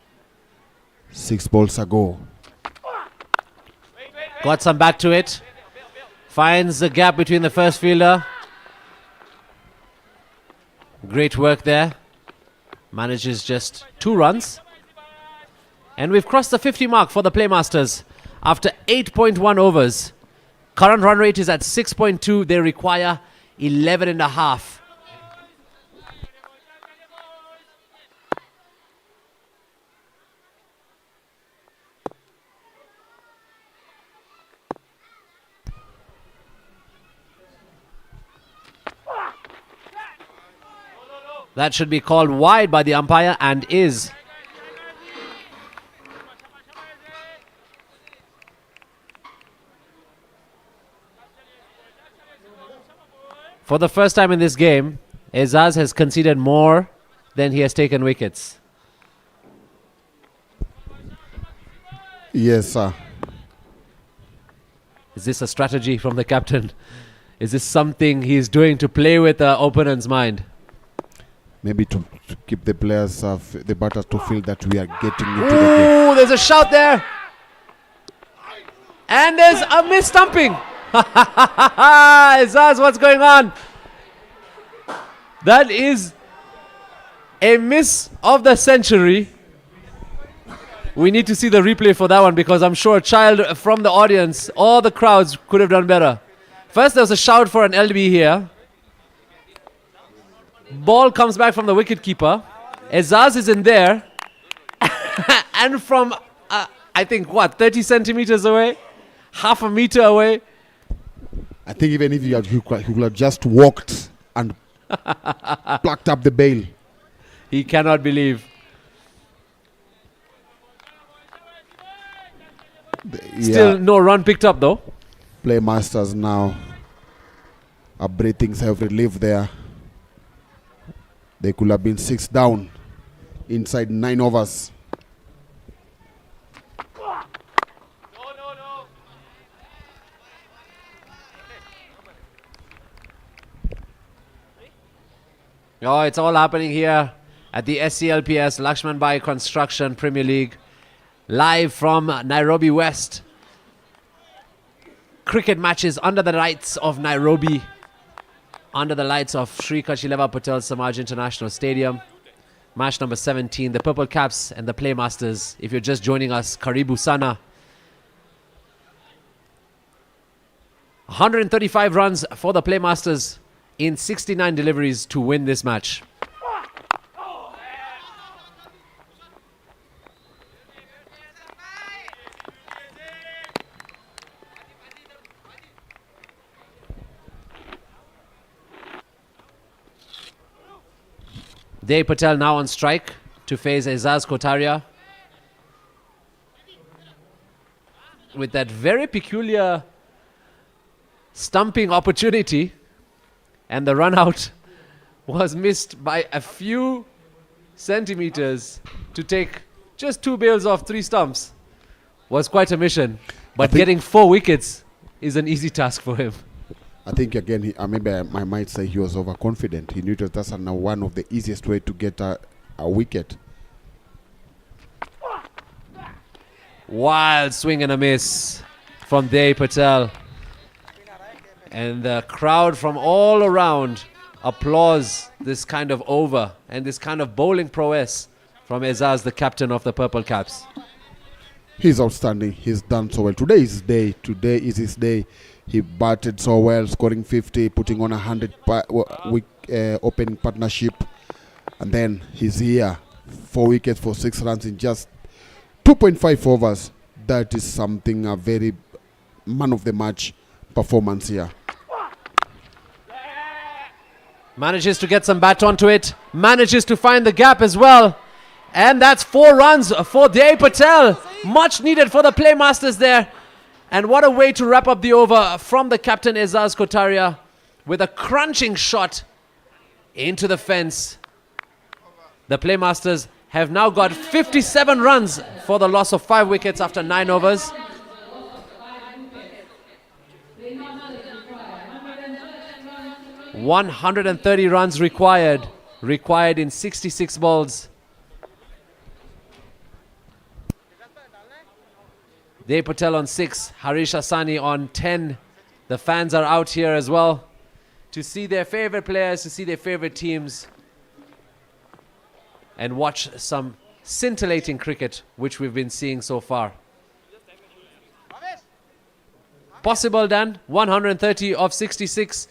6 balls ago? Got some back to it. Finds the gap between the first fielder. Great work there. Manages just 2 runs. And we've crossed the 50 mark for the Playmasters after 8.1 overs. Current run rate is at 6.2. They require 11.5. That should be called wide by the umpire and is. For the first time in this game, Ezaz has conceded more than he has taken wickets. Yes, sir. Is this a strategy from the captain? Is this something he's doing to play with the opponent's mind? Maybe to keep the players, the batters to feel that we are getting into the game. Ooh, there's a shout there. And there's a miss-stumping. Ezaz, what's going on? That is a miss of the century. We need to see the replay for that one because I'm sure a child from the audience or the crowds could have done better. First, there was a shout for an LB here. Ball comes back from the wicketkeeper. Ezaz is in there. And from, I think, 30 centimeters away? Half a meter away? I think even if he could have just walked and plucked up the bail. He cannot believe. Still no run picked up though. Playmasters now are breathing self relief there. They could have been 6 down inside 9 overs. Oh, it's all happening here at the SCLPS LAXMANBHAI Construction Premier League. Live from Nairobi West. Cricket matches under the lights of Nairobi. Under the lights of Sri Kachileva Patel Samaj International Stadium. Match number 17, the Purple Caps and the Playmasters. If you're just joining us, Karibu Sana. 135 runs for the Playmasters in 69 deliveries to win this match. Dey Patel now on strike to face Azaz Kotaria. With that very peculiar stumping opportunity, and the run out was missed by a few centimeters to take just 2 bails off 3 stumps. Was quite a mission, but getting 4 wickets is an easy task for him. I think again, maybe I might say he was overconfident. He knew that's one of the easiest way to get a wicket. Wild swing and a miss from Dey Patel. And the crowd from all around applause this kind of over and this kind of bowling prowess from Azaz, the captain of the Purple Caps. He's outstanding. He's done so well. Today is his day. Today is his day. He batted so well, scoring 50, putting on 100 opening partnership. And then he's here. 4 wickets for 6 runs in just 2.5 overs. That is something, a very man of the match performance here. Manages to get some bat onto it. Manages to find the gap as well. And that's 4 runs for Dey Patel. Much needed for the Playmasters there. And what a way to wrap up the over from the captain Azaz Kotaria with a crunching shot into the fence. The Playmasters have now got 57 runs for the loss of 5 wickets after 9 overs. 130 runs required in 66 balls. Dey Patel on 6, Harish Asani on 10. The fans are out here as well to see their favorite players, to see their favorite teams, and watch some scintillating cricket, which we've been seeing so far. Possible, Dan? 130 of 66.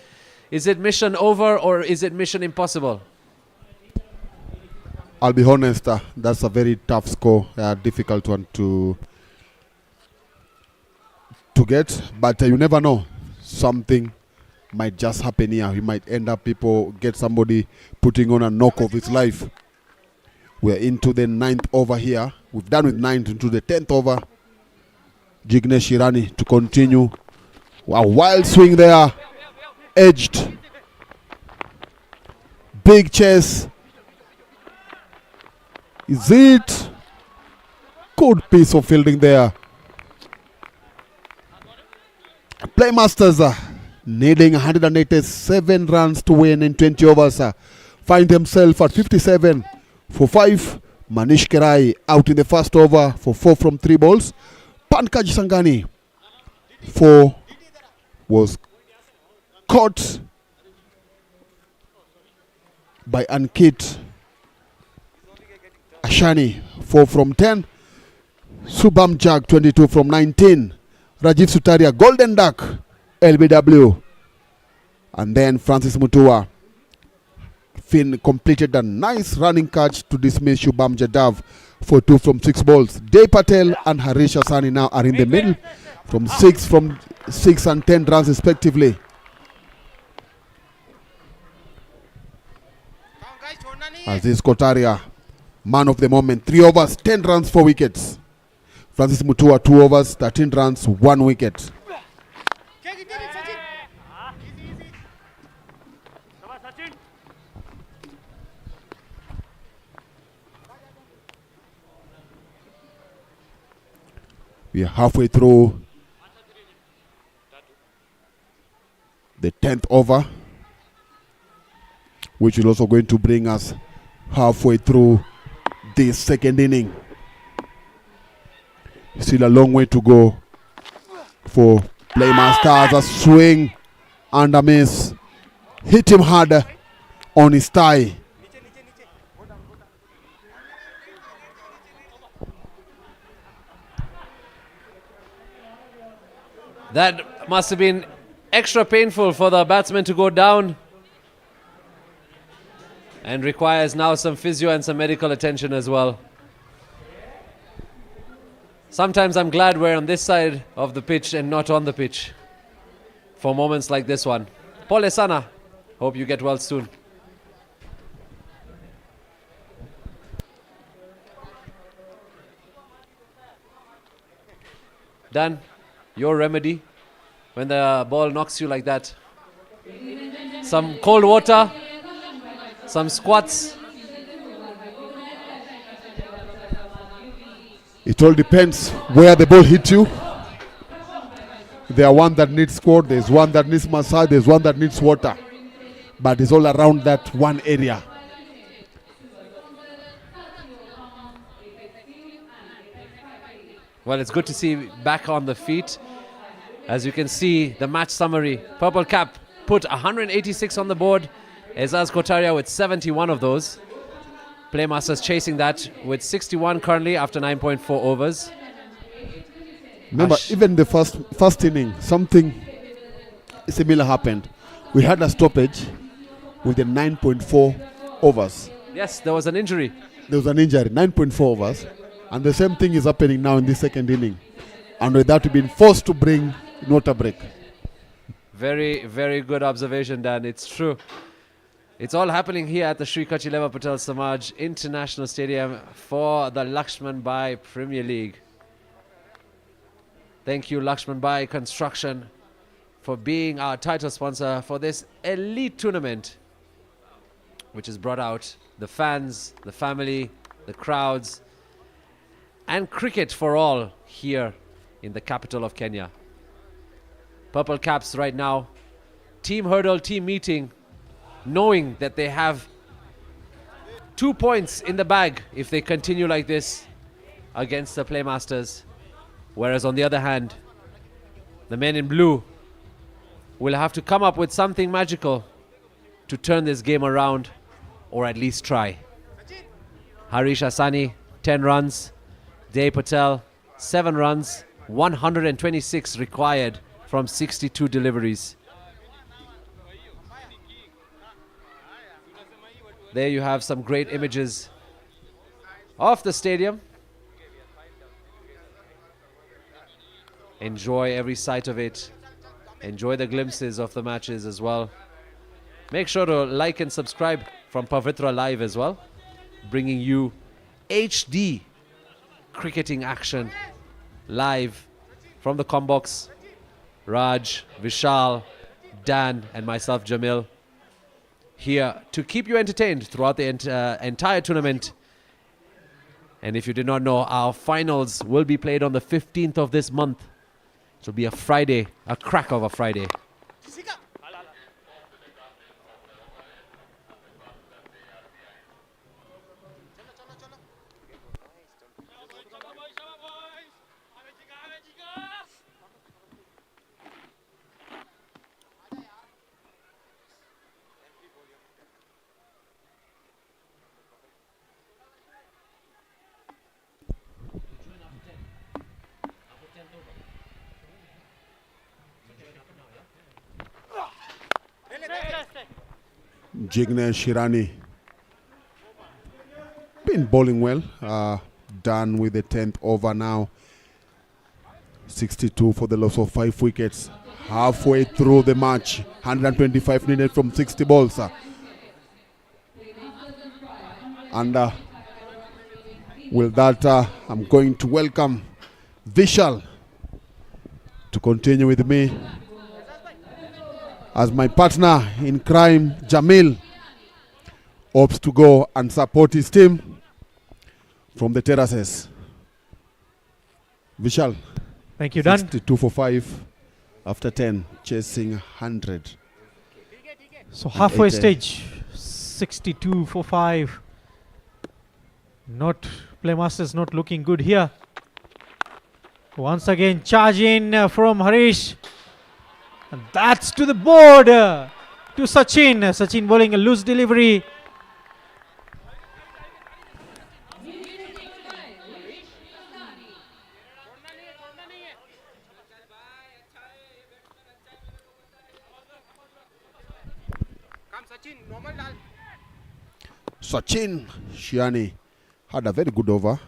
Is it mission over or is it mission impossible? I'll be honest, that's a very tough score, difficult one to get, but you never know. Something might just happen here. We might end up get somebody putting on a knock of his life. We're into the 9th over here. We've done with 9th into the 10th over. Jignesh Irani to continue. A wild swing there. Edged. Big chase. Is it? Good piece of fielding there. Playmasters needing 187 runs to win in 20 overs. Find themselves at 57 for 5. Manish Kerai out in the first over for 4 from 3 balls. Pankaj Sangani 4 was caught by Ankit Ashani 4 from 10. Subham Jag 22 from 19. Rajiv Sutaria Golden Duck LBW, and then Francis Mutua Finn completed a nice running catch to dismiss Shubham Jadav for 2 from 6 balls. Dey Patel and Harish Asani now are in the middle from 6 and 10 runs respectively. Aziz Kotaria, man of the moment, 3 overs, 10 runs, 4 wickets. Francis Mutua, 2 overs, 13 runs, 1 wicket. We are halfway through the 10th over, which is also going to bring us halfway through this second inning. Still a long way to go for Playmasters. A swing and a miss. Hit him hard on his thigh. That must have been extra painful for the batsman to go down, and requires now some physio and some medical attention as well. Sometimes I'm glad we're on this side of the pitch and not on the pitch for moments like this one. Pole sana. Hope you get well soon. Dan, your remedy when the ball knocks you like that? Some cold water, some squats. It all depends where the ball hit you. There are one that needs squat, there's one that needs massage, there's one that needs water. But it's all around that one area. Well, it's good to see back on the feet. As you can see, the match summary. Purple Cap put 186 on the board. Ezaz Kotaria with 71 of those. Playmasters chasing that with 61 currently after 9.4 overs. Remember, even the first inning, something similar happened. We had a stoppage with the 9.4 overs. Yes, there was an injury. There was an injury, 9.4 overs. And the same thing is happening now in the second inning. And with that, we've been forced to bring water break. Very, very good observation, Dan. It's true. It's all happening here at the Sri Kachileva Patel Samaj International Stadium for the LAXMANBHAI Premier League. Thank you, LAXMANBHAI Construction, for being our title sponsor for this elite tournament, which has brought out the fans, the family, the crowds, and cricket for all here in the capital of Kenya. Purple Caps right now, team hurdle, team meeting, knowing that they have 2 points in the bag if they continue like this against the Playmasters. Whereas on the other hand, the men in blue will have to come up with something magical to turn this game around, or at least try. Harish Asani, 10 runs. Dave Patel, 7 runs. 126 required from 62 deliveries. There you have some great images of the stadium. Enjoy every sight of it. Enjoy the glimpses of the matches as well. Make sure to like and subscribe from Pavitra Live as well, bringing you HD cricketing action live from the Combox. Raj, Vishal, Dan and myself, Jamil, here to keep you entertained throughout the entire tournament. And if you did not know, our finals will be played on the 15th of this month. It will be a Friday, a crack of a Friday. Jignesh Shirani been bowling well. Done with the 10th over now. 62 for the loss of 5 wickets. Halfway through the match. 125 needed from 60 balls. And with that, I'm going to welcome Vishal to continue with me as my partner in crime, Jamil, hopes to go and support his team from the terraces. Vishal. Thank you, Dan. 62 for 5 after 10, chasing 100. So halfway stage, 62 for 5. Not Playmasters not looking good here. Once again, charge in from Harish. And that's to the board to Sachin. Sachin bowling a loose delivery. Sachin Shiani had a very good over.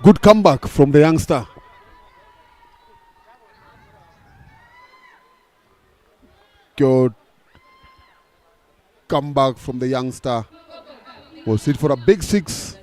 Good comeback from the youngster. comeback from the youngster. Was it for a big six?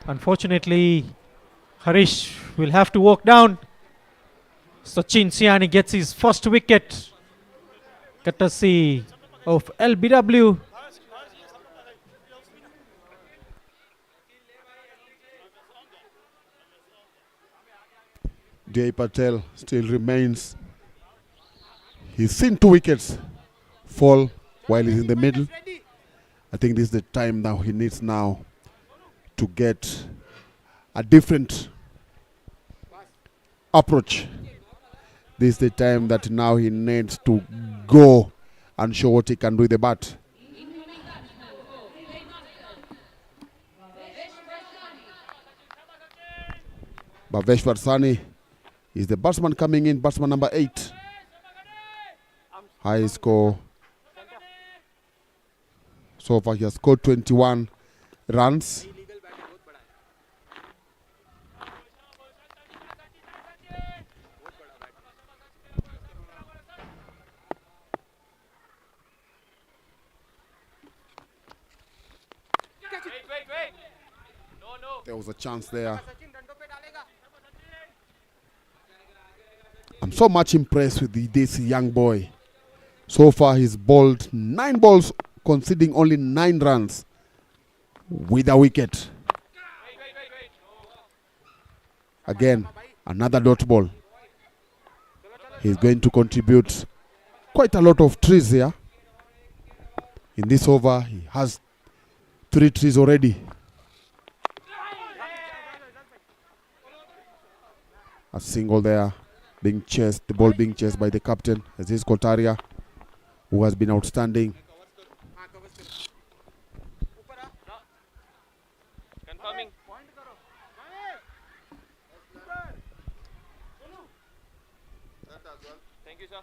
Unfortunately, Harish will have to walk down. Sachin Siani gets his first wicket, courtesy of LBW. Patel still remains. He's seen 2 wickets fall while he's in the middle. I think this is the time that he needs now to get a different approach. This is the time that now he needs to go and show what he can do with the bat. Bhavesh Varsani is the batsman coming in, batsman number 8. High score. So far he has scored 21 runs. There was a chance there. I'm so much impressed with this young boy. So far he's bowled 9 balls, conceding only 9 runs with a wicket. Again, another dot ball. He's going to contribute quite a lot of trees here. In this over, he has 3 trees already. A single there, being chased, the ball being chased by the captain, Aziz Kotaria, who has been outstanding. Confirming. Thank you, sir.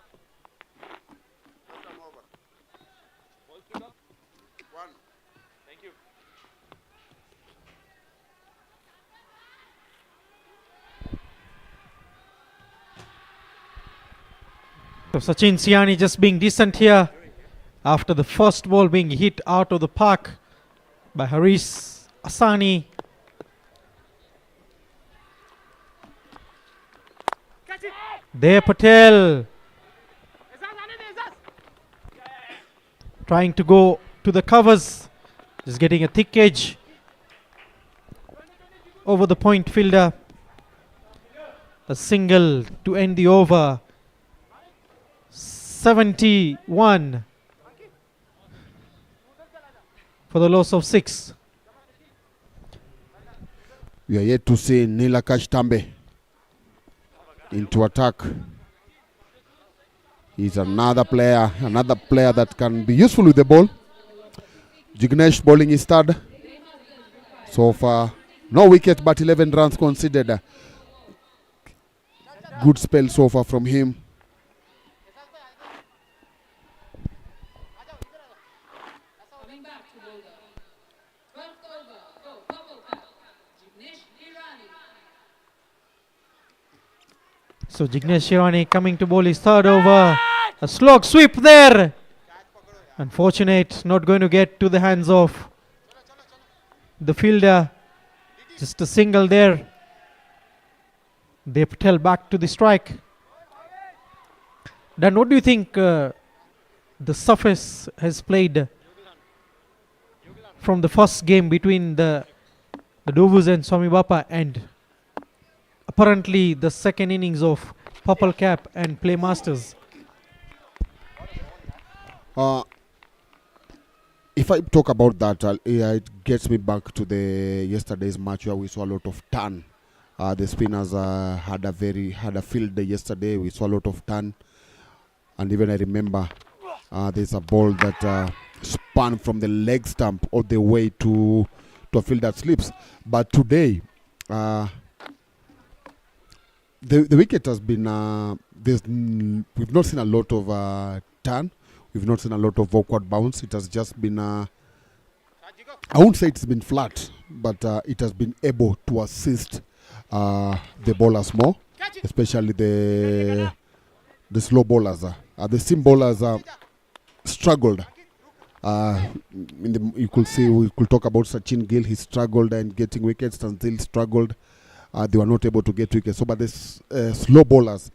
Thank you. So Sachin Siani just being decent here after the first ball being hit out of the park by Harish Asani. There Patel trying to go to the covers, just getting a thick edge over the point fielder. A single to end the over. 71 for the loss of 6. We are yet to see Nilakash Tambe into attack. He's another player that can be useful with the ball. Jignesh bowling his third. So far, no wicket but 11 runs conceded. Good spell so far from him. Coming back to bowler. 12th over for Purple Cap, Jignesh Irani. So Jignesh Irani coming to bowl his third over. A slog sweep there. Unfortunate, not going to get to the hands of the fielder. Just a single there. They Patel back to the strike. Dan, what do you think the surface has played from the first game between the Dovus and Swami Bapa, and apparently the second innings of Purple Cap and Playmasters? If I talk about that, it gets me back to the yesterday's match where we saw a lot of turn. The spinners had a field day yesterday. We saw a lot of turn, and even I remember there's a ball that spun from the leg stump all the way to a field that slips. But today, the wicket has been we've not seen a lot of turn. We've not seen a lot of awkward bounce. It has just been I won't say it's been flat, but it has been able to assist the bowlers more, especially the slow bowlers. The seam bowlers struggled. You could see, we could talk about Sachin Gill. He struggled and getting wickets. Tanzil struggled. They were not able to get wickets. So, but the slow bowlers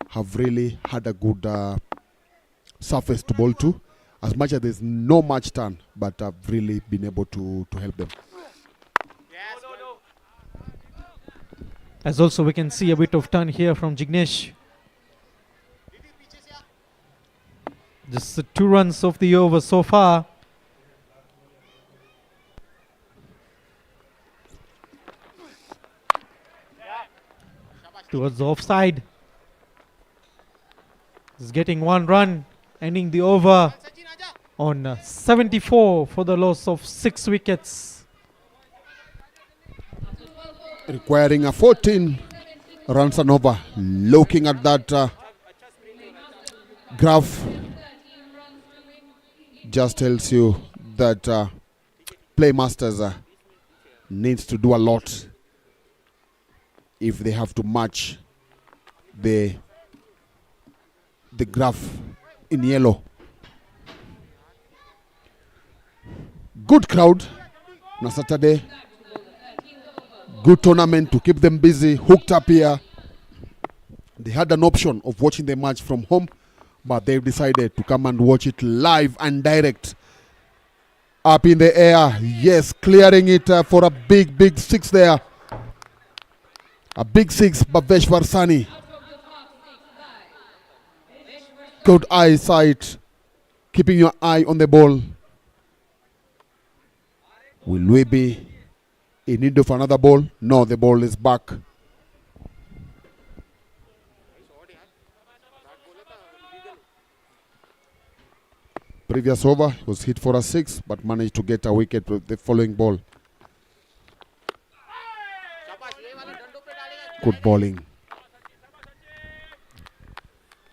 have really had a good surface to bowl to. As much as there's no much turn, but have really been able to help them. As also we can see a bit of turn here from Jignesh. Just the 2 runs of the over so far. Towards the offside. He's getting 1 run, ending the over on 74 for the loss of 6 wickets. Requiring a 14 runs and over. Looking at that graph, just tells you that Playmasters needs to do a lot if they have to match the graph in yellow. Good crowd on Saturday. Good tournament to keep them busy, hooked up here. They had an option of watching the match from home, but they've decided to come and watch it live and direct. Up in the air, yes, clearing it for a big 6 there. A big 6, Bhaveshwar Sani. Good eyesight, keeping your eye on the ball. Will we be in need of another ball? No, the ball is back. Previous over was hit for a 6, but managed to get a wicket with the following ball. Good bowling.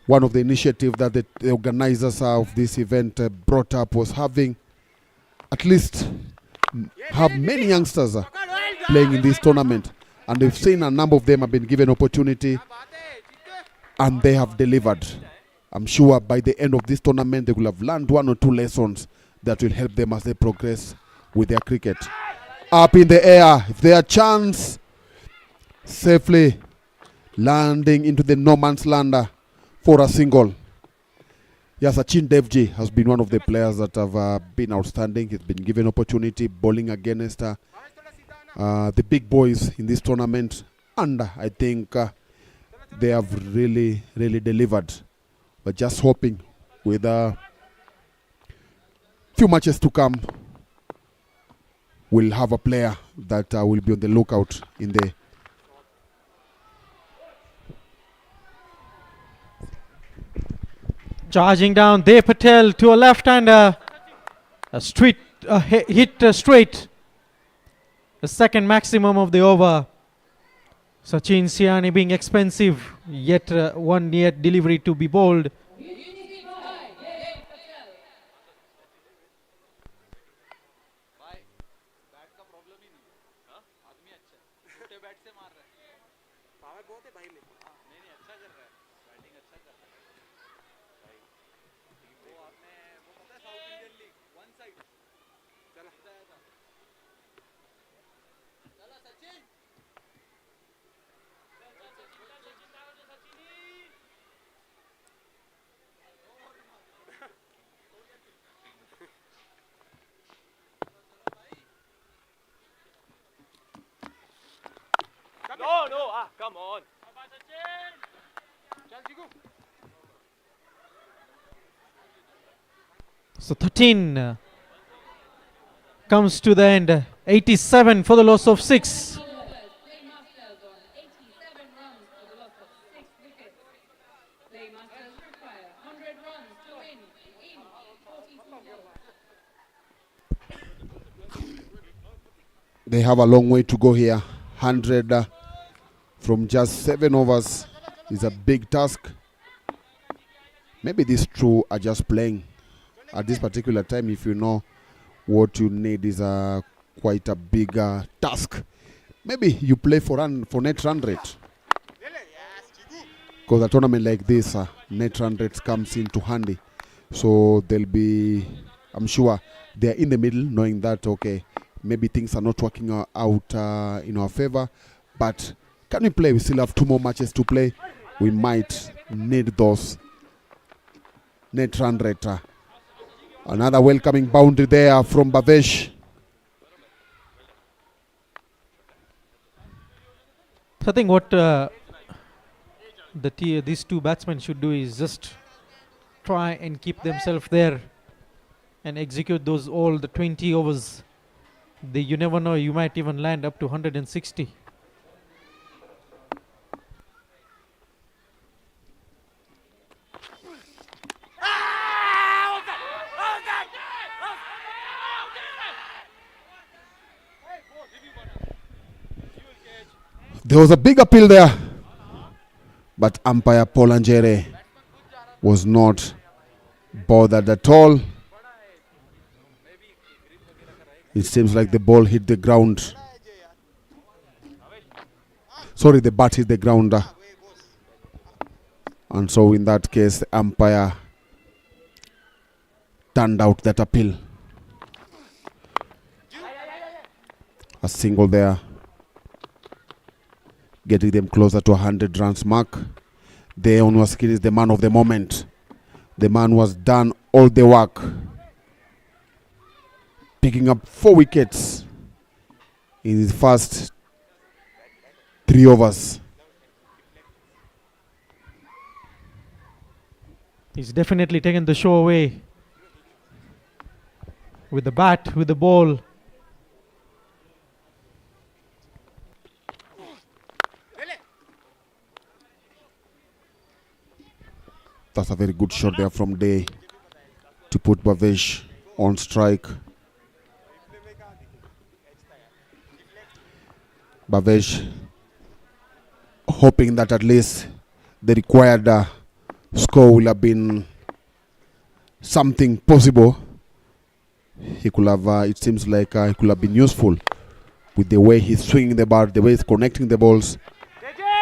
One of the initiatives that the organizers of this event brought up was having at least have many youngsters playing in this tournament, and we've seen a number of them have been given opportunity and they have delivered. I'm sure by the end of this tournament they will have learned 1 or 2 lessons that will help them as they progress with their cricket. Up in the air, if there are chance, safely landing into the no man's land for a single. Yes, Sachin Devji has been one of the players that have been outstanding. He's been given opportunity bowling against the big boys in this tournament, and I think they have really delivered. But just hoping with a few matches to come, we'll have a player that will be on the lookout in the Charging down, De Patel to a left-hander. A straight hit straight. The second maximum of the over. Sachin Siani being expensive, yet one yet delivery to be bowled. No, come on. So 13 comes to the end. 87 for the loss of 6. Playmasters on 87 runs for the loss of 6 wickets. Playmasters require 100 runs to win in 42 balls. they have a long way to go here. 100 from just 7 overs is a big task. Maybe these two are just playing at this particular time. If you know what you need is quite a big task. Maybe you play for net run rate. Because a tournament like this, net run rate comes into handy. So they'll be, I'm sure, they're in the middle, knowing that, okay, maybe things are not working out in our favor. But can we play? We still have 2 more matches to play. We might need those net run rate. Another welcoming boundary there from Bhavesh. I think what these two batsmen should do is just try and keep themselves there and execute those all the 20 overs. You never know, you might even land up to 160. There was a big appeal there, but umpire Paul Angere was not bothered at all. It seems like the ball hit the ground. Sorry, the bat hit the ground. And so in that case, the umpire turned out that appeal. A single there, getting them closer to 100 runs mark. There on Waskin is the man of the moment. The man was done all the work, picking up 4 wickets in his first 3 overs. He's definitely taken the show away with the bat, with the ball. That's a very good shot there from Day to put Bhavesh on strike. Bhavesh hoping that at least the required score will have been something possible. He could have, it seems like he could have been useful with the way he's swinging the bat, the way he's connecting the balls.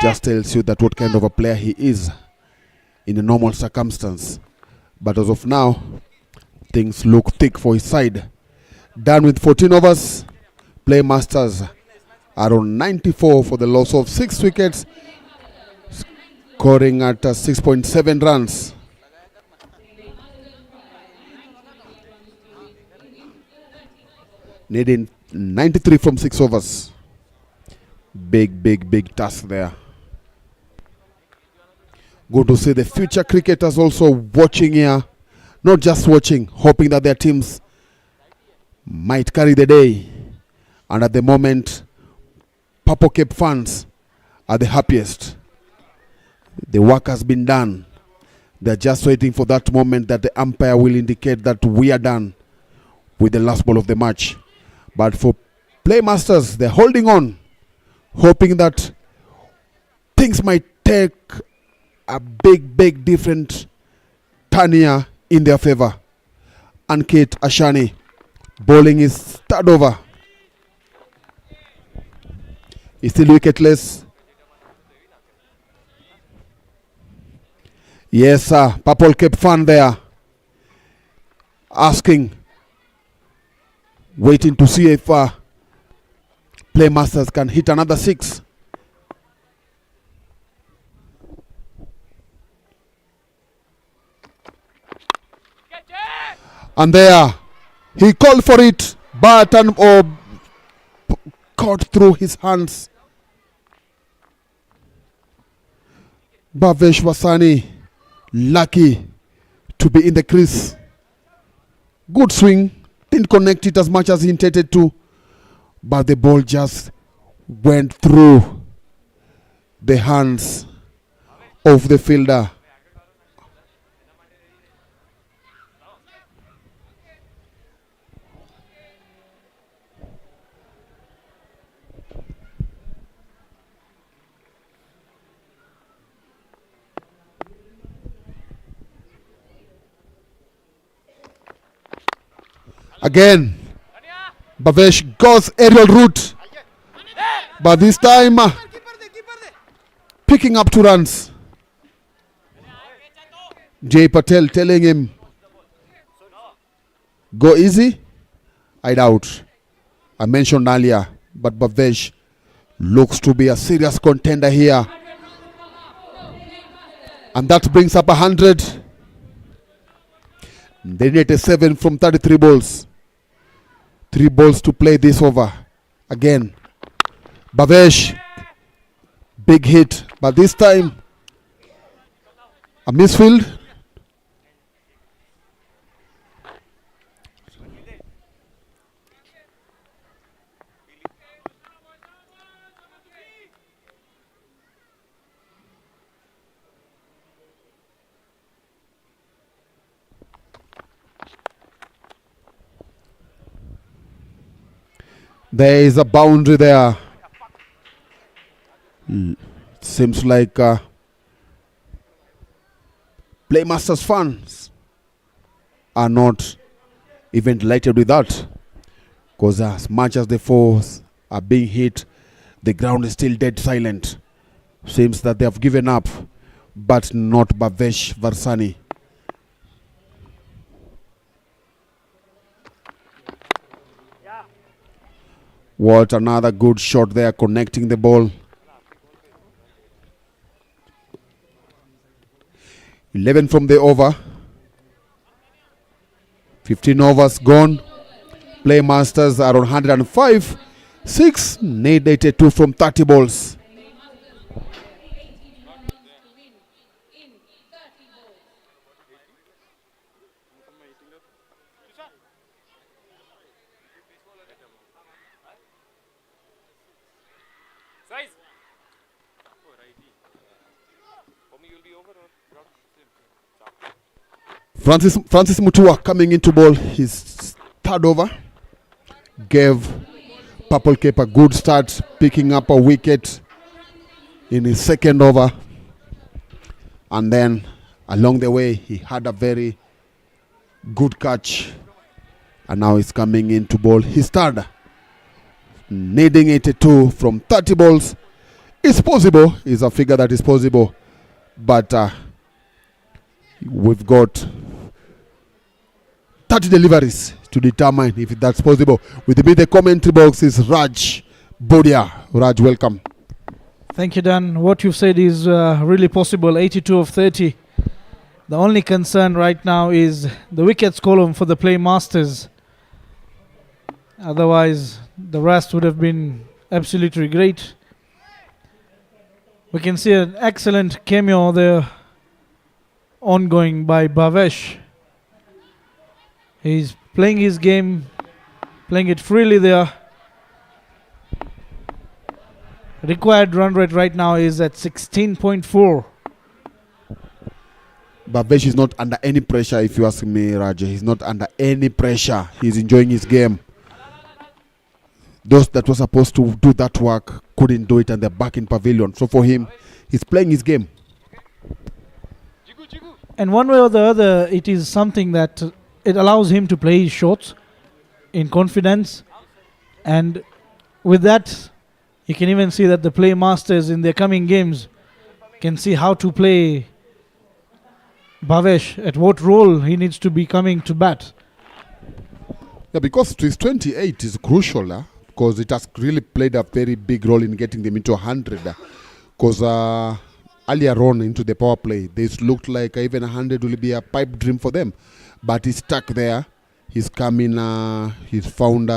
Just tells you that what kind of a player he is in a normal circumstance. But as of now, things look thick for his side. Done with 14 overs. Playmasters are on 94 for the loss of 6 wickets, scoring at 6.7 runs. Needing 93 from 6 overs. Big task there. Good to see the future cricketers also watching here. Not just watching, hoping that their teams might carry the day. And at the moment, Purple Cape fans are the happiest. The work has been done. They're just waiting for that moment that the umpire will indicate that we are done with the last ball of the match. But for Playmasters, they're holding on, hoping that things might take a big different turn here in their favor. Ankit Ashani bowling his 3rd over. He's still wicketless. Yes, sir. Purple Cape fan there asking, waiting to see if Playmasters can hit another 6. And there, he called for it, but caught through his hands. Bhavesh Vasani, lucky to be in the crease. Good swing, didn't connect it as much as he intended to, but the ball just went through the hands of the fielder. Again, Bhavesh goes aerial route. But this time, picking up 2 runs. Jay Patel telling him, go easy. I doubt. I mentioned earlier, but Bhavesh looks to be a serious contender here. And that brings up 100. They need a 7 from 33 balls. 3 balls to play this over. Again, Bhavesh, big hit, but this time a misfield. There is a boundary there. Seems like Playmasters fans are not even delighted with that, because as much as the fours are being hit, the ground is still dead silent. Seems that they have given up, but not Bhavesh Varsani. What another good shot there, connecting the ball. 11 from the over. 15 overs gone. Playmasters are on 105. 6 need 82 from 30 balls. Size. Oh, righty. For me, you'll be over or drop? Francis Mutua coming into ball his 3rd over. Gave Purple Cape a good start, picking up a wicket in his 2nd over. And then along the way, he had a very good catch. And now he's coming into ball his 3rd. Needing 82 from 30 balls. It's possible. It's a figure that is possible. But we've got 30 deliveries to determine if that's possible. With me, the commentary box is Raj Bodia. Raj, welcome. Thank you, Dan. What you've said is really possible. 82 of 30. The only concern right now is the wickets column for the Playmasters. Otherwise, the rest would have been absolutely great. We can see an excellent cameo there ongoing by Bhavesh. He's playing his game, playing it freely there. Required run rate right now is at 16.4. Bhavesh is not under any pressure, if you ask me, Raj. He's not under any pressure. He's enjoying his game. Those that were supposed to do that work couldn't do it, and they're back in pavilion. So for him, he's playing his game. And one way or the other, it is something that it allows him to play his shots in confidence. And with that, you can even see that the Playmasters in their coming games can see how to play Bhavesh, at what role he needs to be coming to bat. Yeah, because his 28 is crucial, because it has really played a very big role in getting them into 100. Because earlier on into the power play, this looked like even 100 will be a pipe dream for them. But he's stuck there. He's coming, he's found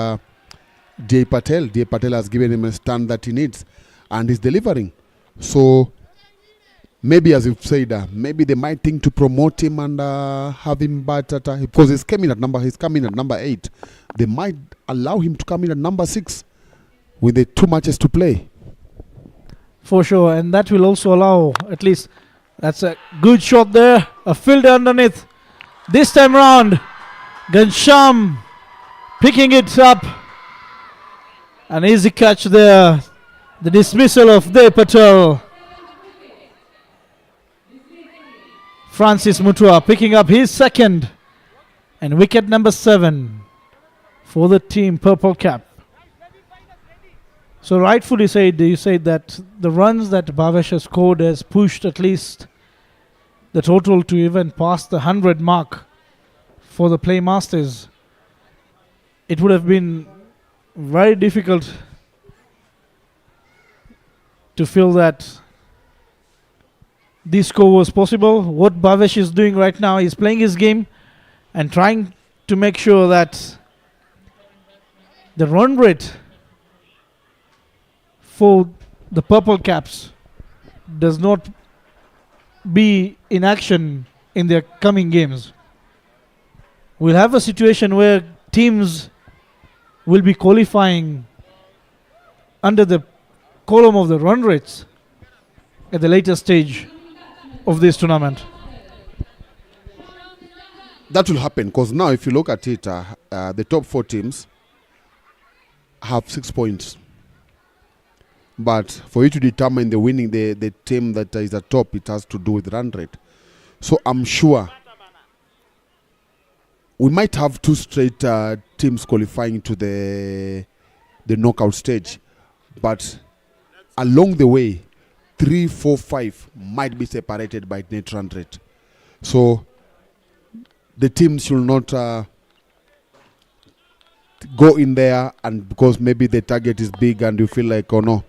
Jay Patel. Jay Patel has given him a stand that he needs, and he's delivering. So maybe, as you've said, maybe they might think to promote him and have him bat at because he's coming at number 8. They might allow him to come in at number 6 with the 2 matches to play. For sure, and that will also allow, at least, that's a good shot there, a fielder underneath. This time round, Ghansham picking it up. An easy catch there. The dismissal of Jay Patel. Francis Mutua picking up his 2nd and wicket number 7. for the team Purple Cap. So rightfully you said that the runs that Bhavesh has scored has pushed at least the total to even past the 100 mark for the Playmasters. It would have been very difficult to feel that this score was possible. What Bhavesh is doing right now is playing his game and trying to make sure that the run rate for the Purple Caps does not be in action in their coming games. We'll have a situation where teams will be qualifying under the column of the run rates at the later stage of this tournament. That will happen because now if you look at it, the top 4 teams have 6 points. But for you to determine the winning, the team that is at top, it has to do with run rate. So I'm sure we might have 2 straight teams qualifying to the knockout stage. But along the way, 3, 4, 5 might be separated by net run rate. So the teams should not go in there and because maybe the target is big and you feel like, oh no,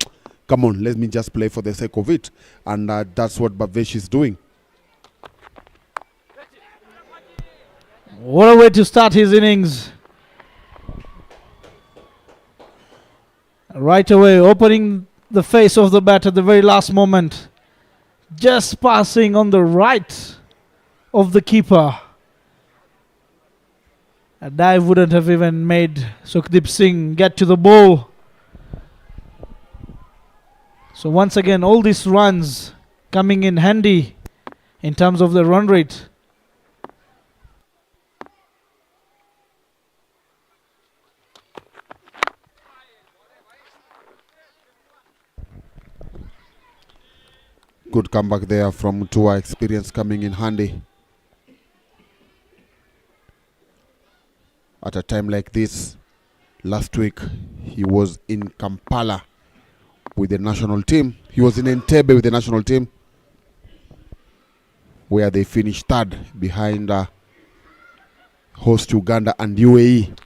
come on, let me just play for the sake of it. And that's what Bhavesh is doing. What a way to start his innings. Right away, opening the face of the bat at the very last moment. Just passing on the right of the keeper. A dive wouldn't have even made Sukhdeep Singh get to the ball. So once again, all these runs coming in handy in terms of the run rate. Good comeback there from Tua, experience coming in handy. At a time like this, last week he was in Kampala with the national team. He was in Entebbe with the national team, where they finished third behind host Uganda and UAE.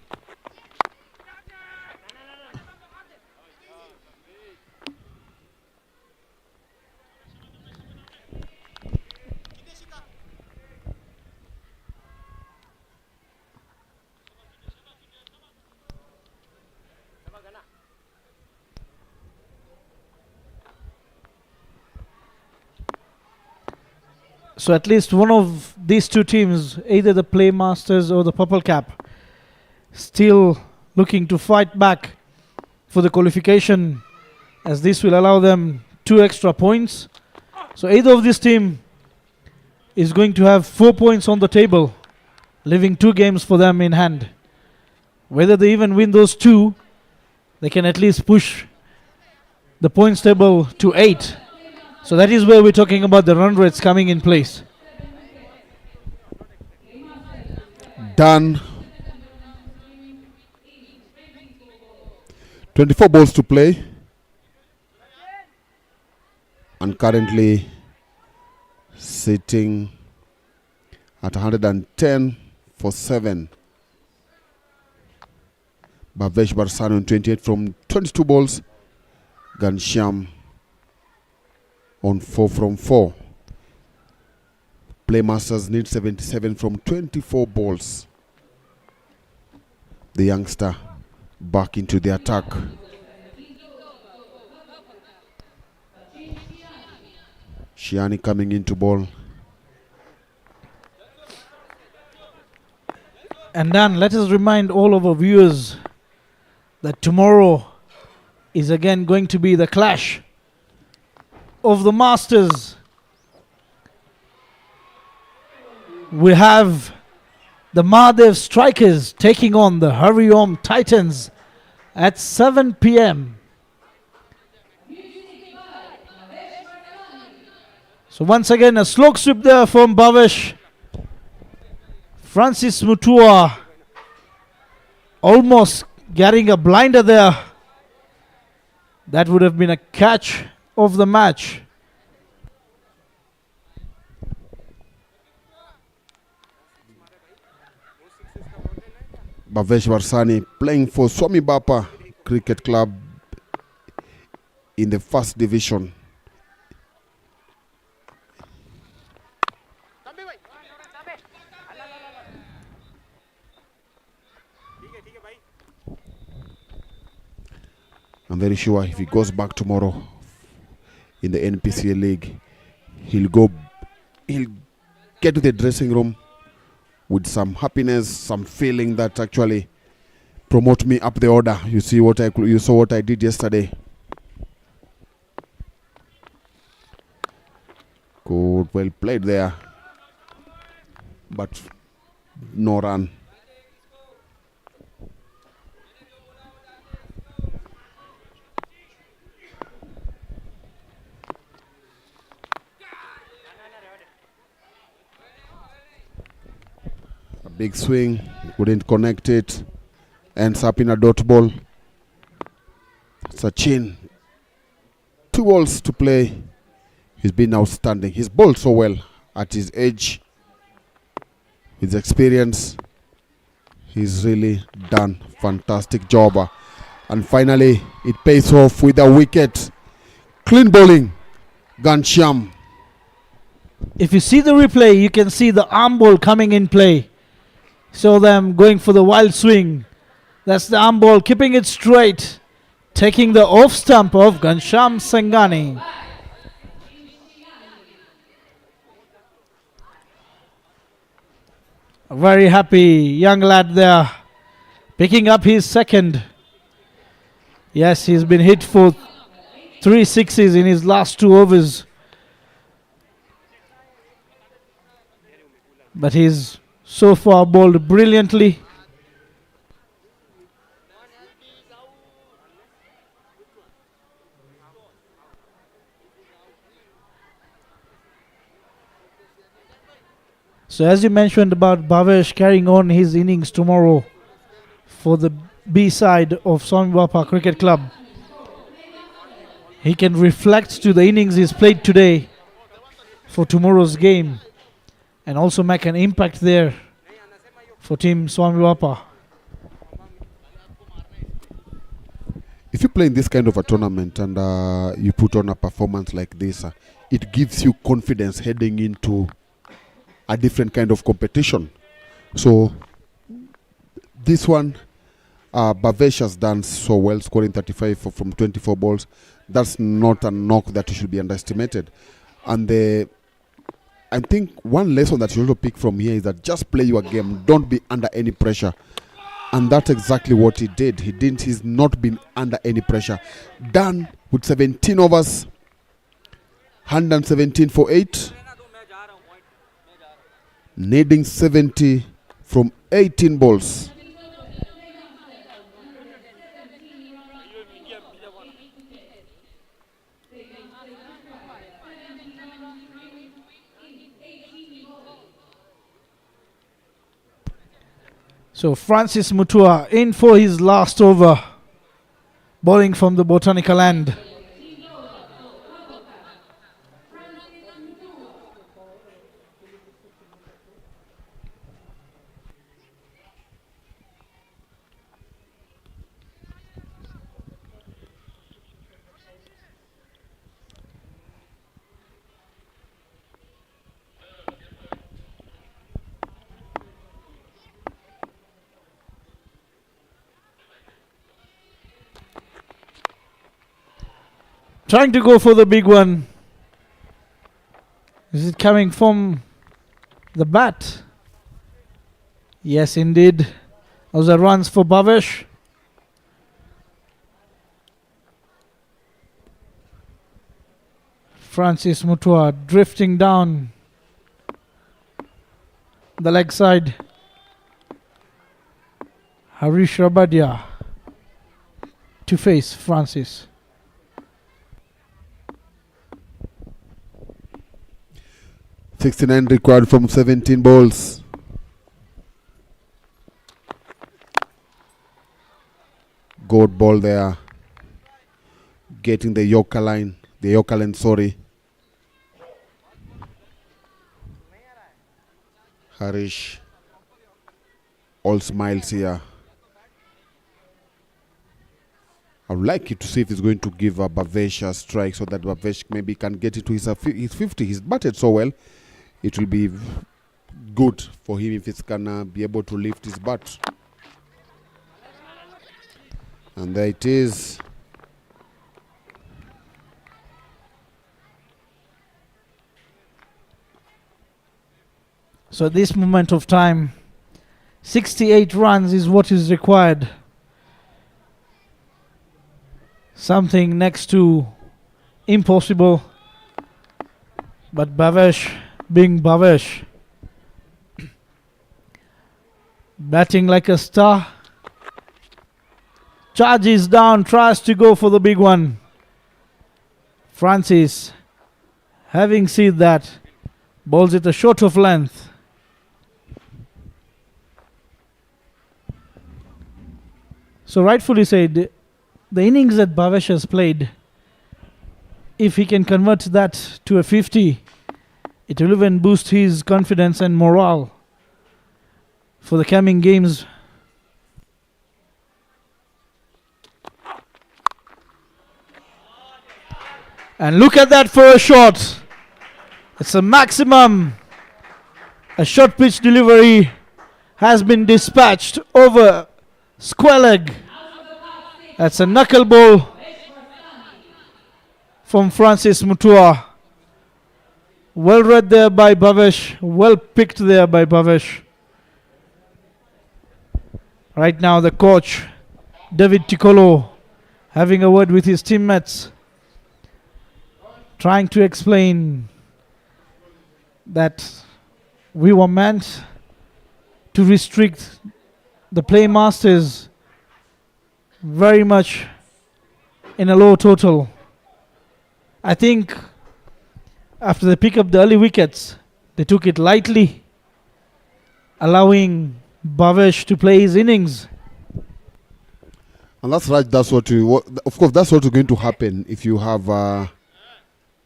So at least one of these 2 teams, either the Playmasters or the Purple Cap, still looking to fight back for the qualification, as this will allow them 2 extra points. So either of this team is going to have 4 points on the table, leaving 2 games for them in hand. Whether they even win those 2, they can at least push the points table to 8. So that is where we're talking about the run rates coming in place. Done. 24 balls to play. And currently sitting at 110 for 7. Bhavesh Barsano on 28 from 22 balls. Ghanshyam on 4 from 4. Playmasters need 77 from 24 balls. The youngster back into the attack. Shiani coming into ball. And then let us remind all of our viewers that tomorrow is again going to be the clash of the Masters. We have the Mahadev Strikers taking on the Hariom Titans at 7 p.m. So once again a slog sweep there from Bhavesh. Francis Mutua almost getting a blinder there. That would have been a catch of the match. Bhavesh Varsani playing for Swami Bapa Cricket Club in the first division. I'm very sure if he goes back tomorrow in the NPCL League, he'll get to the dressing room with some happiness, some feeling that actually promote me up the order. You saw what I did yesterday. Good, well played there, but no run. A big swing, couldn't connect it, ends up in a dot ball. Sachin, 2 balls to play. He's been outstanding. He's bowled so well at his age, his experience. He's really done fantastic job. And finally, it pays off with a wicket. Clean bowling, Ghanshyam. If you see the replay, you can see the arm ball coming in play. So them going for the wild swing. That's the arm ball, keeping it straight, taking the off stump of Ghanshyam Sangani. A very happy young lad there, picking up his second. Yes, he's been hit for 3 sixes in his last 2 overs. But he's so far bowled brilliantly. So as you mentioned about Bhavesh carrying on his innings tomorrow for the B side of Swami Bapa Cricket Club, he can reflect to the innings he's played today for tomorrow's game and also make an impact there for Team Swami Bapa. If you play in this kind of a tournament and you put on a performance like this, it gives you confidence heading into a different kind of competition. So this one, Bhavesh has done so well, scoring 35 from 24 balls. That's not a knock that should be underestimated. And I think one lesson that you also pick from here is that just play your game. Don't be under any pressure. And that's exactly what he did. He's not been under any pressure. Done with 17 overs, 117 for 8. Needing 70 from 18 balls. So Francis Mutua in for his last over, bowling from the Botanical End. Trying to go for the big one. Is it coming from the bat? Yes, indeed. Those are runs for Bhavesh. Francis Mutua drifting down the leg side. Harish Rabadia to face Francis. 69 required from 17 balls. Good ball there. Getting the Yorker line. The Yorker line, sorry. Harish. All smiles here. I would like you to see if he's going to give Bhavesh a strike so that Bhavesh maybe can get into his 50. He's batted so well. It will be good for him if he can be able to lift his bat. And there it is. So at this moment of time, 68 runs is what is required. Something next to impossible. But Bhavesh, being Bhavesh, batting like a star, charges down, tries to go for the big one. Francis, having seen that, bowls it a short of length. So rightfully said, the innings that Bhavesh has played, if he can convert that to a 50, it will even boost his confidence and morale for the coming games. And look at that for a shot. It's a maximum. A short pitch delivery has been dispatched over square leg. That's a knuckle ball from Francis Mutua. Well read there by Bhavesh. Well picked there by Bhavesh. Right now the coach, David Ticolo, having a word with his teammates, trying to explain that we were meant to restrict the Playmasters very much in a low total. I think after they pick up the early wickets, they took it lightly, allowing Bhavesh to play his innings. And that's right. That's what of course, that's what's going to happen if you have,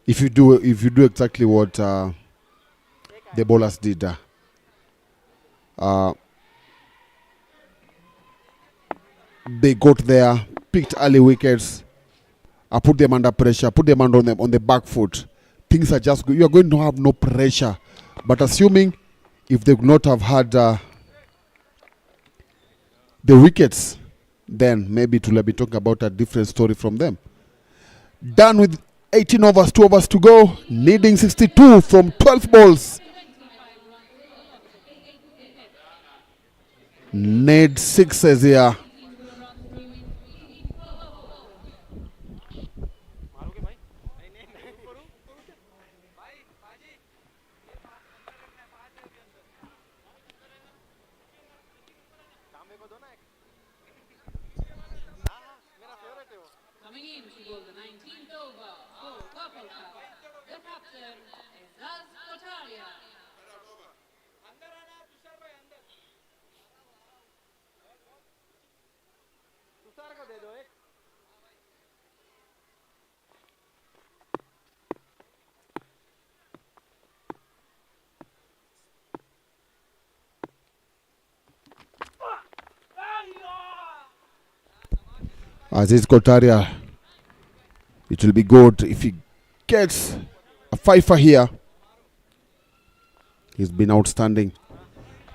if you do exactly what the bowlers did. They got there, picked early wickets, put them under pressure, put them on the back foot. Things are just you are going to have no pressure. But assuming if they would not have had the wickets, then maybe it will be talking about a different story from them. Done with 18 overs, 2 overs to go, needing 62 from 12 balls. Need 6s here. Coming in to bowl the 19th over for Purple Cup, the captain is Kotaria. Aziz Kotaria, it will be good if he gets a fifer here. He's been outstanding.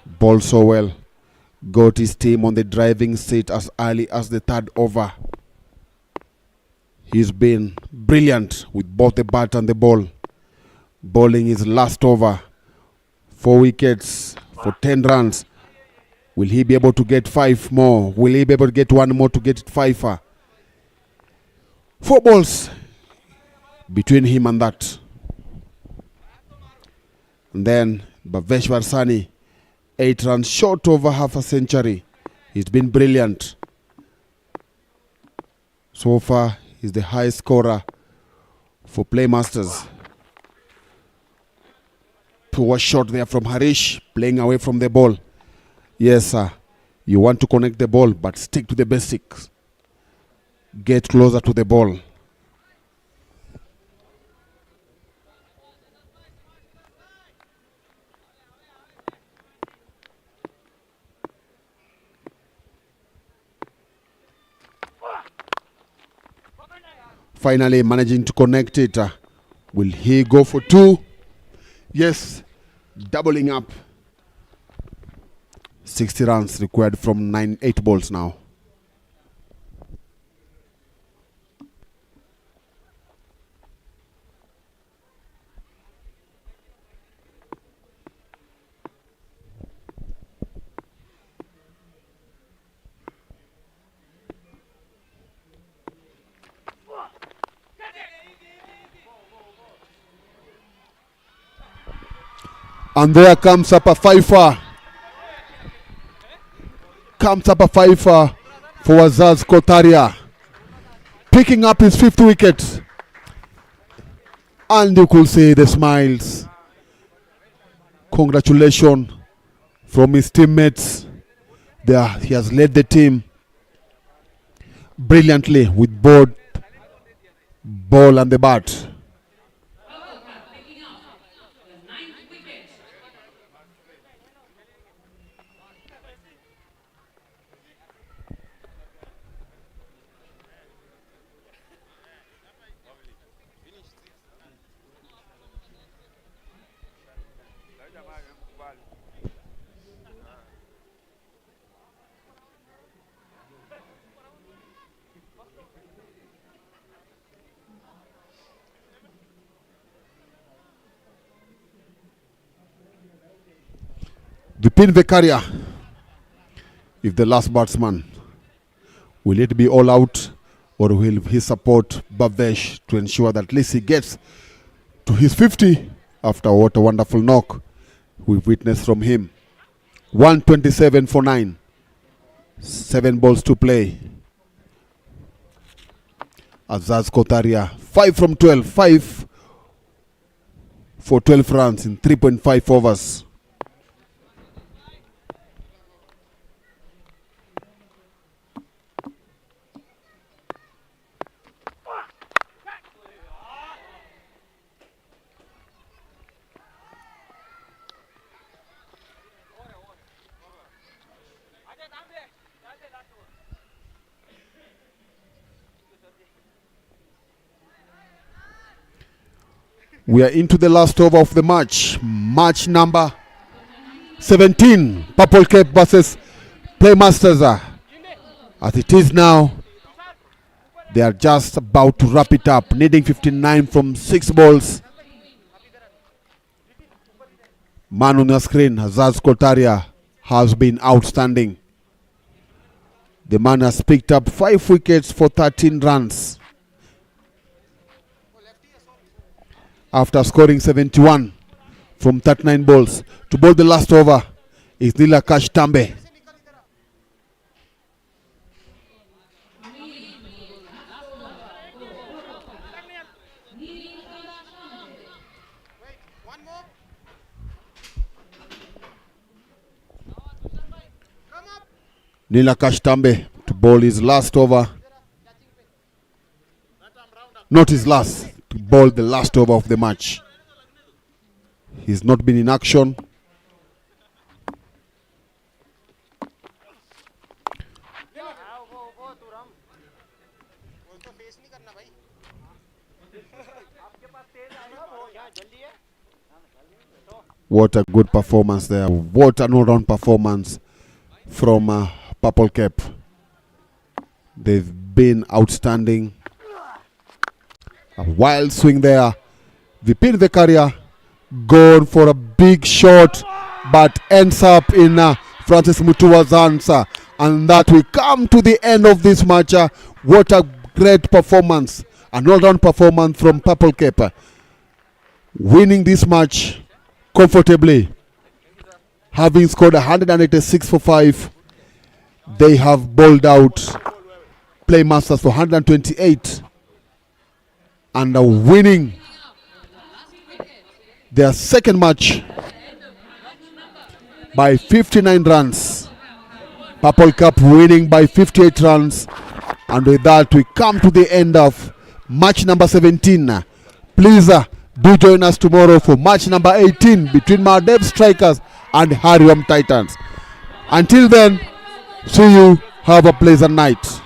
Bowled so well. Got his team on the driving seat as early as the 3rd over. He's been brilliant with both the bat and the ball. Bowling his last over. 4 wickets for 10 runs. Will he be able to get 5 more? Will he be able to get 1 more to get it 5? 4 balls between him and that. And then Bhavesh Varsani, 8 runs short over half a century. He's been brilliant. So far, he's the highest scorer for Playmasters. Poor shot there from Harish, playing away from the ball. Yes, sir. You want to connect the ball, but stick to the basics. get closer to the ball. Finally managing to connect it. Will he go for two? Yes, doubling up. 60 runs required from 8 balls now. And there comes up a fifer. Comes up a fifer for Azaz Kotaria. Picking up his 5th wicket. And you could see the smiles. Congratulations from his teammates. There, he has led the team brilliantly with both ball and the bat. Vipin Vekaria, if the last batsman, will it be all out or will he support Bhavesh to ensure that at least he gets to his 50 after what a wonderful knock we've witnessed from him. 127 for 9, 7 balls to play. Azaz Kotaria, 5 from 12, 5 for 12 runs in 3.5 overs. We are into the last over of the match. Match number 17. Purple Cap versus Playmasters. As it is now, they are just about to wrap it up, needing 59 from 6 balls. Man on the screen, Azaz Kotaria, has been outstanding. The man has picked up 5 wickets for 13 runs. After scoring 71 from 39 balls. To bowl the last over is Nilakash Tambe. Nilakash Tambe to bowl his last over. Not his last. To bowl the last over of the match. He's not been in action. What a good performance there. What an all-round performance from Purple Cap. They've been outstanding. A wild swing there. Vipin Vekaria gone for a big shot, but ends up in Francis Mutua's hands. And that we come to the end of this match. What a great performance. An all-round performance from Purple Cap. Winning this match comfortably. Having scored 186 for 5. They have bowled out Playmasters for 128. And winning their second match by 59 runs. Purple Cap winning by 58 runs And with that, we come to the end of match number 17. Please do join us tomorrow for match number 18 between Maldives Strikers and Hariom Titans. Until then, see you. Have a pleasant night.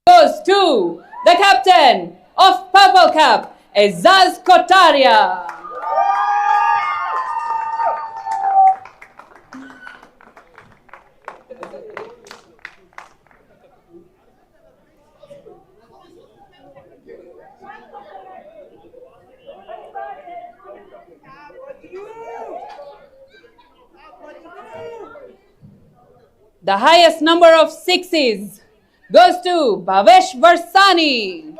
Goes to the captain of Purple Cap, Azaz Kotaria. The highest number of sixes goes to Bhavesh Varsani.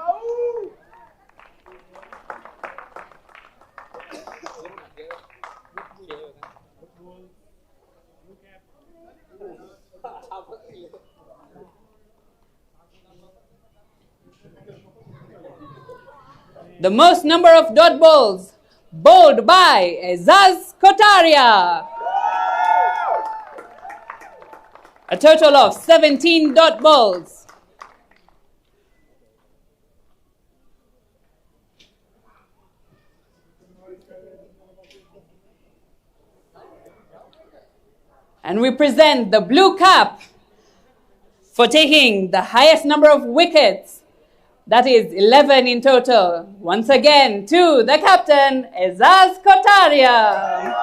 The most number of dot balls bowled by Azaz Kotaria. A total of 17 dot balls. And we present the blue cap for taking the highest number of wickets, that is 11 in total. Once again, to the captain, Ezaz Kotaria.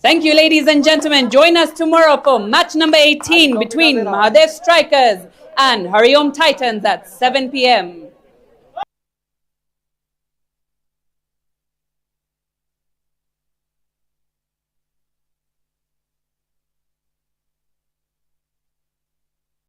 Thank you, ladies and gentlemen. Join us tomorrow for match number 18 between Mahadev Strikers and Hariom Titans at 7 p.m.